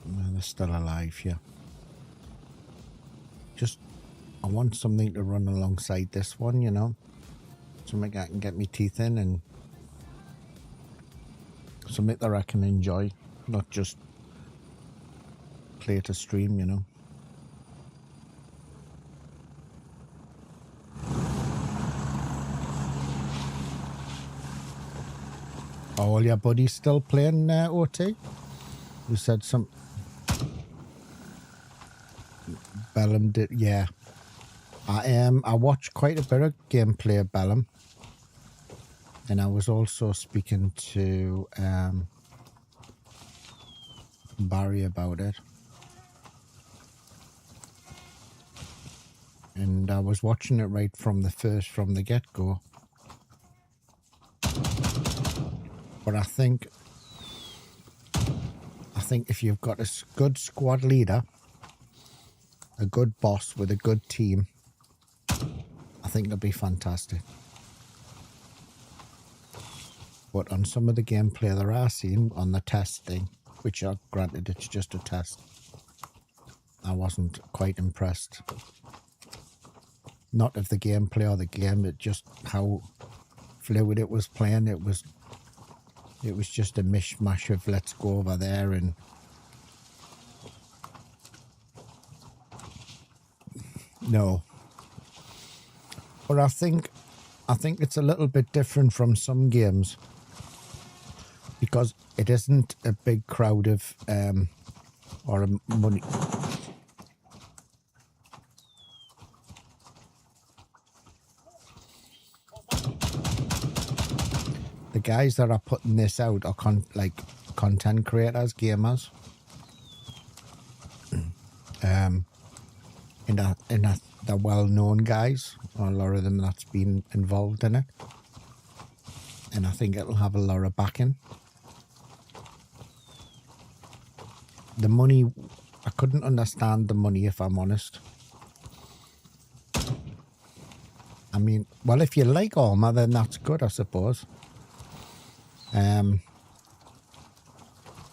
they're still alive, yeah. I want something to run alongside this one, you know. Something I can get my teeth in and something that I can enjoy, not just play to stream, you know. Are all your buddies still playing OT? You said some... Bellum did, yeah. I watched quite a bit of gameplay of Bellum. And I was also speaking to Barry about it. And I was watching it right from the get-go. But I think if you've got a good squad leader, a good boss with a good team, I think it'll be fantastic. But on some of the gameplay that I've seen on the test thing, which granted it's just a test, I wasn't quite impressed. Not of the gameplay or the game, it just how fluid it was playing. It was just a mishmash of let's go over there and no. But I think it's a little bit different from some games because it isn't a big crowd of or a money. The guys that are putting this out are content creators, gamers. They're well-known guys. A lot of them that's been involved in it, and I think it'll have a lot of backing. The money, I couldn't understand the money, if I'm honest. I mean, well, if you like armor, then that's good, I suppose.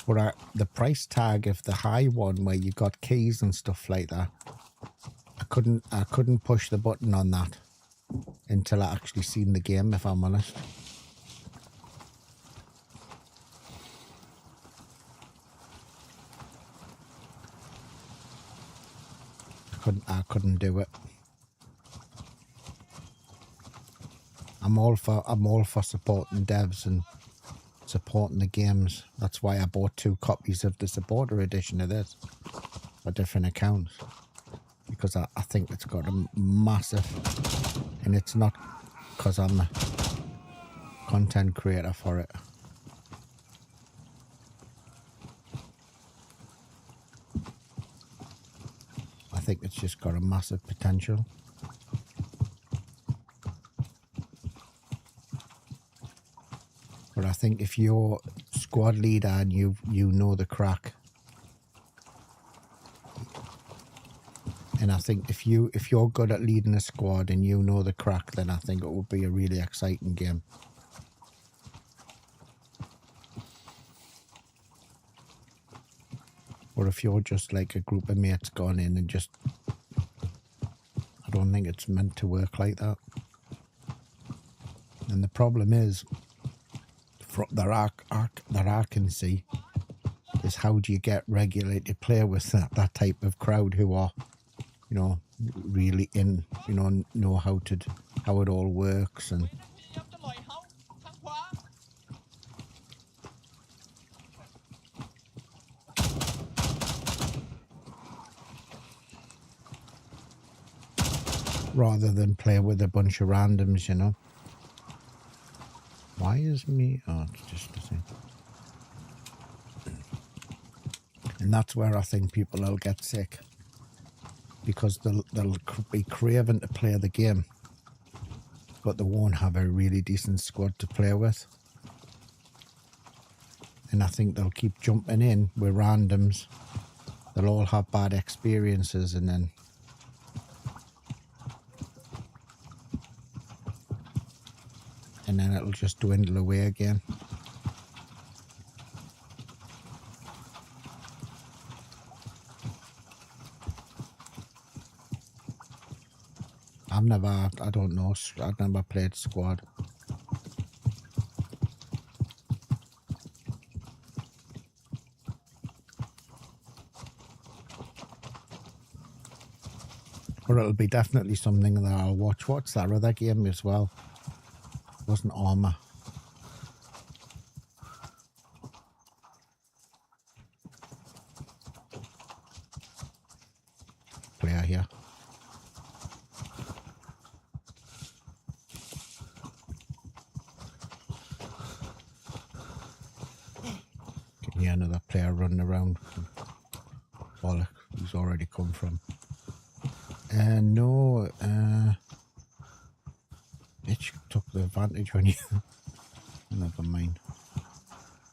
But the price tag of the high one, where you got keys and stuff like that, I couldn't push the button on that until I actually seen the game, if I'm honest. I couldn't do it. I'm all for supporting devs and supporting the games. That's why I bought 2 copies of the supporter edition of this for different accounts, because I think it's got a massive, and it's not because I'm a content creator for it. I think it's just got a massive potential. But I think if you're squad leader and you know the crack, and I think if you're good at leading a squad and you know the crack, then I think it would be a really exciting game. Or if you're just like a group of mates gone in and just, I don't think it's meant to work like that. And the problem is, that I can see, is how do you get regularly to play with that type of crowd who are, you know, really in, you know how it all works. And rather than play with a bunch of randoms, you know. Why is me? Oh, it's just the same. And that's where I think people will get sick, because they'll be craving to play the game, but they won't have a really decent squad to play with. And I think they'll keep jumping in with randoms. They'll all have bad experiences, and then it'll just dwindle away again. I don't know, I've never played squad. But it'll be definitely something that I'll watch. What's that other game as well? It wasn't Armour. Player here. Can hear another player running around. Bollock, he's already come from. No, it took the advantage on you. Never mind.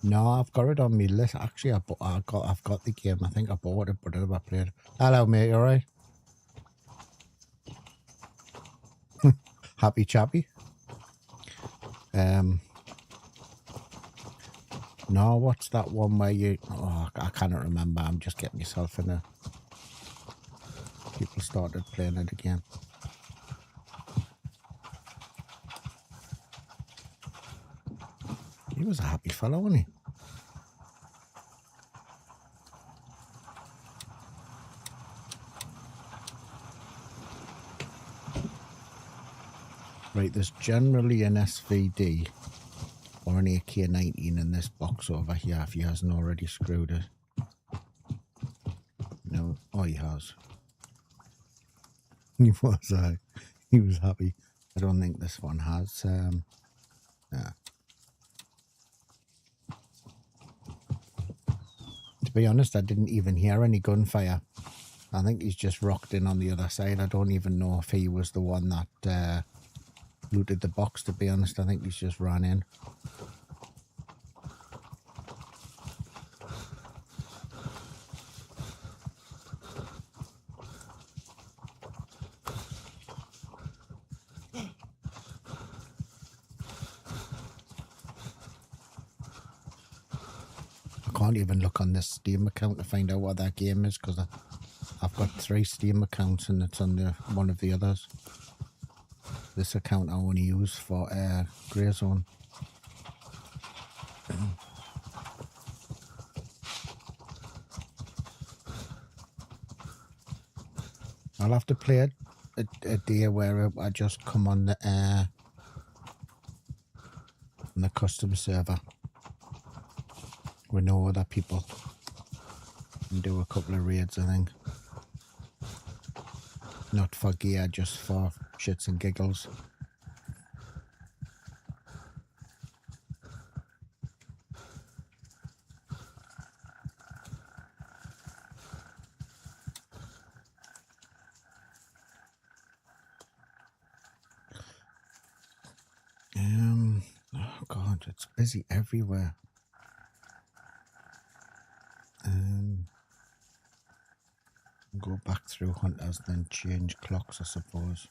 No, I've got it on me list. Actually, I've got the game. I think I bought it, but I never played it. Hello, mate. You alright? Happy chappy. No, what's that one where you? Oh, I cannot remember. I'm just getting myself in a. People started playing it again. He was a happy fellow, wasn't he? Right, there's generally an SVD or an AK-19 in this box over here if he hasn't already screwed it. No, oh, he has. He was happy. I don't think this one has. Yeah. To be honest, I didn't even hear any gunfire. I think he's just rocked in on the other side. I don't even know if he was the one that looted the box, to be honest. I think he's just ran in. I can't even look on this Steam account to find out what that game is, because I've got 3 Steam accounts and it's on one of the others. This account I only use for Grey Zone. I'll have to play a day where I just come on the custom server with no other people and do a couple of raids, I think. Not for gear, just for shits and giggles. Oh God, it's busy everywhere. Go back through hunters, then change clocks, I suppose.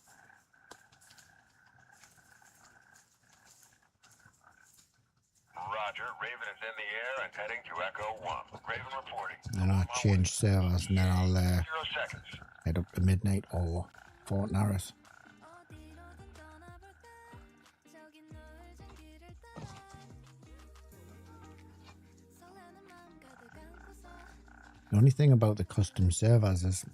Roger, Raven is in the air and heading to Echo 1. Raven reporting. Then I'll change servers and then I'll 0 seconds. head up to Midnight or Fort Narrows. The only thing about the custom servers is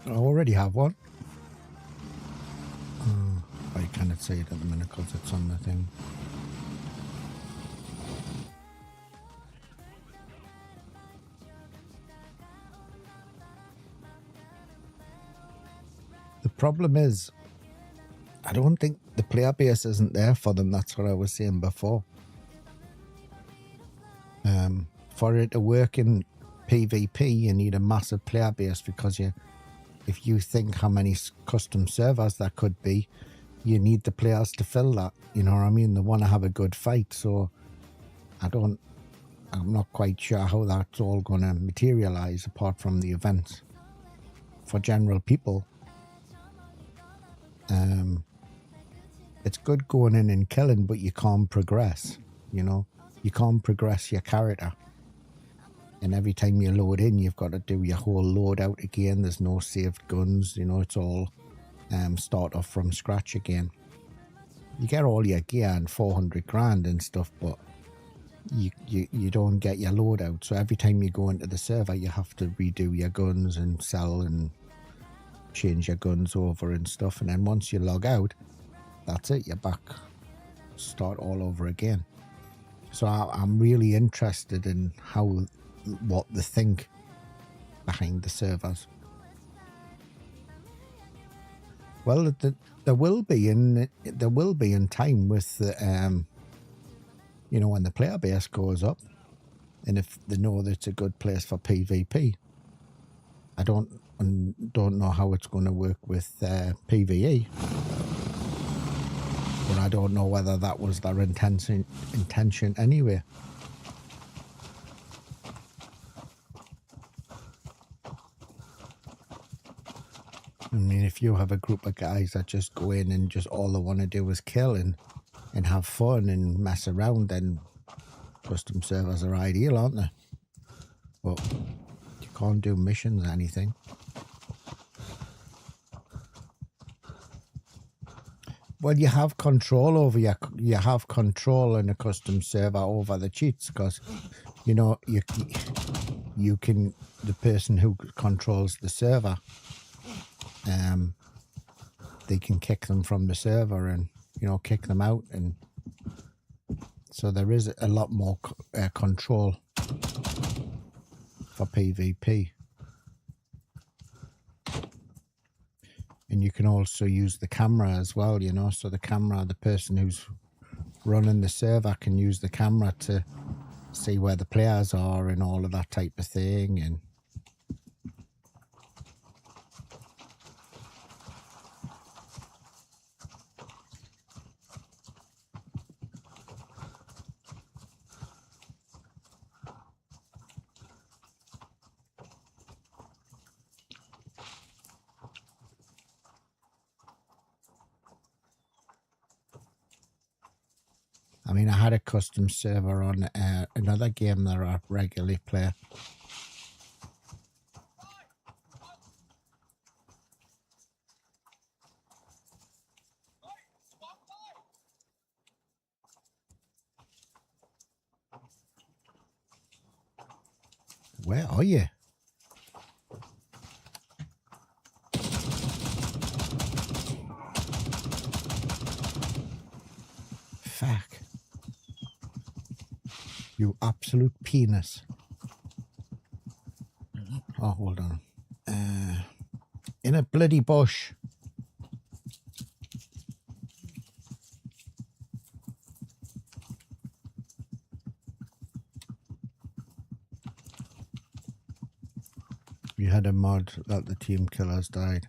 I already have one. I cannot say it at the minute because it's on the thing. The problem is, I don't think the player base isn't there for them. That's what I was saying before. For it to work in PvP, you need a massive player base, because if you think how many custom servers that could be, you need the players to fill that. You know what I mean? They want to have a good fight. So I'm not quite sure how that's all going to materialize apart from the events. For general people, it's good going in and killing, but you can't progress. You know, you can't progress your character. And every time you load in, you've got to do your whole loadout again. There's no saved guns. You know, it's all start off from scratch again. You get all your gear and 400 grand and stuff, but you don't get your loadout. So every time you go into the server, you have to redo your guns and sell and change your guns over and stuff. And then once you log out, that's it. You're back. Start all over again. So I'm really interested in what they think behind the servers. Well, there will be in time with the you know, when the player base goes up, and if they know that it's a good place for PvP. I don't know how it's going to work with PvE, but I don't know whether that was their intention anyway. I mean, if you have a group of guys that just go in and just all they want to do is kill and have fun and mess around, then custom servers are ideal, aren't they? But you can't do missions or anything. Well, you have control over you have control in a custom server over the cheats, because you know you can, the person who controls the server they can kick them from the server and, you know, kick them out. And so there is a lot more control for PvP. And you can also use the camera as well, you know, so the camera, the person who's running the server can use the camera to see where the players are and all of that type of thing. And I mean, I had a custom server on another game that I regularly play. Where are you? Fuck. You absolute penis. Oh, hold on. In a bloody bush. You had a mod that the team killers died.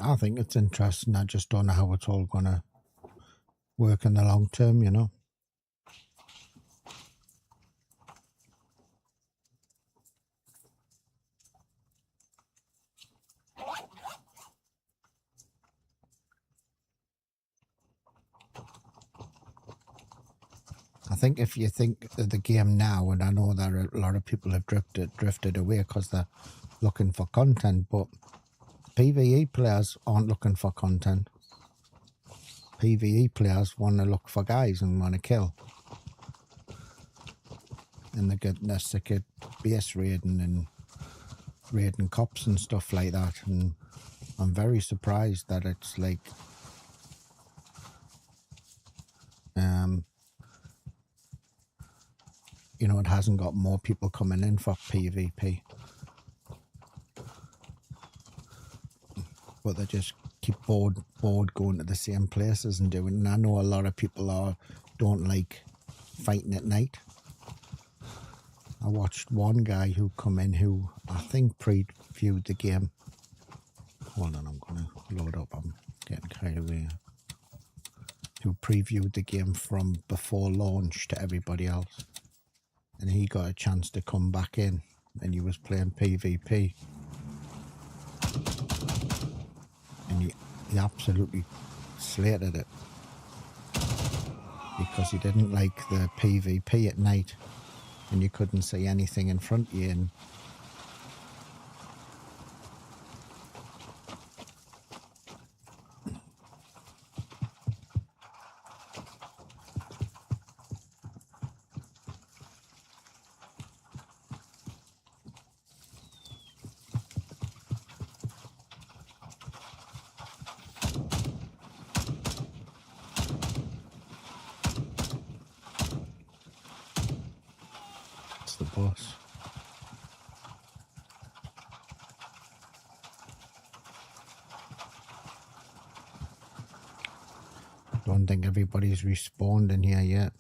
I think it's interesting. I just don't know how it's all going to work in the long term, you know. I think if you think of the game now, and I know that a lot of people have drifted away because they're looking for content, but PvE players aren't looking for content. PvE players want to look for guys and want to kill. And they're sick of base raiding and raiding cops and stuff like that. And I'm very surprised that it's like, you know, it hasn't got more people coming in for PvP. But they just keep bored going to the same places and doing. And I know a lot of people don't like fighting at night. I watched one guy who come in who I think previewed the game. Hold on, I'm gonna load up. I'm getting carried away. Who previewed the game from before launch to everybody else, and he got a chance to come back in, and he was playing PvP. And he absolutely slated it because he didn't like the PvP at night and you couldn't see anything in front of you. And it's the boss. Don't think everybody's respawned in here yet.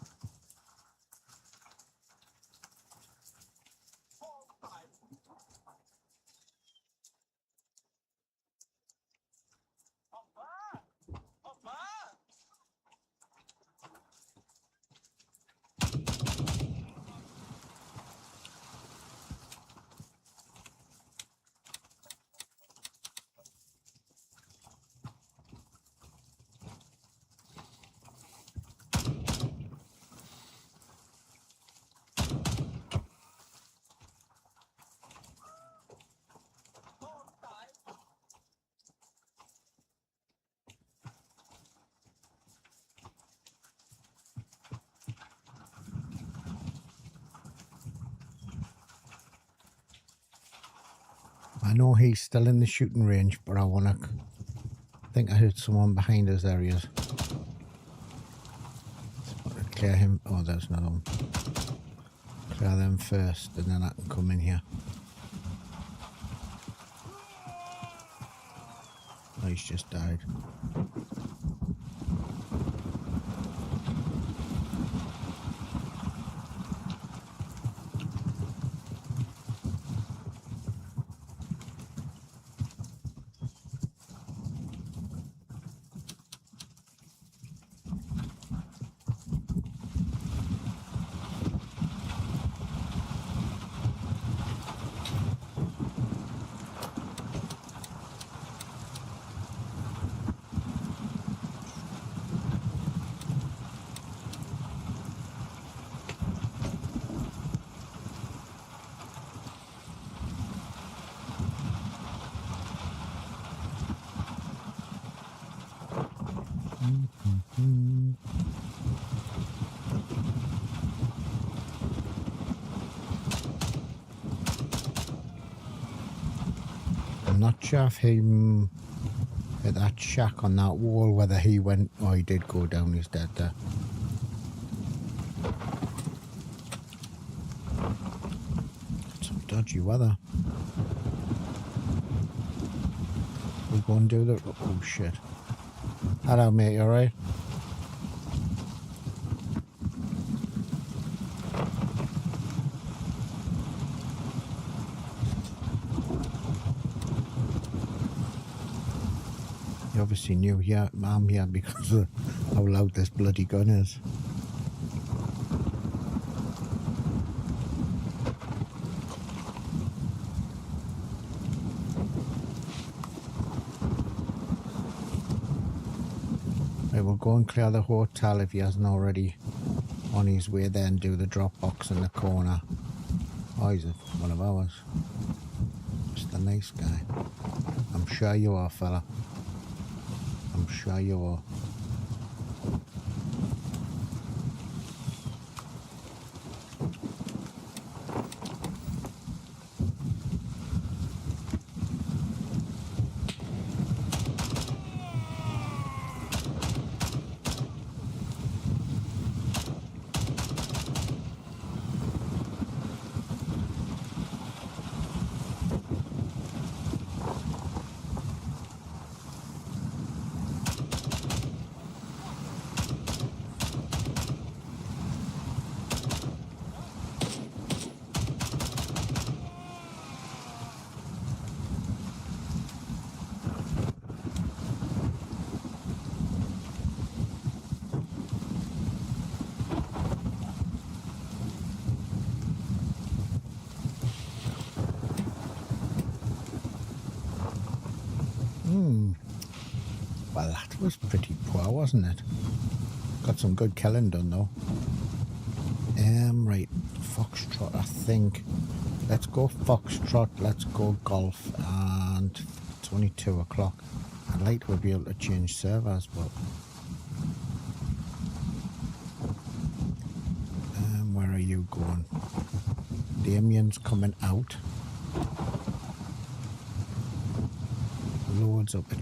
I know he's still in the shooting range, but I wanna. I think I heard someone behind us areas. Clear him. Oh, there's another one. Clear them first, and then I can come in here. Oh, he's just died. I'm not sure if him at that shack on that wall, whether he went. Oh, he did go down. He's dead there. Some dodgy weather. We'll go and do the. Oh shit! Hello, mate. You alright? You obviously knew I'm here because of how loud this bloody gun is. Right, we'll go and clear the hotel if he hasn't already on his way there and do the drop box in the corner. Oh, he's one of ours. Just a nice guy. I'm sure you are, fella. I'm sure you are. Well, that was pretty poor, wasn't it? Got some good killing done though. Right, Foxtrot, I think. Let's go Foxtrot, let's go golf, and it's only 2 o'clock. I'd like to be able to change servers, but where are you going? Damien's coming out. Loads up it.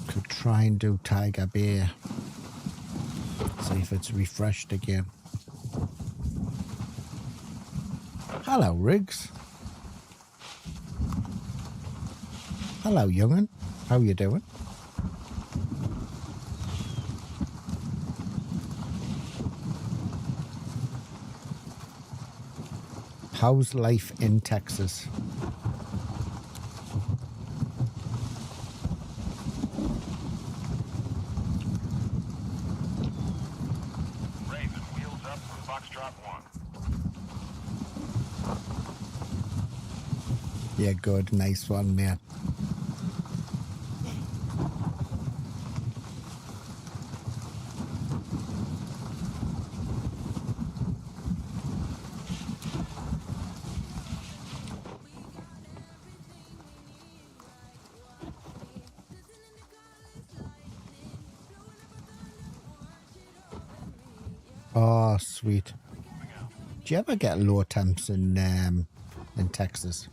Could try and do Tiger Bay. See if it's refreshed again. Hello, Riggs. Hello, young'un. How you doing? How's life in Texas? Raven, wheels up for Foxtrot 1. Yeah, good. Nice one, mate. Oh, sweet. Do you ever get low temps in Texas?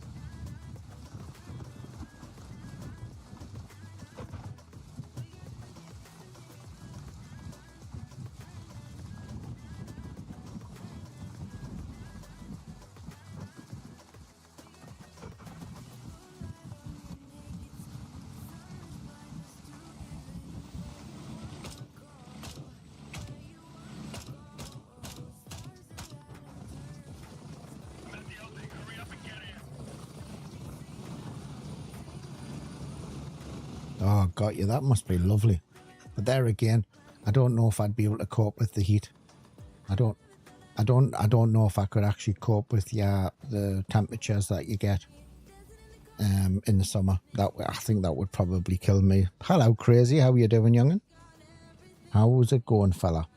Oh, got you. That must be lovely. But there again, I don't know if I'd be able to cope with the heat. I don't know if I could actually cope with the temperatures that you get in the summer. I think that would probably kill me. Hello, Crazy. How you doing, young'un? How's it going, fella?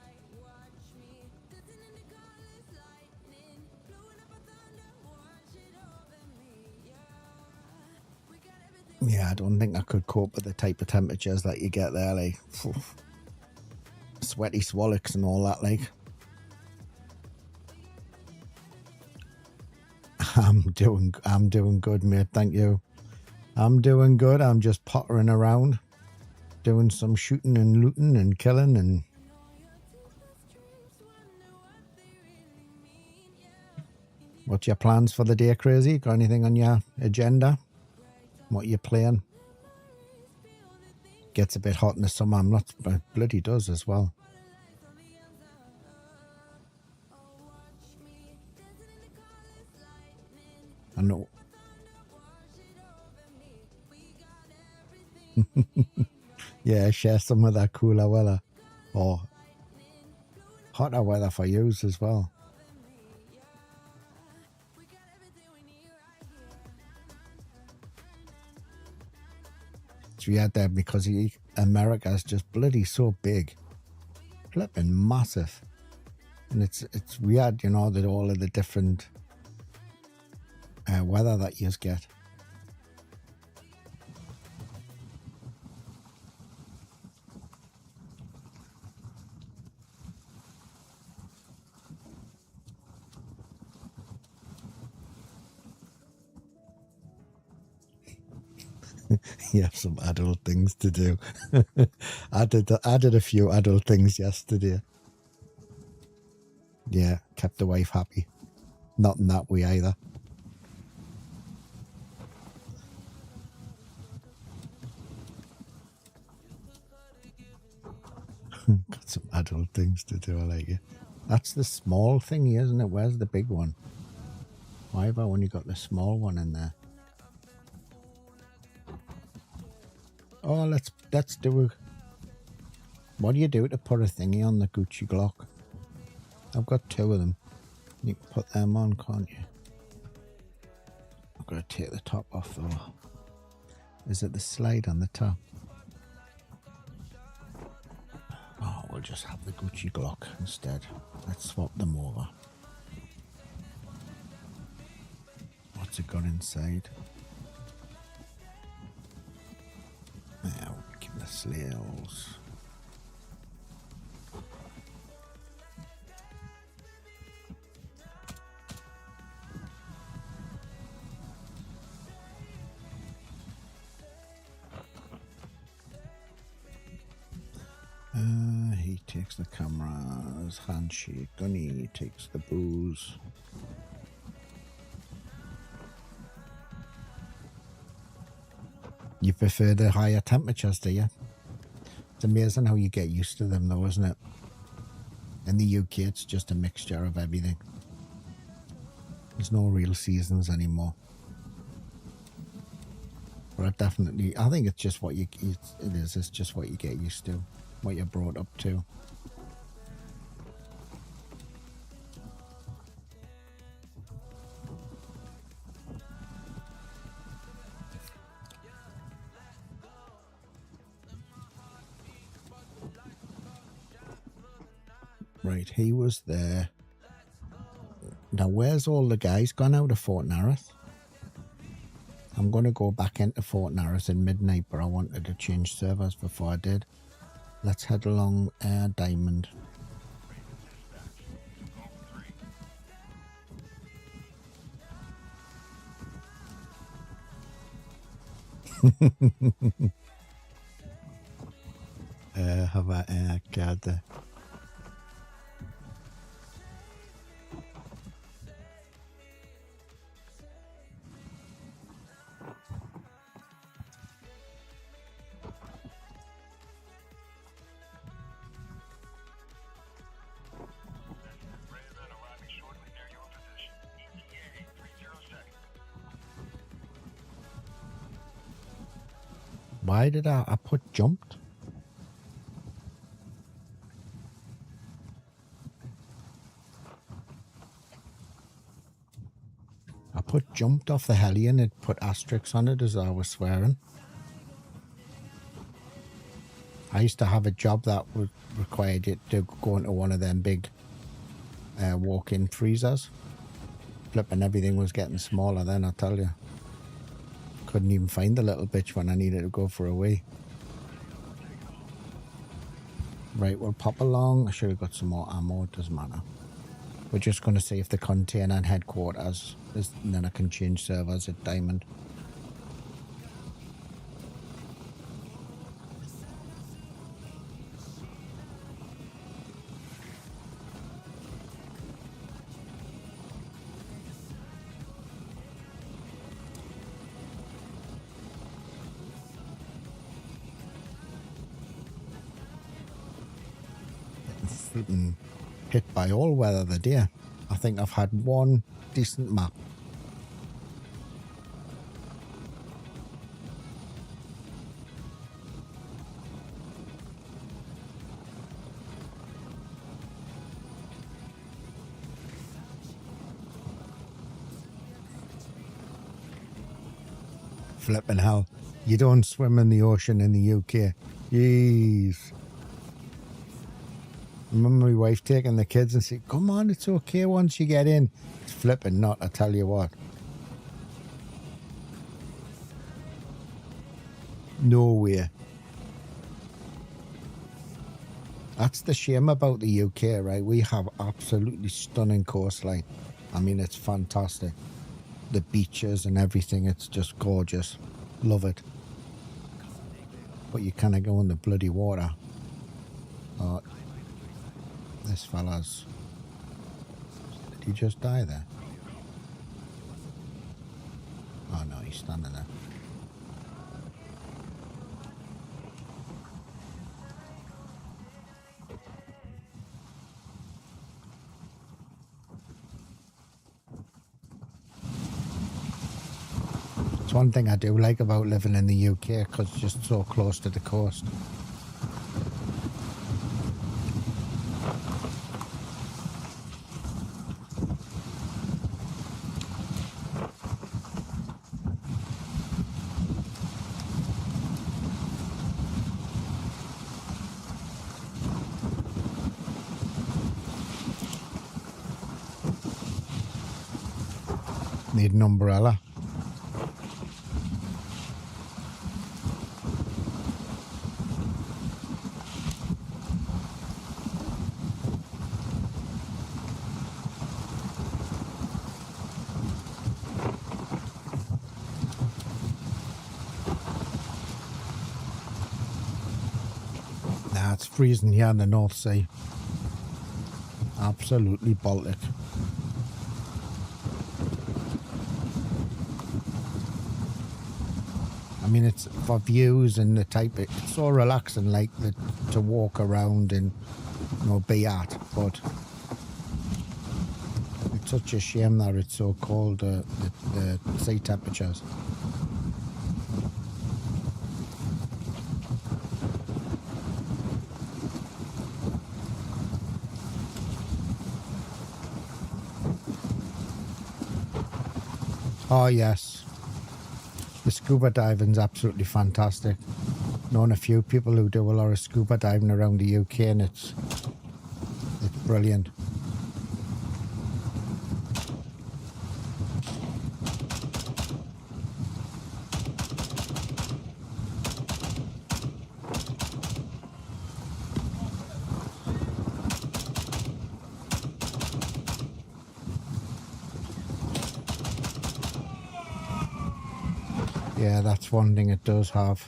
Yeah, I don't think I could cope with the type of temperatures that you get there, like sweaty swallocks and all that, like. I'm doing good, mate, thank you. I'm doing good. I'm just pottering around, doing some shooting and looting and killing and... What's your plans for the day, Crazy? Got anything on your agenda? What you playing? Gets a bit hot in the summer. I'm not, but bloody does as well. I know. Yeah, share some of that cooler weather or hotter weather for yous as well. It's weird there because America's just bloody so big, flipping massive, and it's weird, you know, that all of the different weather that you get. You have some adult things to do. I did a few adult things yesterday. Yeah, kept the wife happy. Not in that way either. Got some adult things to do, I like it. That's the small thingy, isn't it? Where's the big one? Why have I only got the small one in there? Oh, let's do a... What do you do to put a thingy on the Gucci Glock? I've got two of them. You can put them on, can't you? I've got to take the top off though. Is it the slide on the top? Oh, we'll just have the Gucci Glock instead. Let's swap them over. What's it got inside? Yeah, we'll give the slails. He takes the cameras, handshake, Gunny takes the booze. You prefer the higher temperatures, do you? It's amazing how you get used to them though, isn't it? In the UK, it's just a mixture of everything. There's no real seasons anymore. But I think it's just what it's just what you get used to, what you're brought up to. Right, he was there. Now, where's all the guys gone out of Fort Narroth? I'm going to go back into Fort Narroth in midnight, but I wanted to change servers before I did. Let's head along Diamond. Have I got the... Raven arriving shortly near your position. ETA 30 seconds. Why did I put jumped? I put jumped off the heli and it put asterisks on it as I was swearing. I used to have a job that would required it to go into one of them big walk-in freezers. Flipping everything was getting smaller then, I tell you. Couldn't even find the little bitch when I needed to go for a wee. Right, we'll pop along. I should have got some more ammo, it doesn't matter. We're just going to save the container and headquarters, and then I can change servers at Diamond. Flipping hit by all weather the day. I think I've had one decent map. Flipping hell. You don't swim in the ocean in the UK. Jeez. I remember my wife taking the kids and saying, come on, it's okay once you get in. It's flipping not, I tell you what. No way. That's the shame about the UK, right? We have absolutely stunning coastline. I mean, it's fantastic. The beaches and everything, it's just gorgeous. Love it. But you kind of go in the bloody water. This fella's... Did he just die there? Oh no, he's standing there. It's one thing I do like about living in the UK, because it's just so close to the coast. Need an umbrella. Nah, it's freezing here in the North Sea. Absolutely Baltic. I mean, it's for views and the type. It's so relaxing, like to walk around and be at. But it's such a shame that it's so cold. The sea temperatures. Oh yes. The scuba diving's absolutely fantastic. Known a few people who do a lot of scuba diving around the UK, and it's brilliant. Yeah, that's one thing it does have.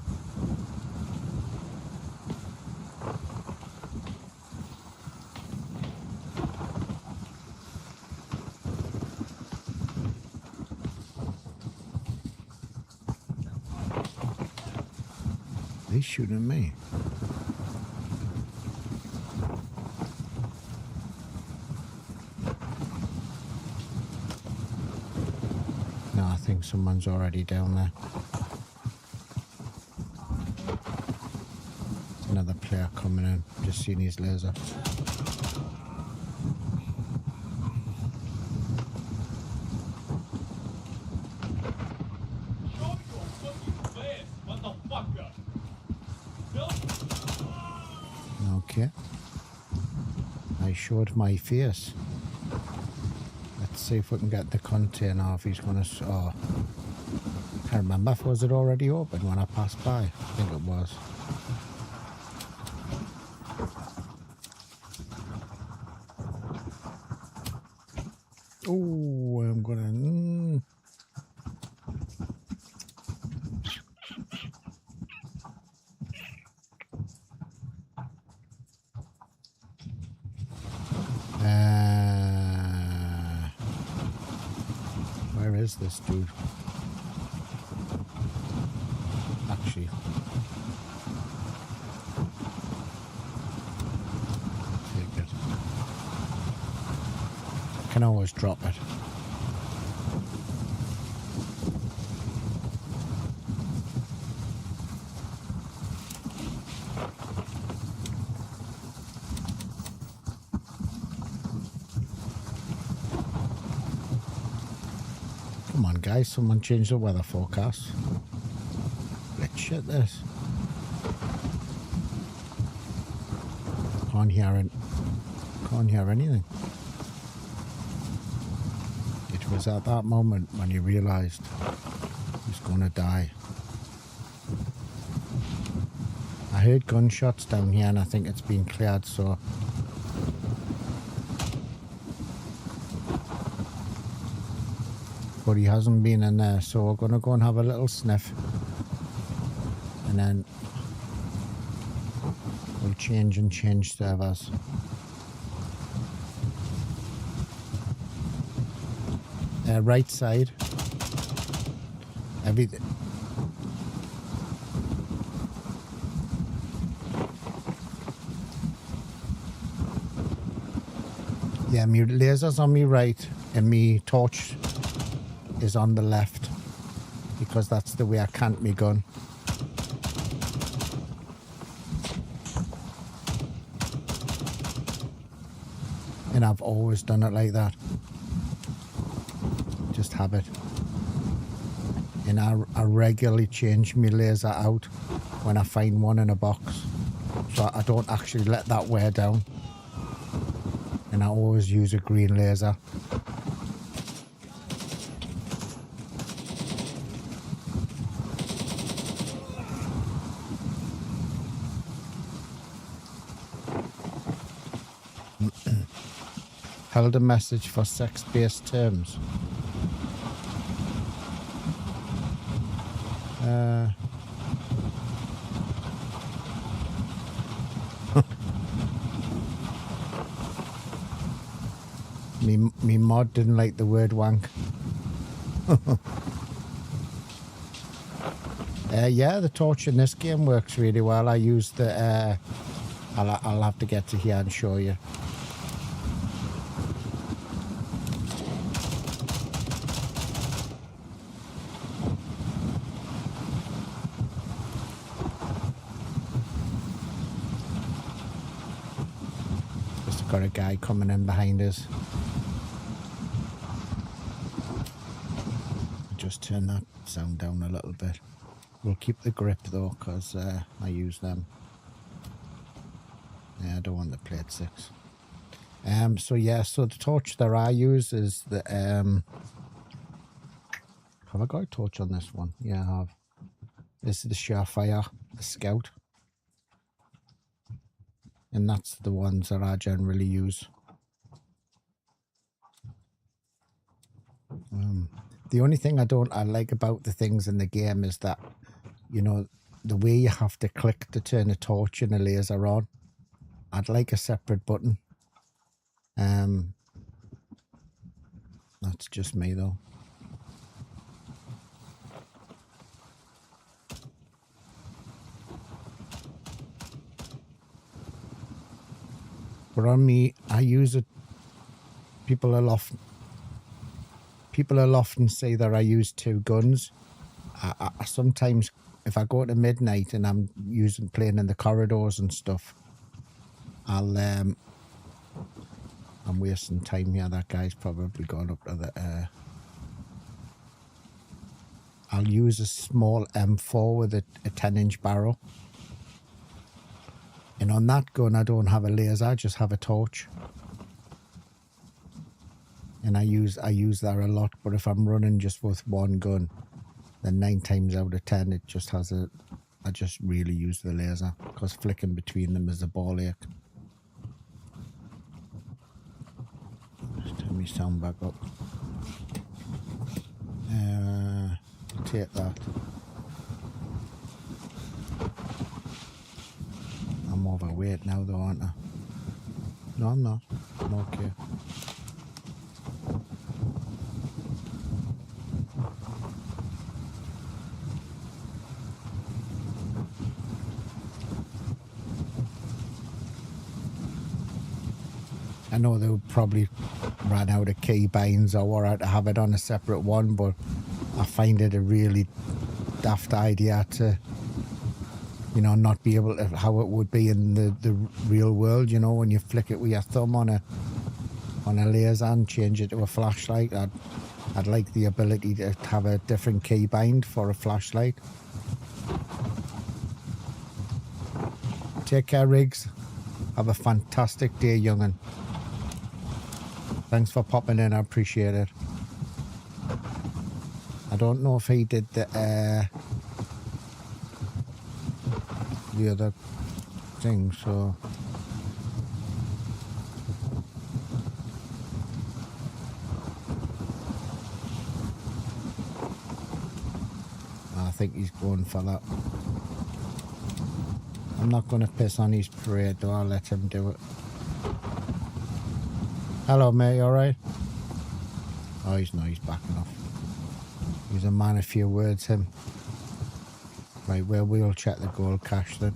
He's shooting me. No, I think someone's already down there. Another player coming in. Just seen his laser. Okay. I showed my face. Let's see if we can get the container if he's gonna. Oh, can't remember if was it already open when I passed by. I think it was. Oh, I'm gonna. Where is this dude? Actually, take it. I can always drop it. Come on, guys, someone change the weather forecast. Let's shit this. Can't hear it. Can't hear anything. It was at that moment when he realised he's gonna die. I heard gunshots down here and I think it's been cleared, so but he hasn't been in there, so we're gonna go and have a little sniff and then we'll change servers. Right side. Everything. Yeah, my laser's on me right and me torch is on the left because that's the way I cant me gun. And I've always done it like that. Just habit. And I regularly change my laser out when I find one in a box. So I don't actually let that wear down. And I always use a green laser. Held a message for sex-based terms. Me mod didn't like the word wank. Yeah, the torch in this game works really well. I use the. I'll have to get to here and show you. Just got a guy coming in behind us. Just turn that sound down a little bit. We'll keep the grip though, because I use them. Yeah, I don't want the plate 6. So yeah, so the torch that I use is the have I got a torch on this one? Yeah, I have. This is the Surefire, the Scout. And that's the ones that I generally use. The only thing I like about the things in the game is that, you know, the way you have to click to turn a torch and a laser on. I'd like a separate button. That's just me though. But on me, I use it. People will often say that I use two guns. I sometimes, if I go to midnight and I'm playing in the corridors and stuff, I'm wasting time here. That guy's probably gone up to the. I'll use a small M4 with a 10-inch barrel. And on that gun, I don't have a laser, I just have a torch. And I use that a lot, but if I'm running just with one gun, then 9 times out of 10, it just has I just really use the laser, because flicking between them is a ball ache. Just turn my sound back up. I'll take that. I'm overweight now though, aren't I? No, I'm not. I'm okay. I know they would probably ran out of key binds or were to have it on a separate one, but I find it a really daft idea to, you know, not be able to, how it would be in the real world, you know, when you flick it with your thumb on a laser and change it to a flashlight. I'd like the ability to have a different key bind for a flashlight. Take care, Riggs. Have a fantastic day, young'un. Thanks for popping in, I appreciate it. I don't know if he did the other thing, so I think he's going for that. I'm not going to piss on his parade though, I'll let him do it. Hello mate, you alright? Oh, he's backing off. He's a man of few words, him. Right, well, we'll check the gold cache then.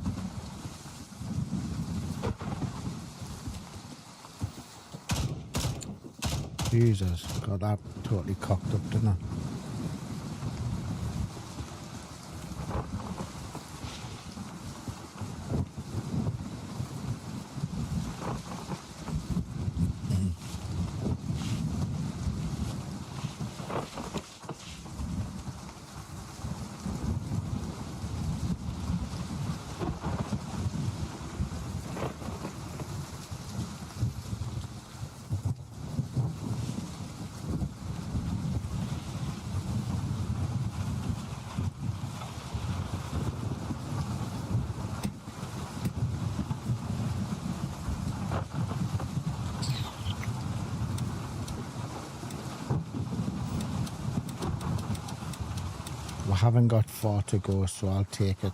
Jesus, got that totally cocked up, didn't I? We haven't got far to go, so I'll take it.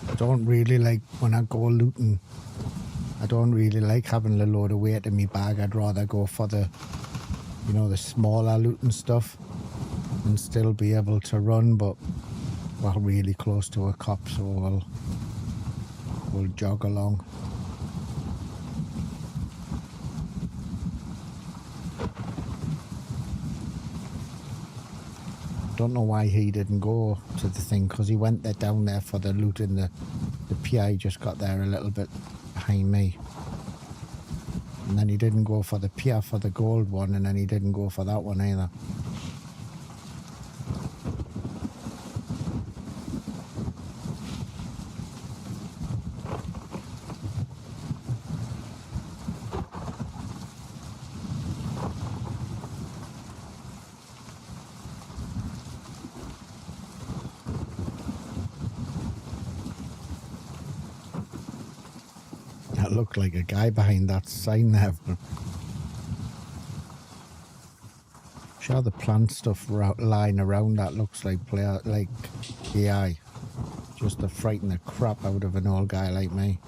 I don't really like, when I go looting, I don't really like having a load of weight in my bag. I'd rather go for the, you know, the smaller looting stuff and still be able to run, but we're really close to a cop, so we'll jog along. Don't know why he didn't go to the thing, because he went there down there for the loot, and the PI just got there a little bit behind me. And then he didn't go for the pier for the gold one, and then he didn't go for that one either. That looked like a guy behind that sign there. Sure, the plant stuff lying around that looks like AI, just to frighten the crap out of an old guy like me.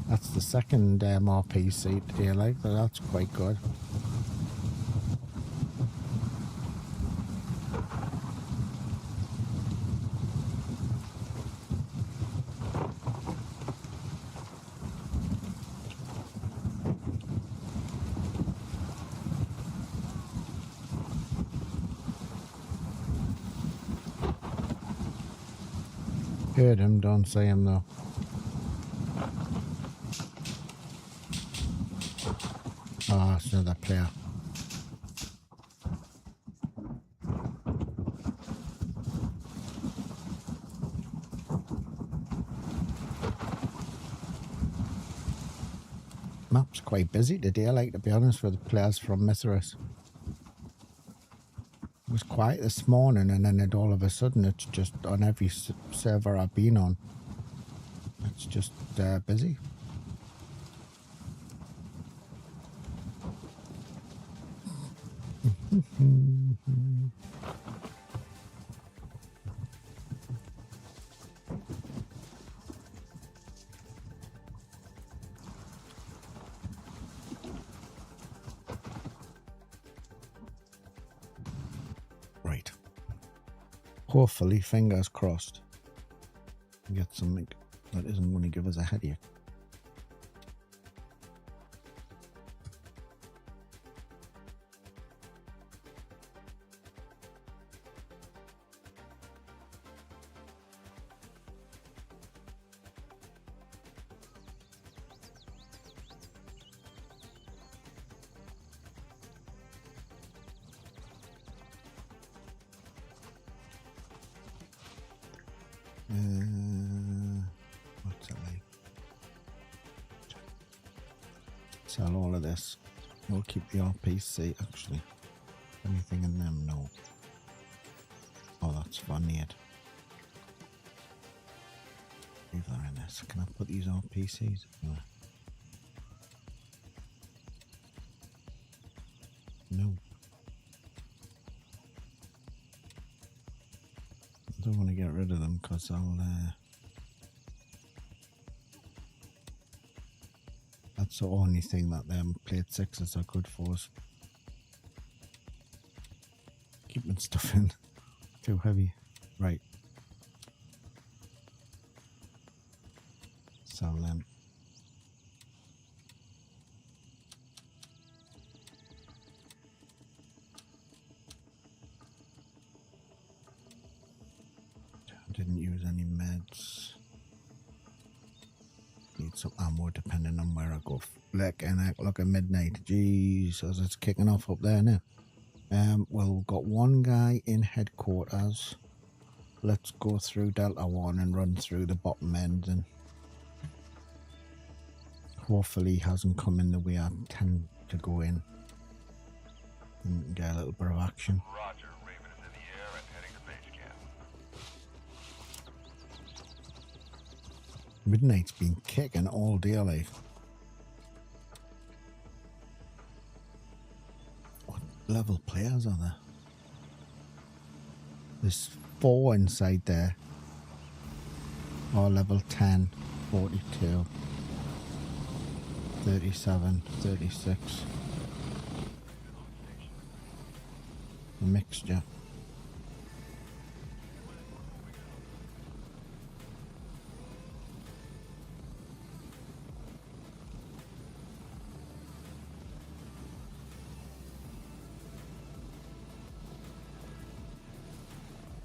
That's the second RPC today, like, but that's quite good. Heard him, don't see him though. Oh, it's another player. Map's quite busy today, like, to be honest, with the players from Mithras. It was quiet this morning, and then all of a sudden it's just on every server I've been on. It's just busy. Right. Hopefully, fingers crossed, we get something that isn't going to give us a headache. What's it like? Sell all of this. We'll keep the RPC, actually. Anything in them? No. Oh, that's funny. Leave that in this. Can I put these RPCs? No. I don't want to get rid of them because I'll that's the only thing that them plate sixes are good for us. Keeping stuff in too heavy. Right. Sell them. Didn't use any meds. Need some ammo depending on where I go. Look at midnight. Jesus, it's kicking off up there now. Well, we've got one guy in headquarters. Let's go through Delta 1 and run through the bottom end, and hopefully he hasn't come in the way I tend to go in and get a little bit of action. Roger, Raven is in the air and heading to base camp. Midnight's been kicking all day, like. What level players are there? There's 4 inside there. All level 10, 42, 37, 36. A mixture.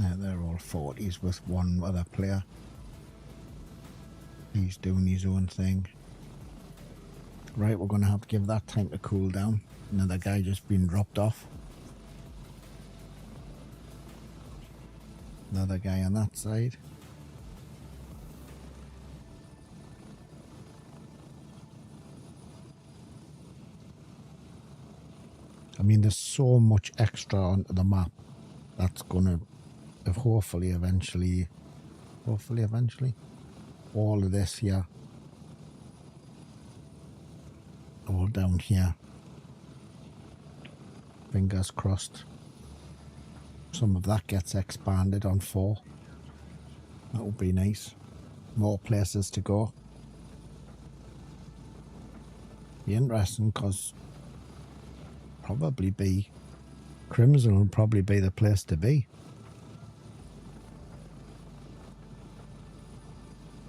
Yeah, they're all 40s with one other player. He's doing his own thing. Right, we're going to have to give that time to cool down. Another guy just been dropped off. Another guy on that side. I mean, there's so much extra onto the map. That's going to hopefully eventually, all of this here, all down here. Fingers crossed. Some of that gets expanded on 4. That would be nice. More places to go. Be interesting because probably be Crimson will probably be the place to be.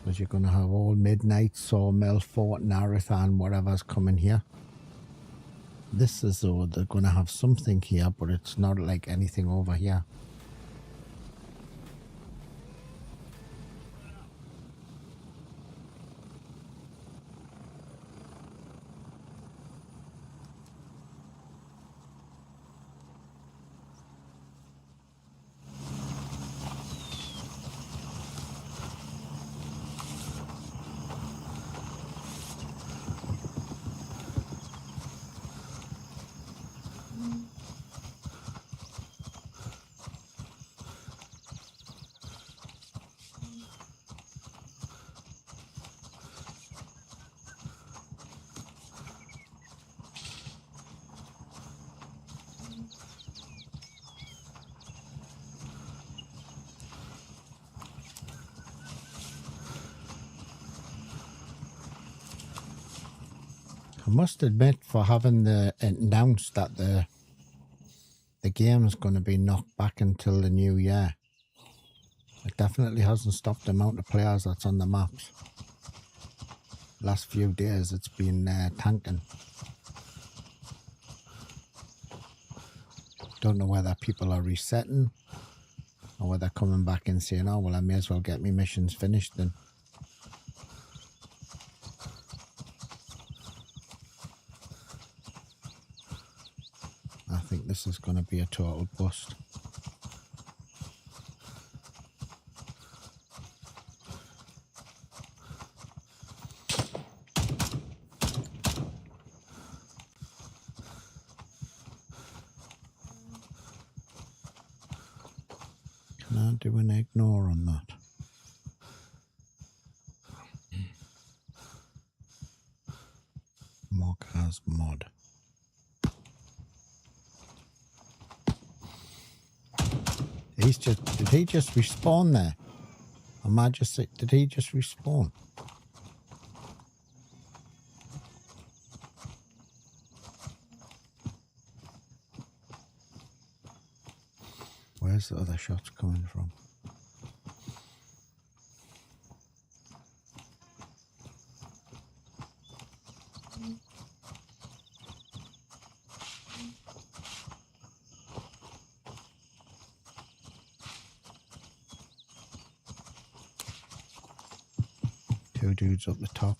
Because you're going to have all Midnight, Sawmill, Fort Narathan, whatever's coming here. This is though they're going to have something here, but it's not like anything over here. I must admit, for having announced that the game is going to be knocked back until the new year, it definitely hasn't stopped the amount of players that's on the maps. Last few days it's been tanking. Don't know whether people are resetting or whether coming back and saying, oh well, I may as well get my missions finished then. I think this is going to be a total bust. Can I do an ignore on that? Mock as mod. Did he just respawn there? Am I just, did he just respawn? Where's the other shots coming from? Two dudes up the top.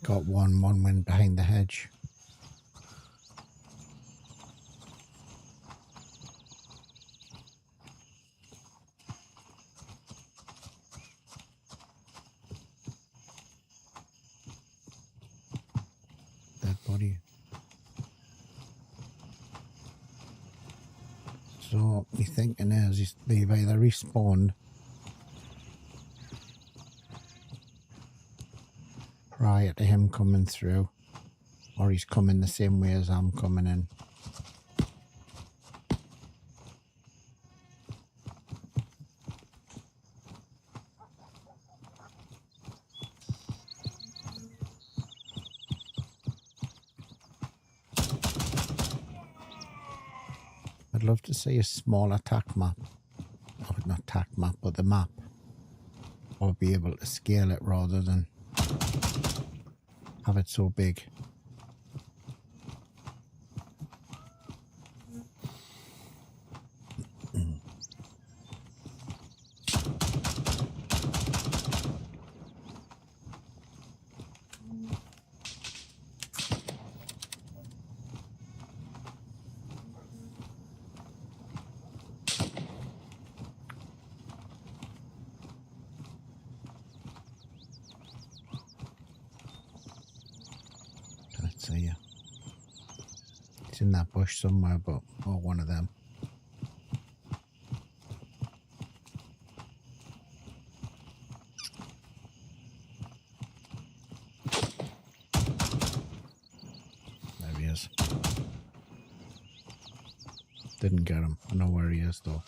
Got one went behind the hedge. Dead body. So my thinking is they've either respawned prior to him coming through, or he's coming the same way as I'm coming in. I'd love to see a small attack map, or not attack map, but the map, or be able to scale it rather than have it so big. Let's see. It's in that bush somewhere, but or one of them. There he is. Didn't get him. I know where he is though.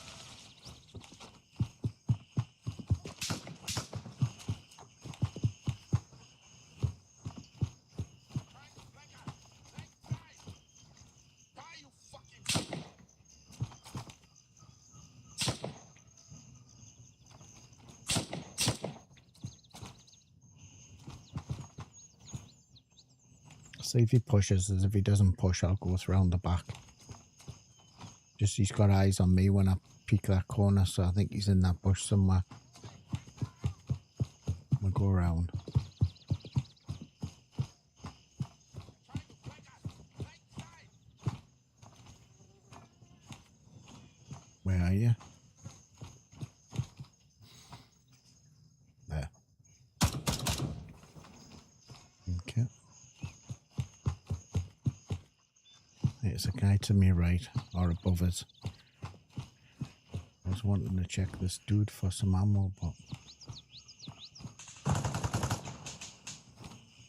See if he pushes, as if he doesn't push, I'll go around the back. Just he's got eyes on me when I peek that corner, so I think he's in that bush somewhere. We'll go around. Where are you? There. Okay. There's a guy to my right, or above us. I was wanting to check this dude for some ammo, but...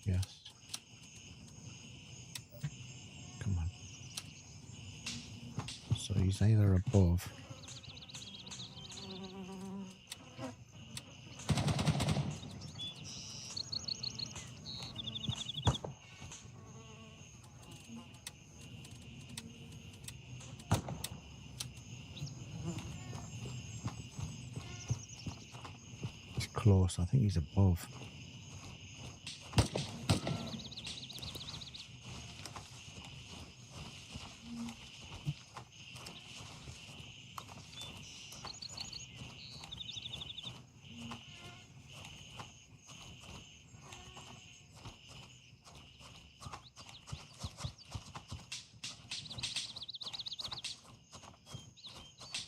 Yes. Come on. So he's either above... close. I think he's above.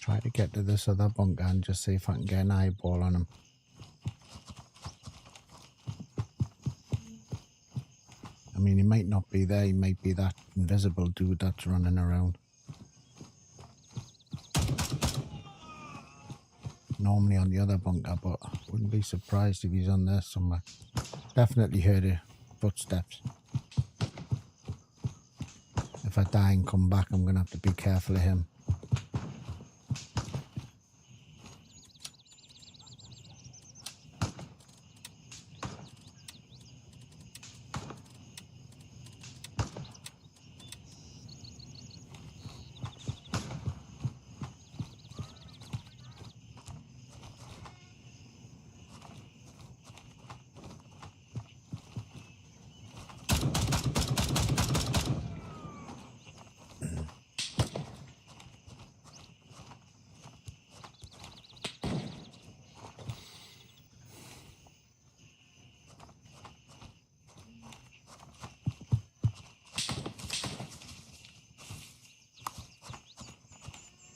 Try to get to this other bunker and just see if I can get an eyeball on him. I mean, he might not be there. He might be that invisible dude that's running around. Normally on the other bunker, but wouldn't be surprised if he's on there somewhere. Definitely heard the footsteps. If I die and come back, I'm going to have to be careful of him.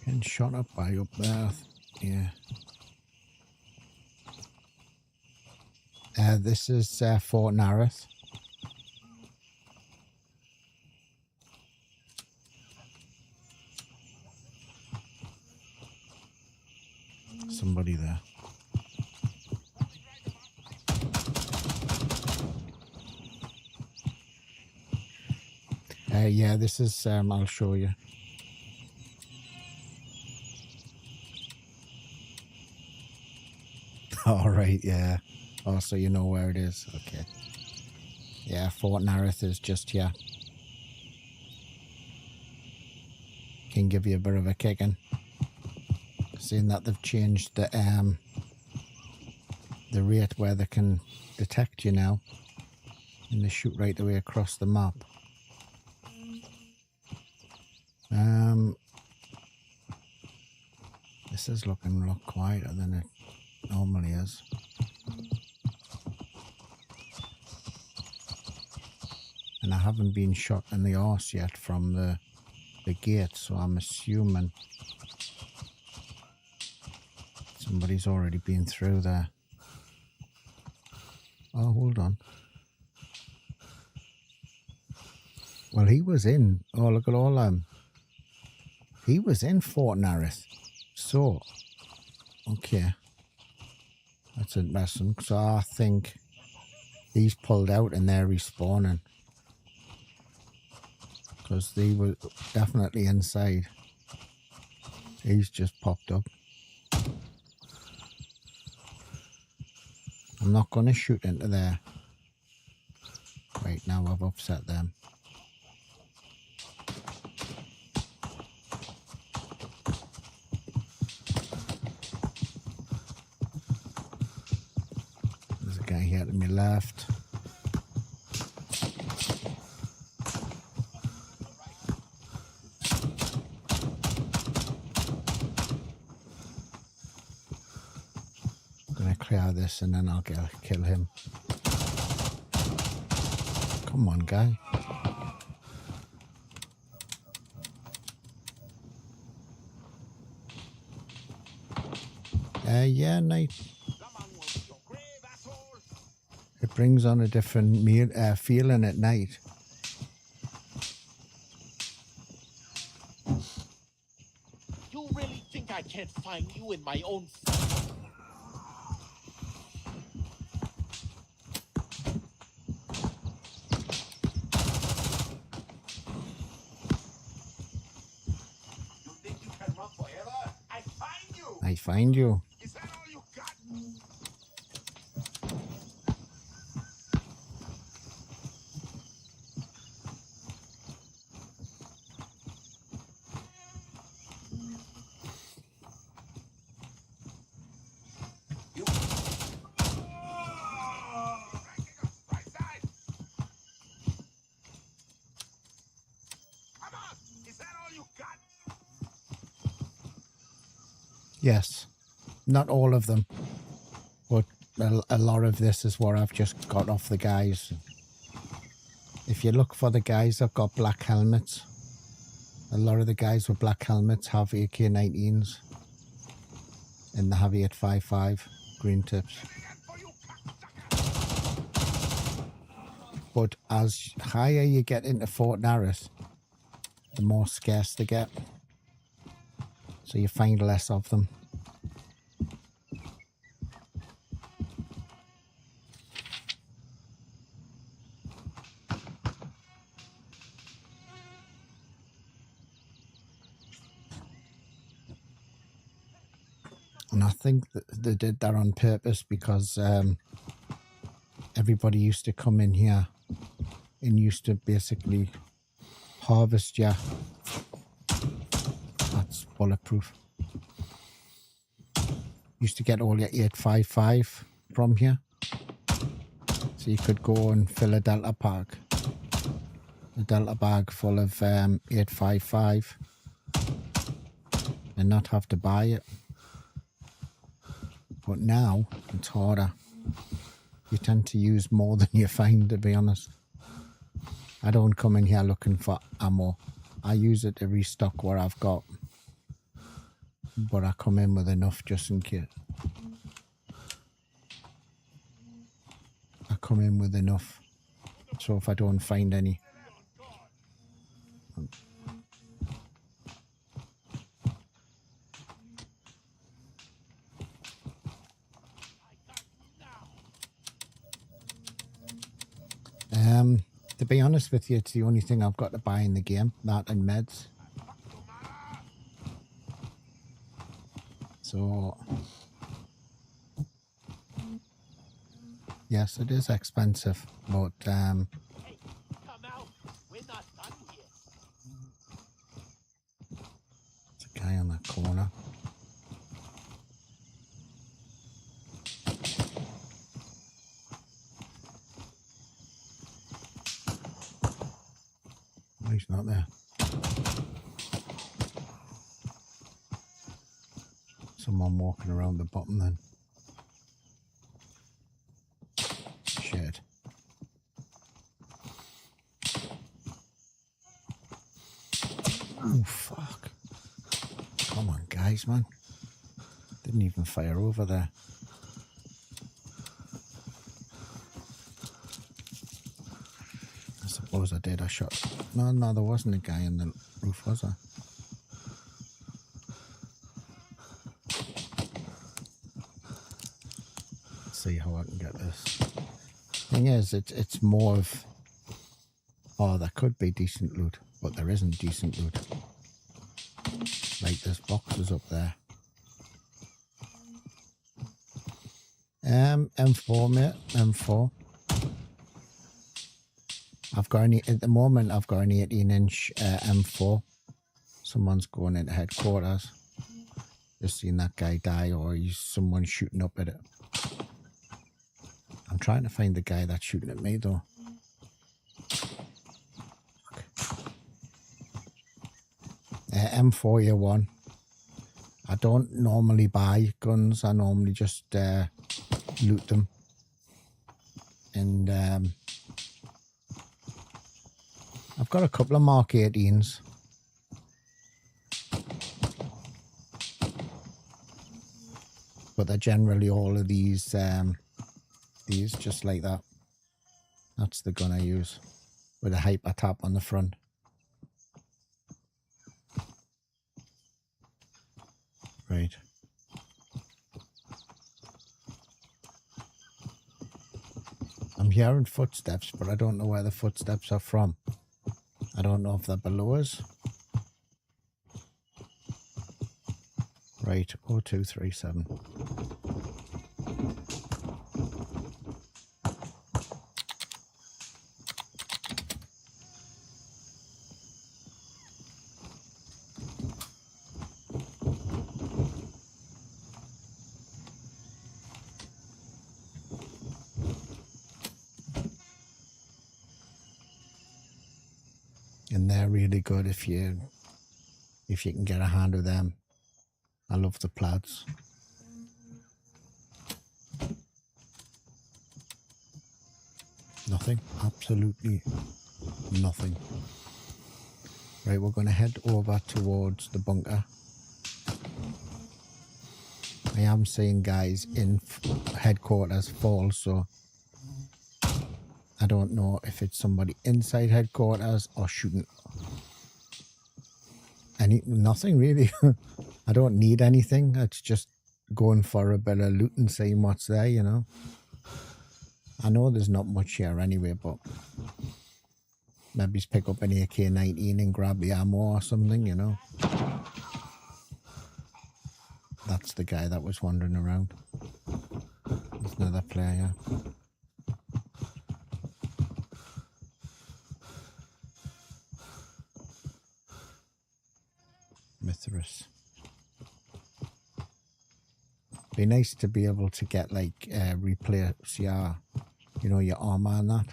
Getting shot up by up there. Yeah. This is Fort Nareth. Somebody there. Yeah, this is, I'll show you. All right, yeah. Oh, so you know where it is. Okay. Yeah, Fort Nareth is just here. Can give you a bit of a kicking. Seeing that they've changed the rate where they can detect you now. And they shoot right away across the map. This is looking a lot quieter than it normally is. And I haven't been shot in the arse yet from the gate, so I'm assuming somebody's already been through there. Oh, hold on. Well, he was in. Oh, look at all them. He was in Fort Narith. So, okay. That's interesting. So I think he's pulled out and they're respawning. Because they were definitely inside. He's just popped up. I'm not going to shoot into there. Right now I've upset them. There's a guy here to my left. Clear this and then I'll kill him. Come on, guy. Yeah, night. It brings on a different feeling at night. You really think I can't find you in my own... I find you. Is that all you got? You. Right side. Come on. Is that all you got? Yes. Not all of them. But a lot of this is what I've just got off the guys. If you look for the guys that got black helmets, a lot of the guys with black helmets have AK-19s. And they have 855 green tips. But as higher you get into Fort Narith, the more scarce they get. So you find less of them. And I think that they did that on purpose because everybody used to come in here and used to basically harvest you. That's bulletproof. Used to get all your 855 from here. So you could go and fill a Delta bag. A Delta bag full of 855 and not have to buy it. But now it's harder. You tend to use more than you find, to be honest. I don't come in here looking for ammo. I use it to restock what I've got. But I come in with enough just in case. I come in with enough. So if I don't find any. To be honest with you, it's the only thing I've got to buy in the game, that and meds. So, yes, it is expensive, but Hey, come out. We're not done yet. there's a guy on that corner. he's not there. Someone walking around the bottom then. Shit. Oh, fuck. Come on, guys, man. Didn't even fire over there. I suppose I did. I shot. No, there wasn't a guy in the roof, was there? Let's see how I can get this. Thing is, it's more of... Oh, there could be decent loot, but there isn't decent loot. Like, there's boxes up there. M4, mate. M4. I've got at the moment, I've got an 18-inch M4. Someone's going into headquarters. Just seen that guy die, or someone shooting up at it. I'm trying to find the guy that's shooting at me, though. M4 year 1. I don't normally buy guns. I normally just loot them. And I've got a couple of Mark 18s. But they're generally all of these just like that. That's the gun I use with a hyper tap on the front. Right. I'm hearing footsteps, but I don't know where the footsteps are from. I don't know if they're below us. Right, 0237. And they're really good if you can get a hand with them. I love the plaids. Nothing, absolutely nothing. Right, we're going to head over towards the bunker. I am seeing guys in headquarters fall, so I don't know if it's somebody inside headquarters or shooting. Nothing really. I don't need anything. It's just going for a bit of loot and seeing what's there, you know. I know there's not much here anyway, but maybe just pick up an AK-19 and grab the ammo or something, you know. That's the guy that was wandering around. There's another player here. Mithras. Be nice to be able to get like replace your, you know, your armor and that.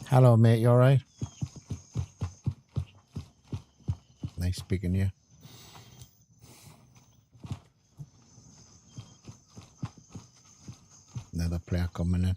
Hello, mate. You all right? Nice speaking to you. Another player coming in.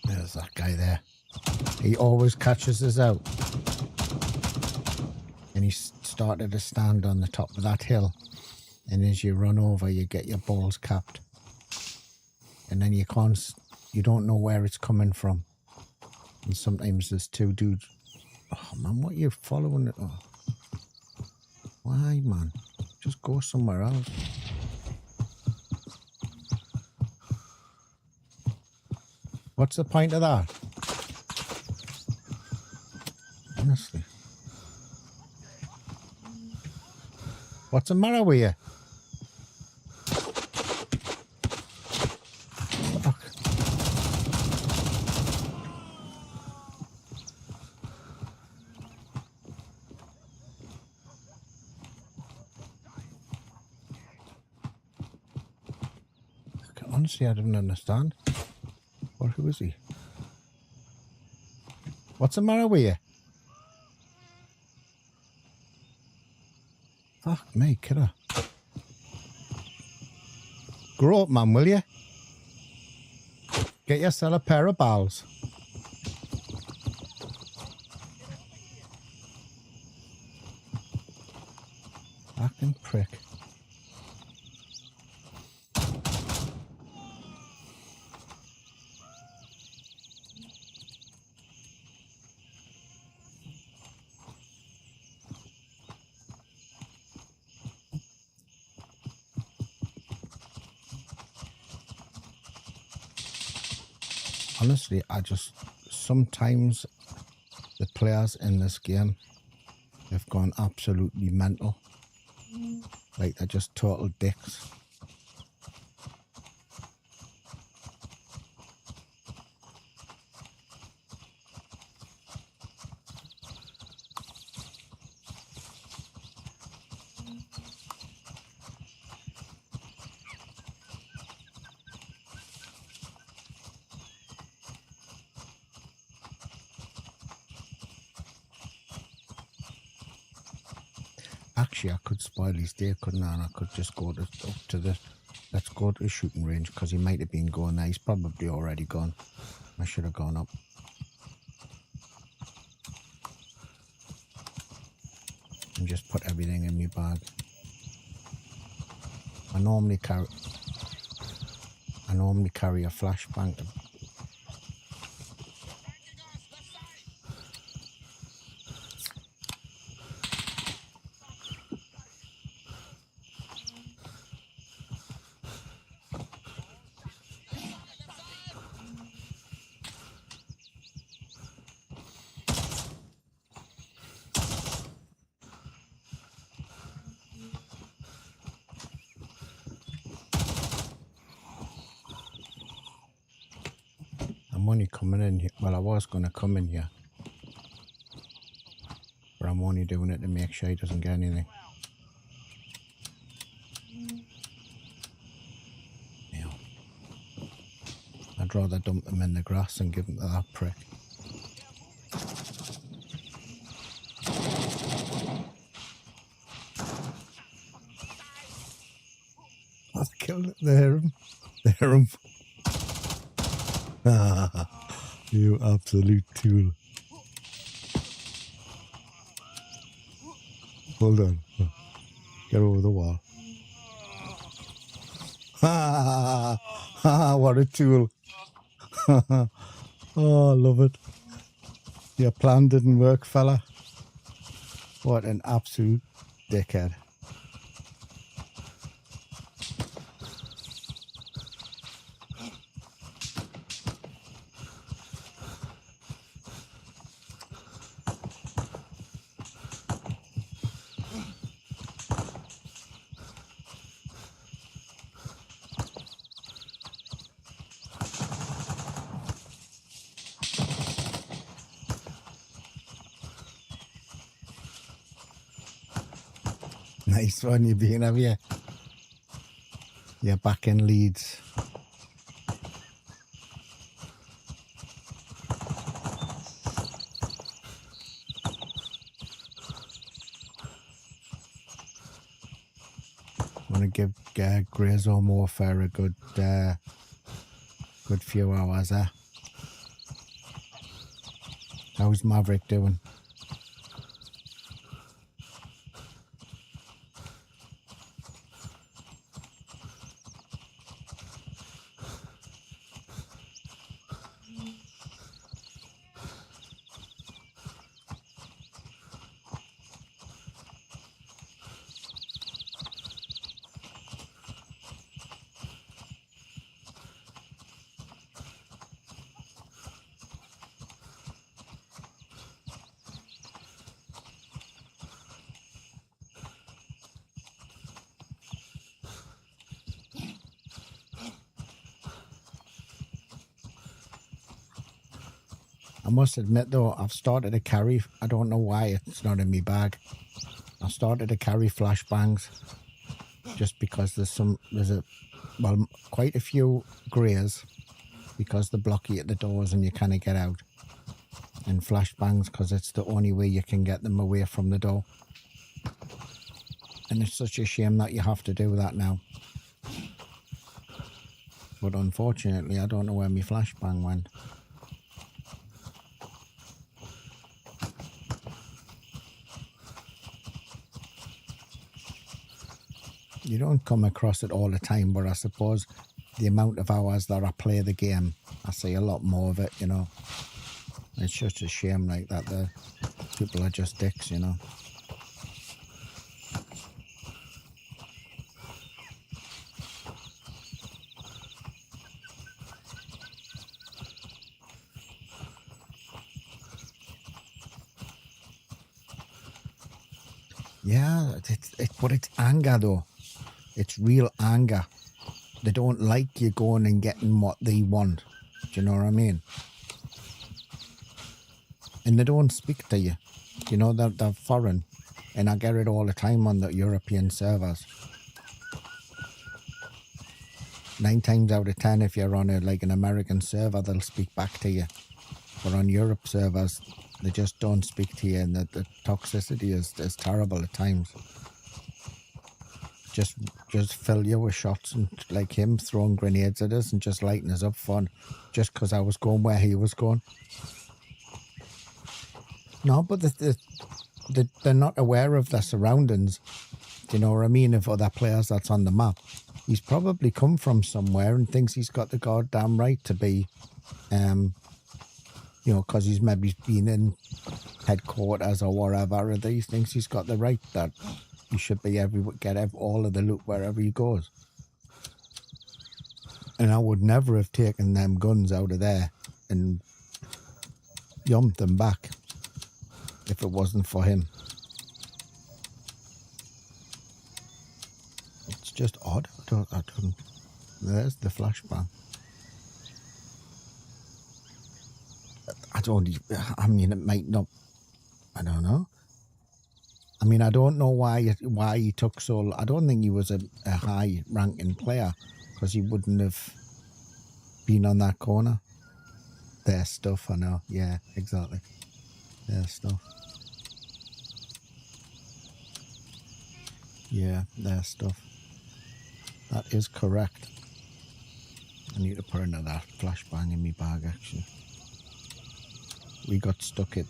There's that guy there. He always catches us out. And he started to stand on the top of that hill. And as you run over, you get your balls capped. and then you don't know where it's coming from. And sometimes there's two dudes. Oh man, what are you following it? Oh. Why, man? Just go somewhere else. What's the point of that? Honestly. What's the matter with you? Fuck. Honestly, I didn't understand. Or who is he? What's the matter with you? Fuck me, kidder. Grow up, man, will you? Get yourself a pair of balls. Fucking prick. Honestly, sometimes the players in this game have gone absolutely mental. Like, they're just total dicks. Actually, I could spoil his day, couldn't I? And I could just go let's go to the shooting range, because he might have been going there. He's probably already gone. I should have gone up. And just put everything in my bag. I normally carry a flashbang. I'm only coming in here. Well, I was going to come in here. But I'm only doing it to make sure he doesn't get anything. Yeah. I'd rather dump them in the grass than give them to that prick. I've killed it. There him. You absolute tool. Hold on. Get over the wall. What a tool. Oh, I love it. Your plan didn't work, fella. What an absolute dickhead. Nice one, you've been, have you? You're back in Leeds. I'm going to give Grey Zone Warfare a good few hours there. How's Maverick doing? I must admit though, I've started to carry, I don't know why it's not in my bag. I've started to carry flashbangs just because well, quite a few greys because they block you at the doors and you can't get out. And flashbangs because it's the only way you can get them away from the door. And it's such a shame that you have to do that now. But unfortunately, I don't know where my flashbang went. You don't come across it all the time, but I suppose the amount of hours that I play the game, I see a lot more of it, you know. It's just a shame like that the people are just dicks, you know. Yeah, but it's anger though. It's real anger. They don't like you going and getting what they want. Do you know what I mean? And they don't speak to you. You know, they're foreign. And I get it all the time on the European servers. 9 times out of 10, if you're on an American server, they'll speak back to you. But on Europe servers, they just don't speak to you, and the toxicity is terrible at times. Just fill you with shots and like him throwing grenades at us and just lighting us up fun just because I was going where he was going. No, but they're not aware of their surroundings. Do you know what I mean? Of other players that's on the map. He's probably come from somewhere and thinks he's got the goddamn right to be, you know, because he's maybe been in headquarters or whatever. And he thinks he's got the right that he should be get all of the loot wherever he goes. And I would never have taken them guns out of there and yumped them back if it wasn't for him. It's just odd. I don't. There's the flashbang. I mean, it might not. I don't know. I mean, I don't know why he took so. I don't think he was a high-ranking player because he wouldn't have been on that corner. Their stuff, I know. Yeah, exactly. Their stuff. Yeah, their stuff. That is correct. I need to put another flashbang in my bag, actually. We got stuck at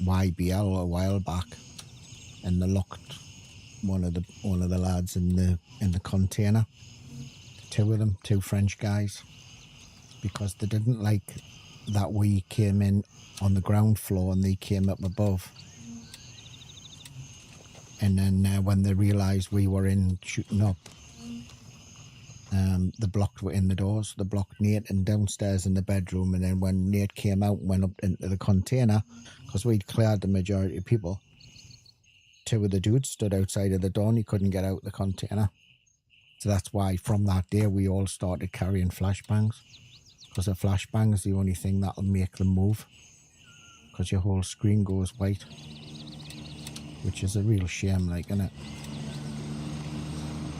YBL a while back, and they locked one of the lads in the container. 2 of them, 2 French guys, because they didn't like that we came in on the ground floor and they came up above. And then when they realised we were in shooting up, they blocked in the doors. They blocked Nate and downstairs in the bedroom. And then when Nate came out and went up into the container, because we'd cleared the majority of people, 2 of the dudes stood outside of the door and he couldn't get out the container. So that's why from that day we all started carrying flashbangs, because a flashbang is the only thing that'll make them move, because your whole screen goes white, which is a real shame, like, isn't it?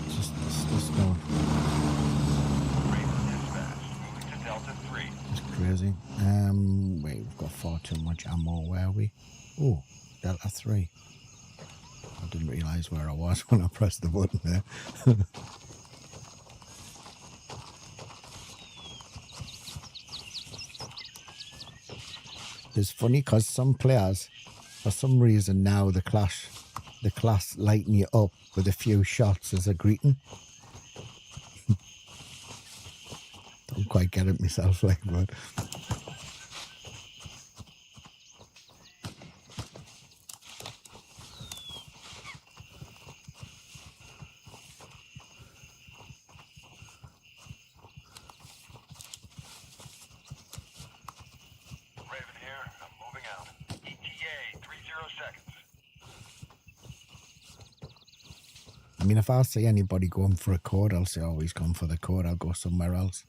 Just no. It's crazy. Wait, we've got far too much ammo. Where are we? Oh, Delta 3. I didn't realise where I was when I pressed the button there. It's funny because some players, for some reason now, the class lighten you up with a few shots as a greeting. Don't quite get it myself, like, but Raven here. I'm moving out. ETA 30 seconds. I mean, if I see anybody going for a code, I'll say, oh, he's gone for the code, I'll go somewhere else.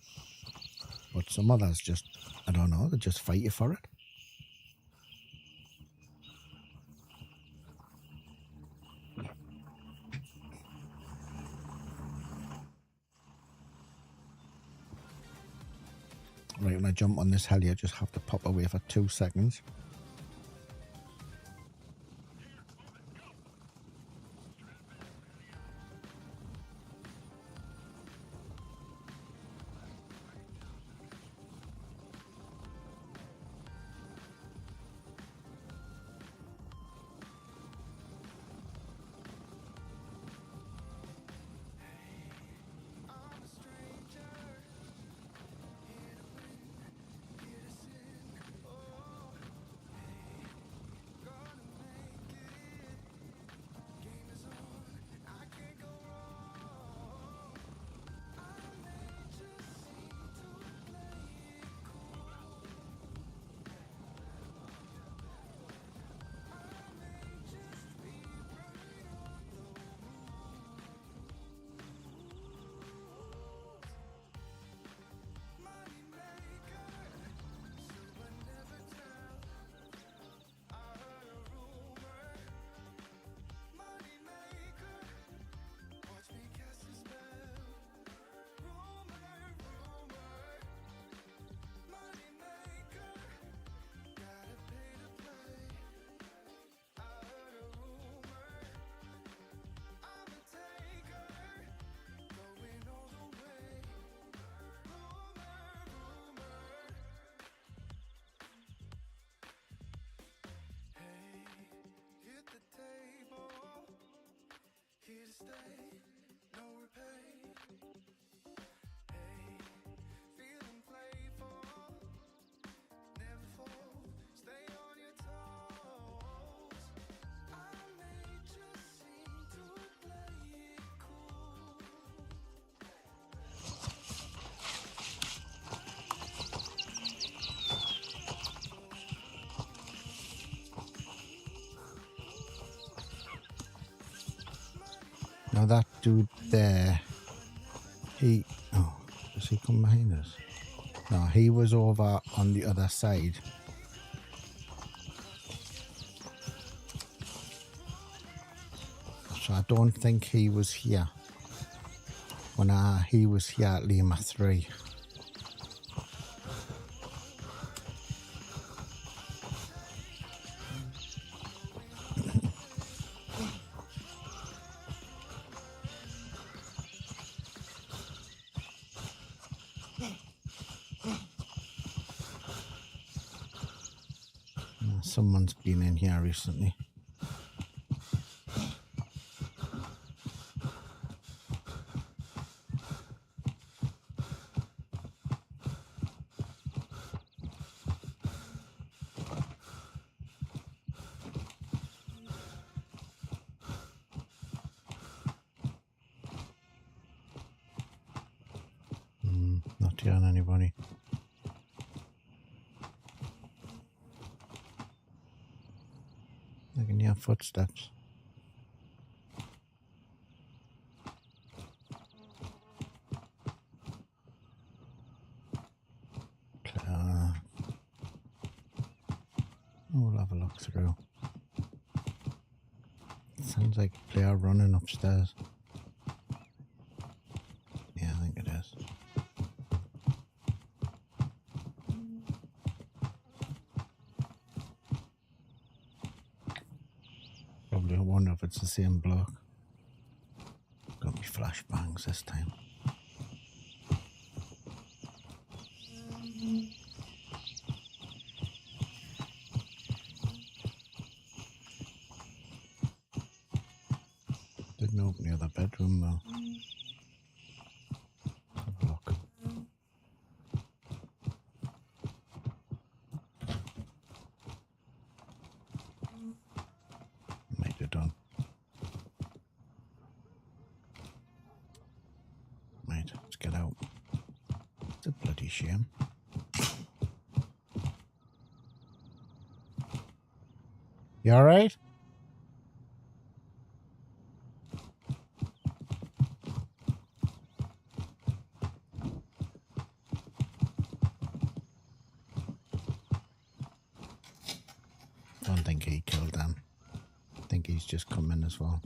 But some others just, I don't know, they just fight you for it. Right, when I jump on this heli, I just have to pop away for 2 seconds. I'm a stranger, here to win, here to sin. Oh, hey, gonna make it. Game is on, I can't go wrong. I may just seem to play it cool. I may just be right on the money maker, so I never tell. I heard a rumor, money maker. Watch me cast a spell. Rumor, money maker. Gotta pay to play. I heard a rumor, I'm a taker, going all the way. Rumor, hey, hit the table, here to stay, no repay. Hey, feeling playful, never fold, stay on your toes. I may just seem to play it cool. Now that dude there, oh, does he come behind us? No, he was over on the other side. So I don't think he was here when he was here at Lima 3. Someone's been in here recently. Not hearing anybody. I can hear footsteps. We'll have a look through. Sounds like a player running upstairs. Yeah, I think it is. Probably wonder if it's the same bloke. Got me flashbangs this time. Didn't open the other bedroom though. Have a look. Might have done. Right, let's get out. It's a bloody shame. You alright? don't think he killed them. I think he's just come in as well.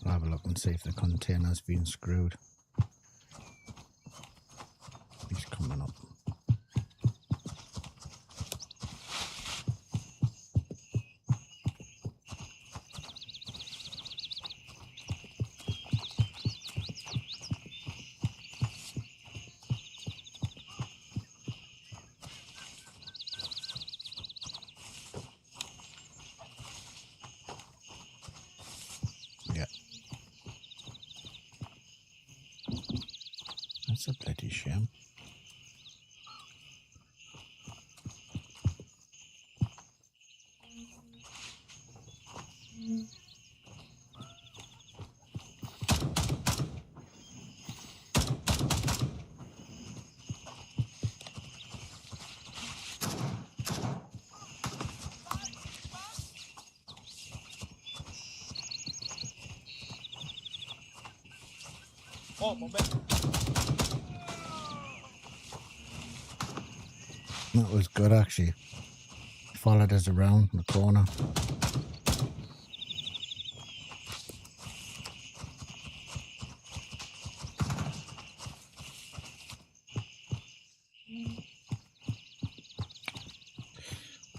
I'll have a look and see if the container's been screwed. He's coming up. Yeah. That's a bloody shame. Oh, momentum. That was good actually. Followed us around the corner.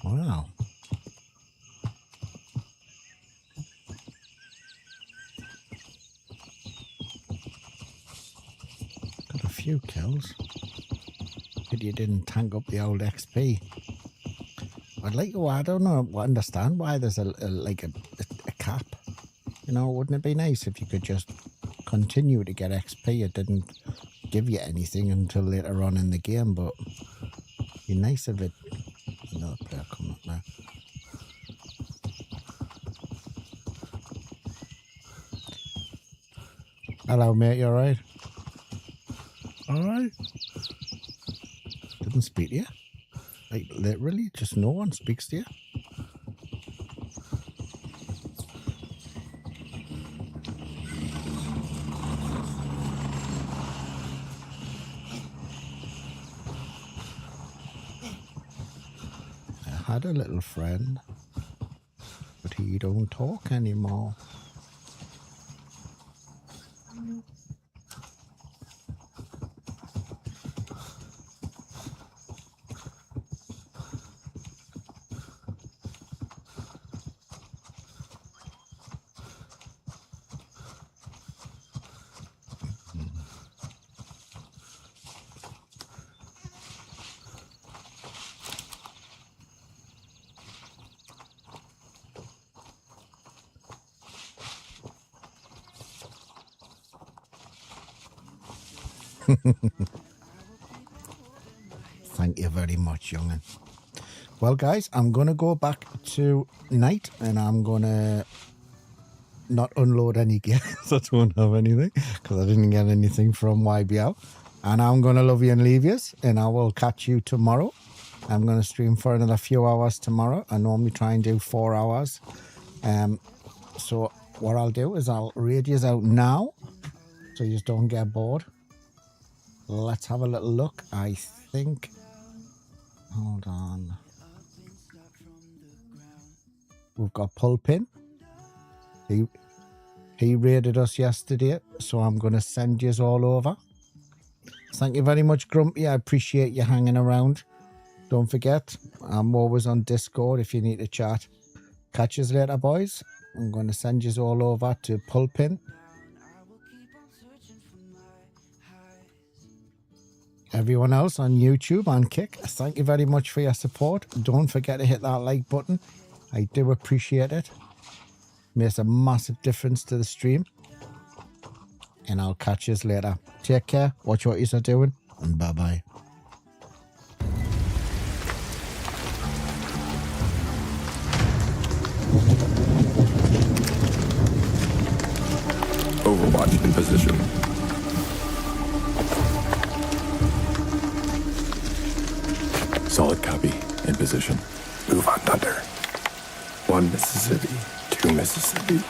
Wow. Got a few kills. But you didn't tank up the old XP. I'd like to, I don't know, understand why there's a cap. You know, wouldn't it be nice if you could just continue to get XP? It didn't give you anything until later on in the game, but it'd be nice if it... Another player coming up there. Hello mate, you alright? Alright? Didn't speak to you? Like literally, just no one speaks to you? I had a little friend, but he don't talk anymore. Thank you very much, young'un. Well, guys, I'm going to go back to night and I'm going to not unload any gear because I don't have anything because I didn't get anything from YBL. And I'm going to love you and leave you, and I will catch you tomorrow. I'm going to stream for another few hours tomorrow. I normally try and do 4 hours. So what I'll do is I'll raid you out now so you just don't get bored. Let's have a little look. I think... Hold on. We've got Pulpin. He raided us yesterday, so I'm going to send you all over. Thank you very much, Grumpy. I appreciate you hanging around. Don't forget, I'm always on Discord if you need to chat. Catch us later, boys. I'm going to send you all over to Pulpin. Everyone else on YouTube and Kick, thank you very much for your support. Don't forget to hit that like button. I do appreciate it. Makes a massive difference to the stream. And I'll catch you later. Take care. Watch what you're doing. And bye-bye. Overwatch in position. Solid copy. In position. Move on, Thunder. 1 Mississippi. 2 Mississippi.